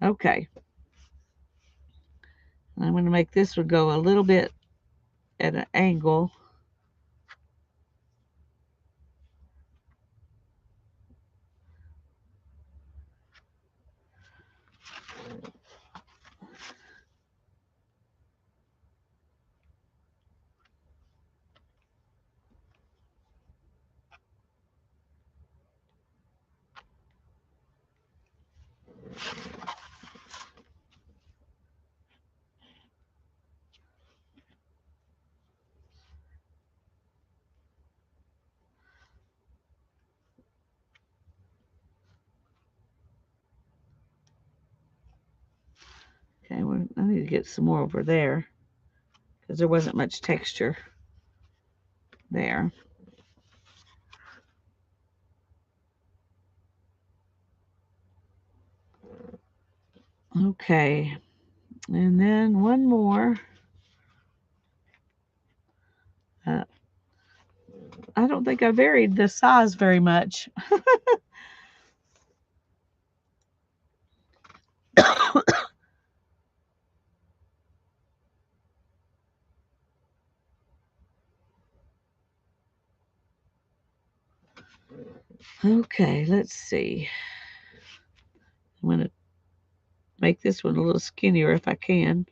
Okay. I'm going to make this one go a little bit at an angle. Okay, I need to get some more over there because there wasn't much texture there. Okay, and then one more. Uh, I don't think I varied the size very much. Okay, let's see. I'm going to make this one a little skinnier if I can.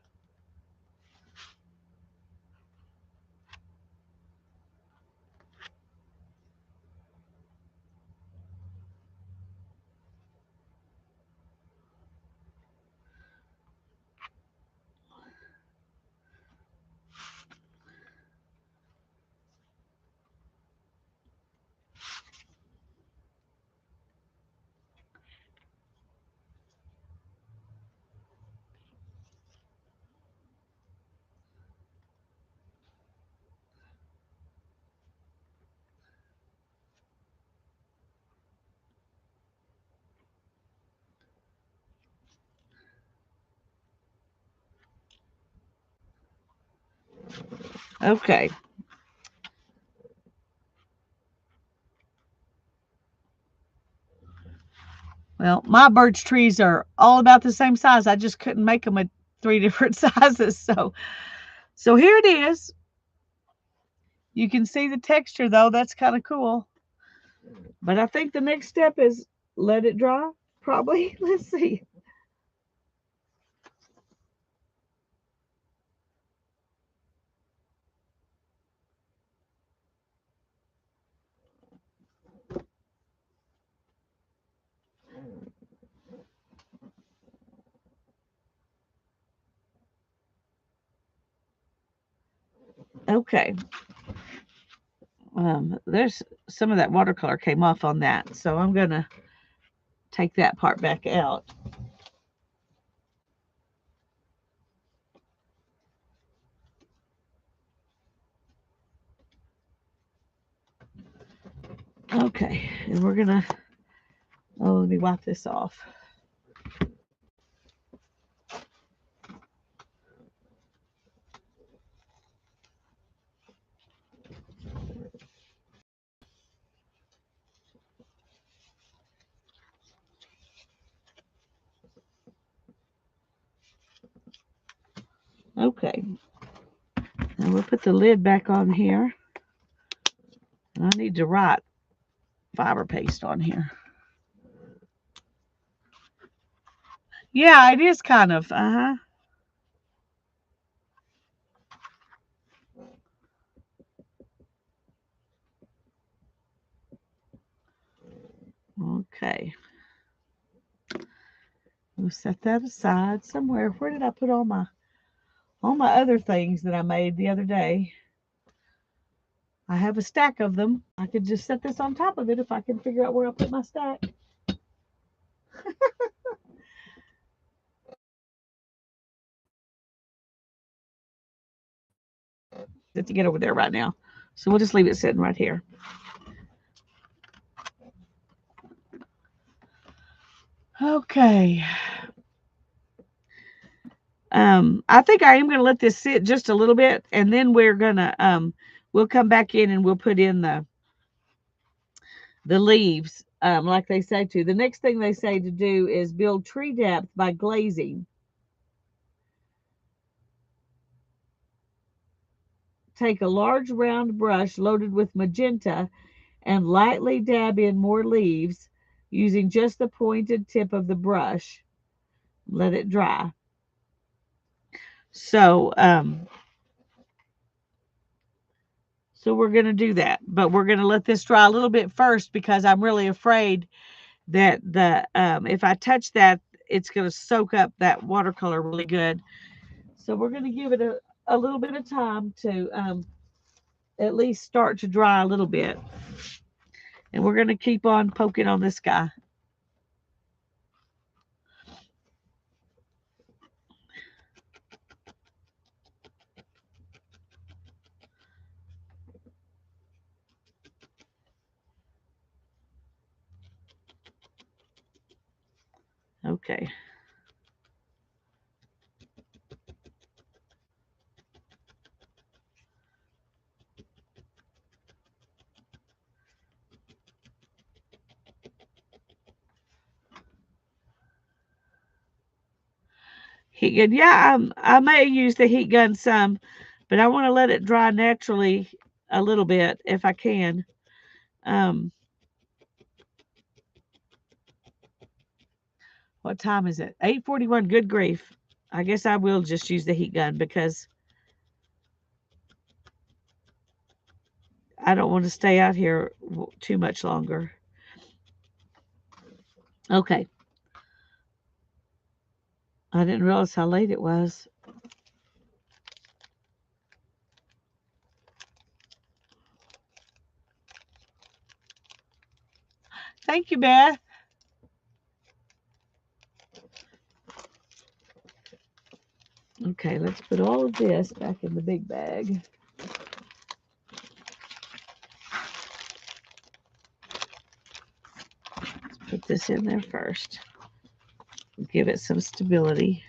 Okay. Well, my birch trees are all about the same size. I just couldn't make them at 3 different sizes. So here it is. You can see the texture though. That's kind of cool. But I think the next step is let it dry. Probably. Let's see. Okay. There's some of that watercolor came off on that, so I'm gonna take that part back out. Okay, and we're gonna, let me wipe this off. Okay. Now we'll put the lid back on here. And I need to write fiber paste on here. Yeah, it is kind of. Uh-huh. Okay. We'll set that aside somewhere. Where did I put all my other things that I made the other day? I have a stack of them. I could just set this on top of it if I can figure out where I put my stack. To get over there right now. So we'll just leave it sitting right here. Okay. I think I am going to let this sit just a little bit, and then we'll come back in and we'll put in the leaves, like they say to. The next thing they say to do is build tree depth by glazing. Take a large round brush loaded with magenta and lightly dab in more leaves using just the pointed tip of the brush. Let it dry. So, so we're going to do that, but we're going to let this dry a little bit first because I'm really afraid that if I touch that, it's going to soak up that watercolor really good. So we're going to give it a little bit of time to at least start to dry a little bit. And we're going to keep on poking on this guy. Okay. Heat gun. Yeah, I may use the heat gun some, but I want to let it dry naturally a little bit if I can. Um, what time is it? 8:41. Good grief. I guess I will just use the heat gun because I don't want to stay out here too much longer. Okay. I didn't realize how late it was. Thank you, Beth. Okay, let's put all of this back in the big bag. Let's put this in there first. Give it some stability.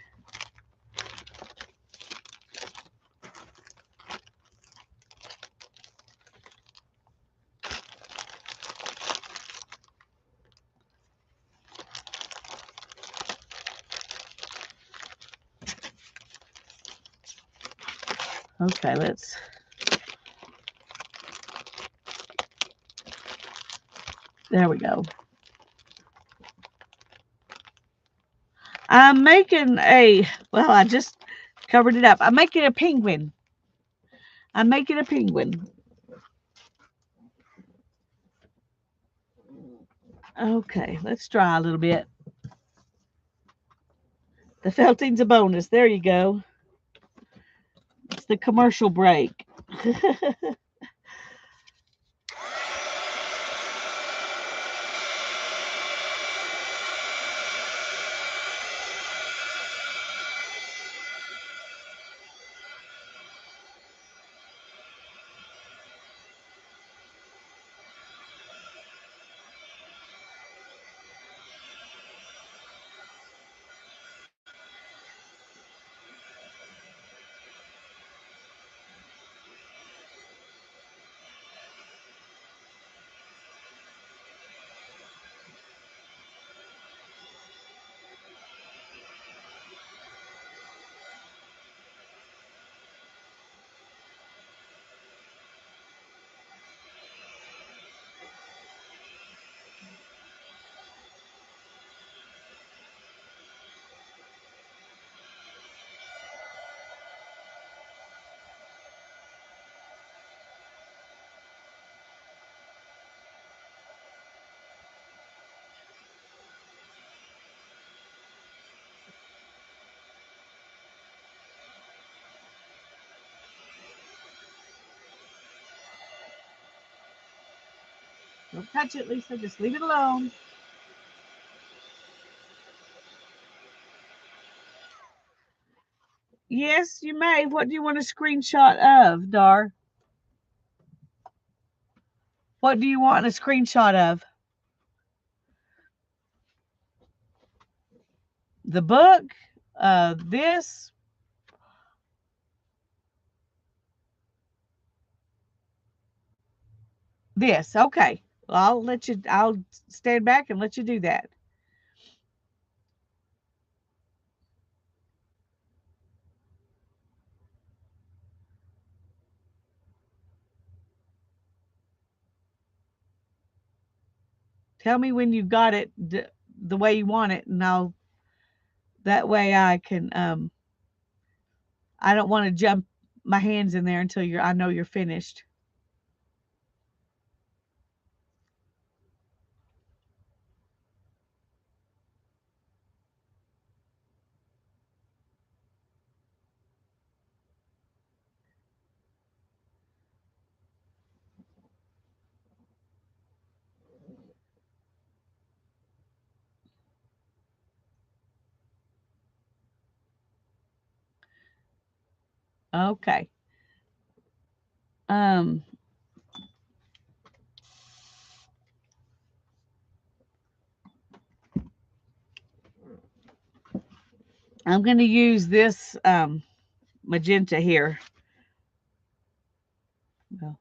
Okay, there we go. I'm making I just covered it up. I'm making a penguin. I'm making a penguin. Okay, let's try a little bit. The felting's a bonus. There you go. It's the commercial break. Don't touch it, Lisa. Just leave it alone. Yes, you may. What do you want a screenshot of, Dar? What do you want a screenshot of? The book? This? This. Okay. Well, I'll stand back and let you do that. Tell me when you got it the way you want it, and that way I can, I don't want to jump my hands in there until I know you're finished. Okay. Um, I'm going to use this magenta here. Well,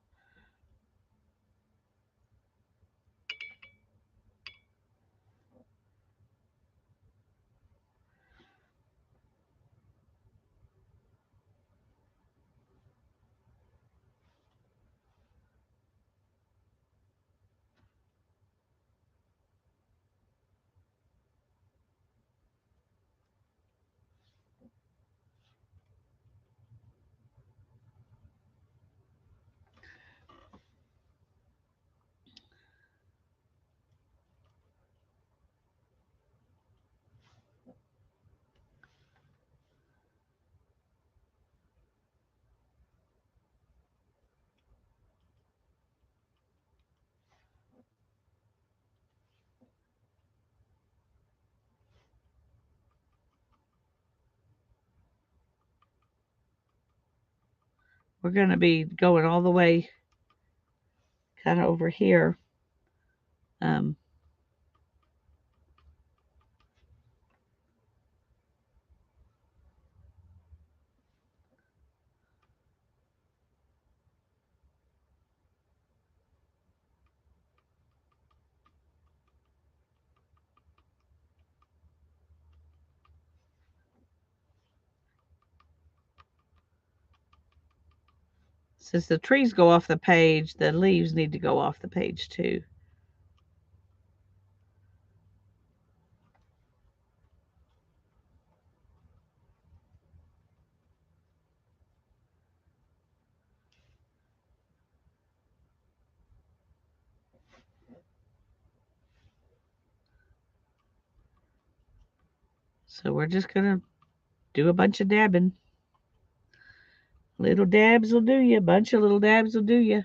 we're going to be going all the way kind of over here. Um, since the trees go off the page, the leaves need to go off the page too. So we're just going to do a bunch of dabbing. Little dabs will do you. A bunch of little dabs will do you.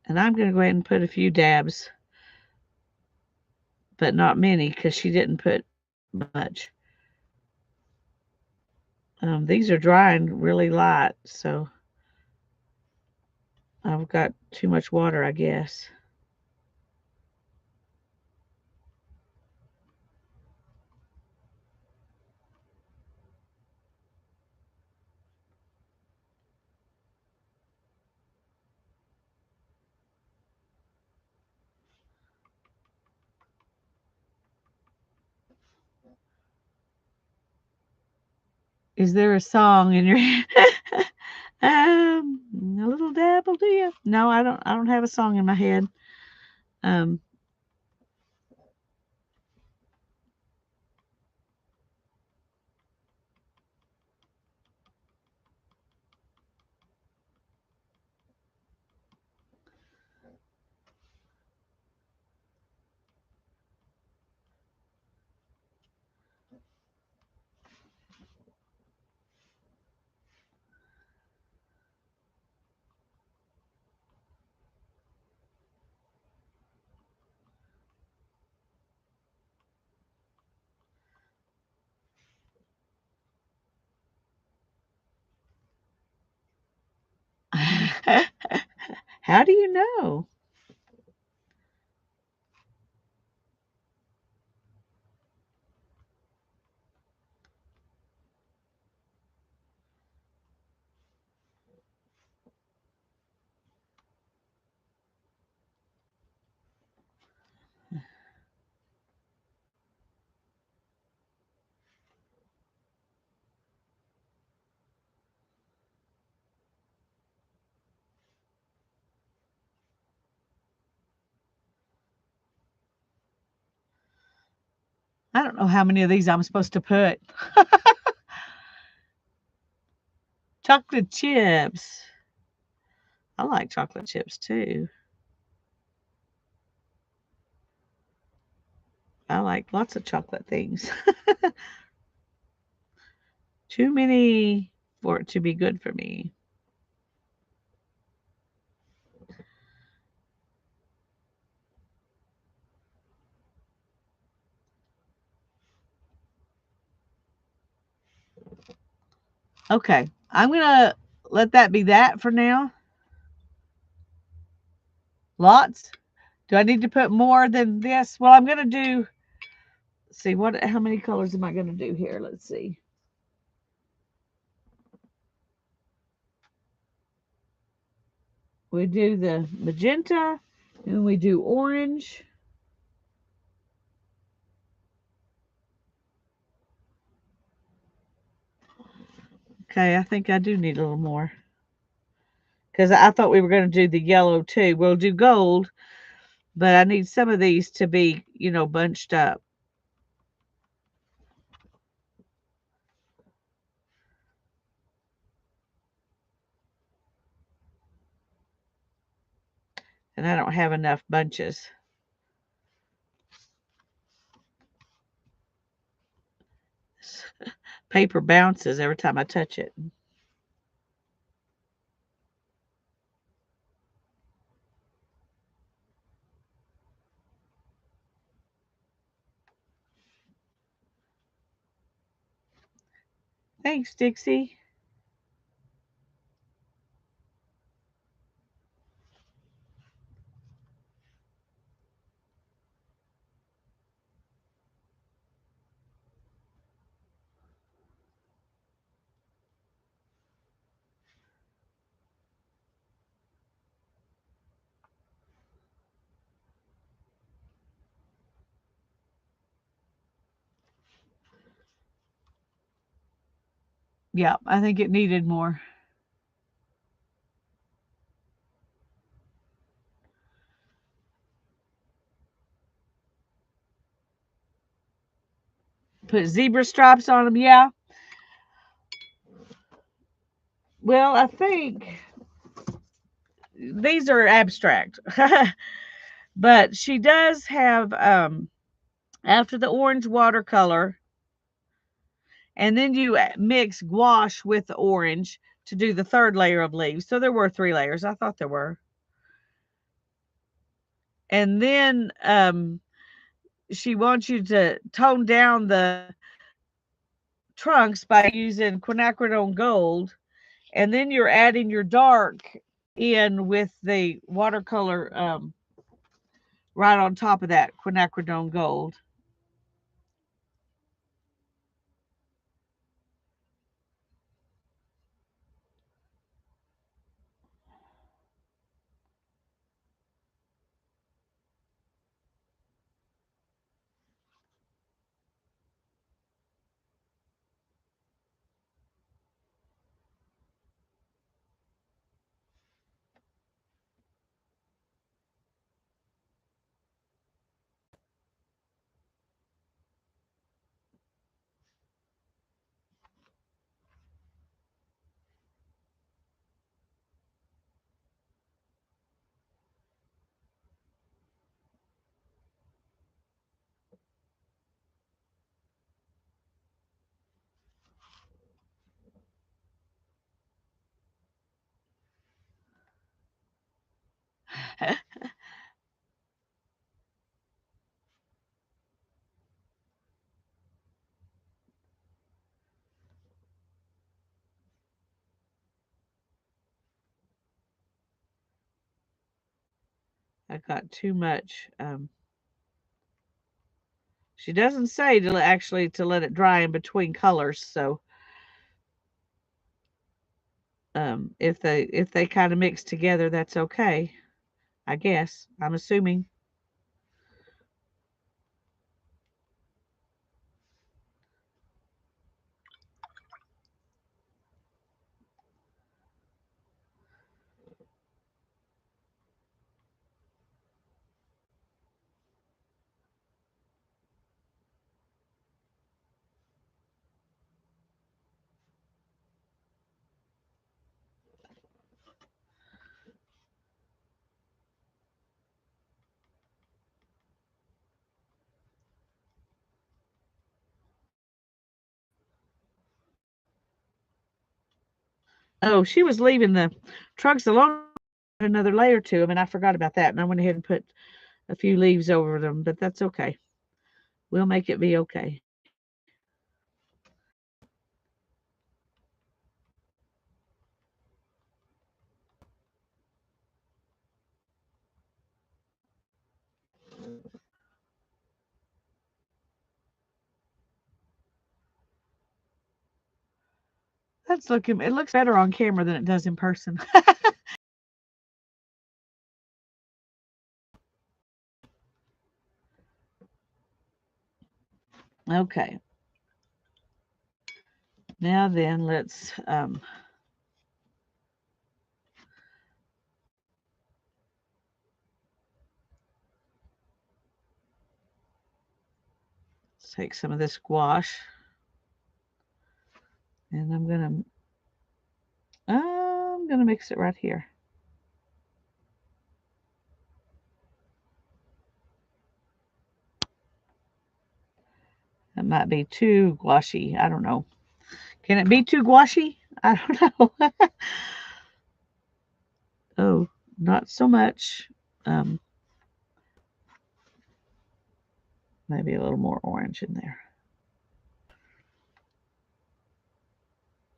And I'm going to go ahead and put a few dabs, but not many because she didn't put much. These are drying really light, so I've got too much water, I guess. Is there a song in your a little dab will do you? No, I don't have a song in my head. Um, How do you know? I don't know how many of these I'm supposed to put. Chocolate chips. I like chocolate chips too. I like lots of chocolate things. Too many for it to be good for me. Okay, I'm going to let that be that for now. Lots. Do I need to put more than this? Well, I'm going to do, see, what? How many colors am I going to do here? Let's see. We do the magenta and we do orange. Okay, I think I do need a little more because I thought we were going to do the yellow too. We'll do gold, but I need some of these to be, bunched up. And I don't have enough bunches. Paper bounces every time I touch it. Thanks, Dixie. Yeah, I think it needed more. Put zebra stripes on them. Yeah. Well, I think these are abstract. But she does have after the orange watercolor, and then you mix gouache with the orange to do the third layer of leaves. So there were 3 layers. I thought there were. And then she wants you to tone down the trunks by using quinacridone gold, and then you're adding your dark in with the watercolor right on top of that quinacridone gold. I got too much. She doesn't say to actually to let it dry in between colors. So if they kind of mix together, that's okay. I guess I'm assuming. Oh, she was leaving the trucks alone another layer to them, and I forgot about that. And I went ahead and put a few leaves over them, but that's okay. We'll make it be okay. That's looking. It looks better on camera than it does in person. Okay. Now then, let's take some of this gouache, and I'm gonna mix it right here. That might be too gouache. I don't know. Can it be too gouache? I don't know. Oh, not so much. Um, Maybe a little more orange in there.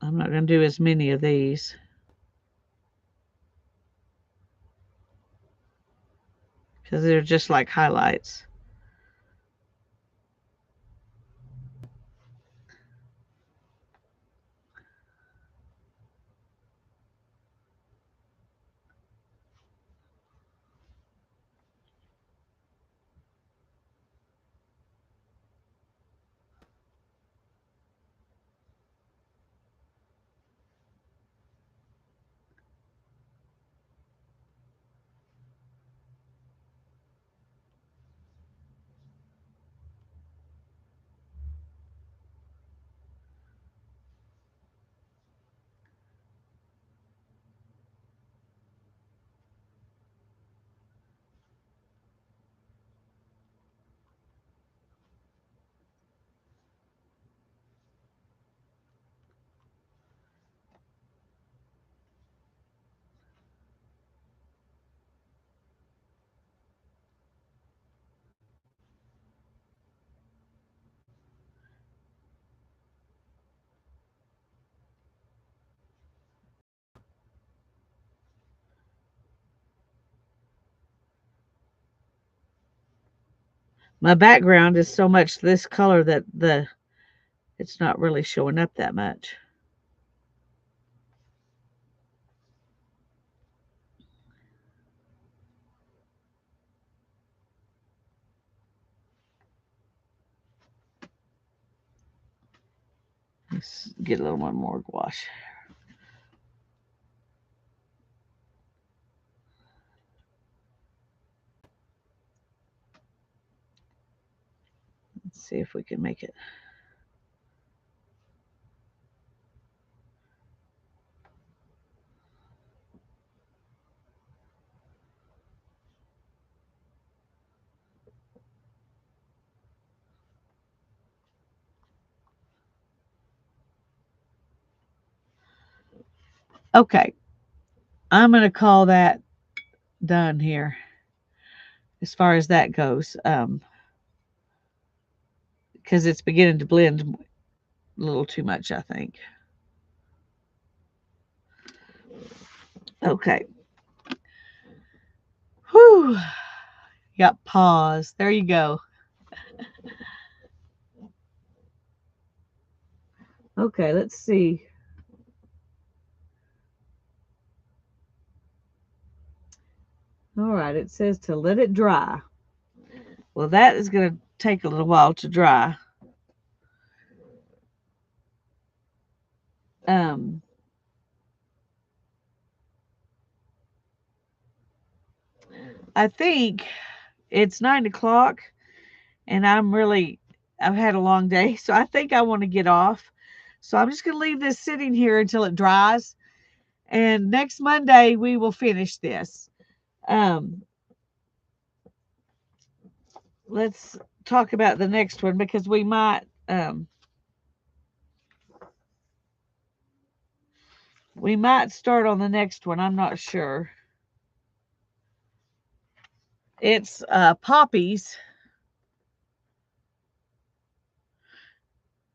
I'm not going to do as many of these because they're just like highlights. My background is so much this color that it's not really showing up that much. Let's get a little one more gouache. Let's see if we can make it. Okay, I'm going to call that done here as far as that goes, because it's beginning to blend a little too much, I think. Okay. Whew. Yep, pause. There you go. Okay, let's see. All right, it says to let it dry. Well, that is going to take a little while to dry. Um, I think it's 9 o'clock, and I've had a long day, so I think I want to get off. So I'm just going to leave this sitting here until it dries, and next Monday we will finish this. Um, let's talk about the next one because we might start on the next one. I'm not sure. It's poppies,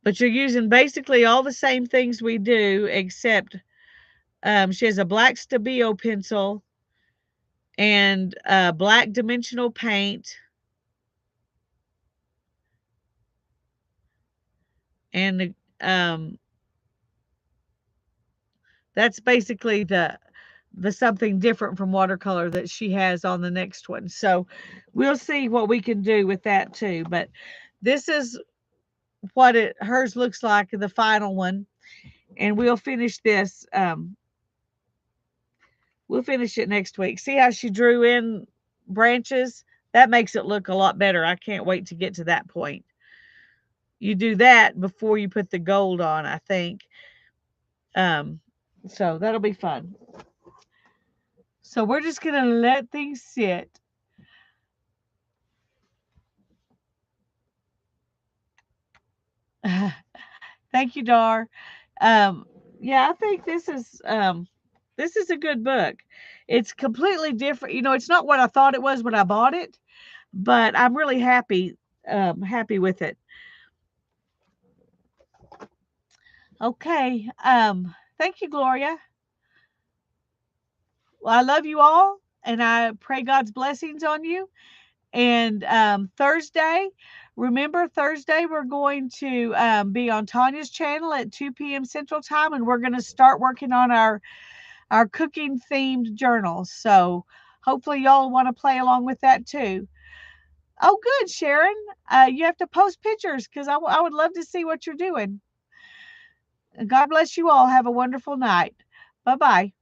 but you're using basically all the same things we do, except she has a black Stabilo pencil and black dimensional paint, and that's basically the something different from watercolor that she has on the next one. So we'll see what we can do with that too. But this is what it hers looks like, the final one, and we'll finish it next week. See how she drew in branches? That makes it look a lot better. I can't wait to get to that point. You do that before you put the gold on, I think. Um, so that'll be fun. So we're just gonna let things sit. Thank you, Dar. Um, yeah, I think this is a good book. It's completely different. You know, it's not what I thought it was when I bought it, but I'm really happy with it. Okay. Thank you, Gloria. Well, I love you all, and I pray God's blessings on you. And Thursday, remember Thursday, we're going to be on Tanya's channel at 2 p.m. Central Time, and we're going to start working on our cooking themed journals. So hopefully y'all want to play along with that too. Oh, good, Sharon. You have to post pictures because I would love to see what you're doing. God bless you all. Have a wonderful night. Bye bye.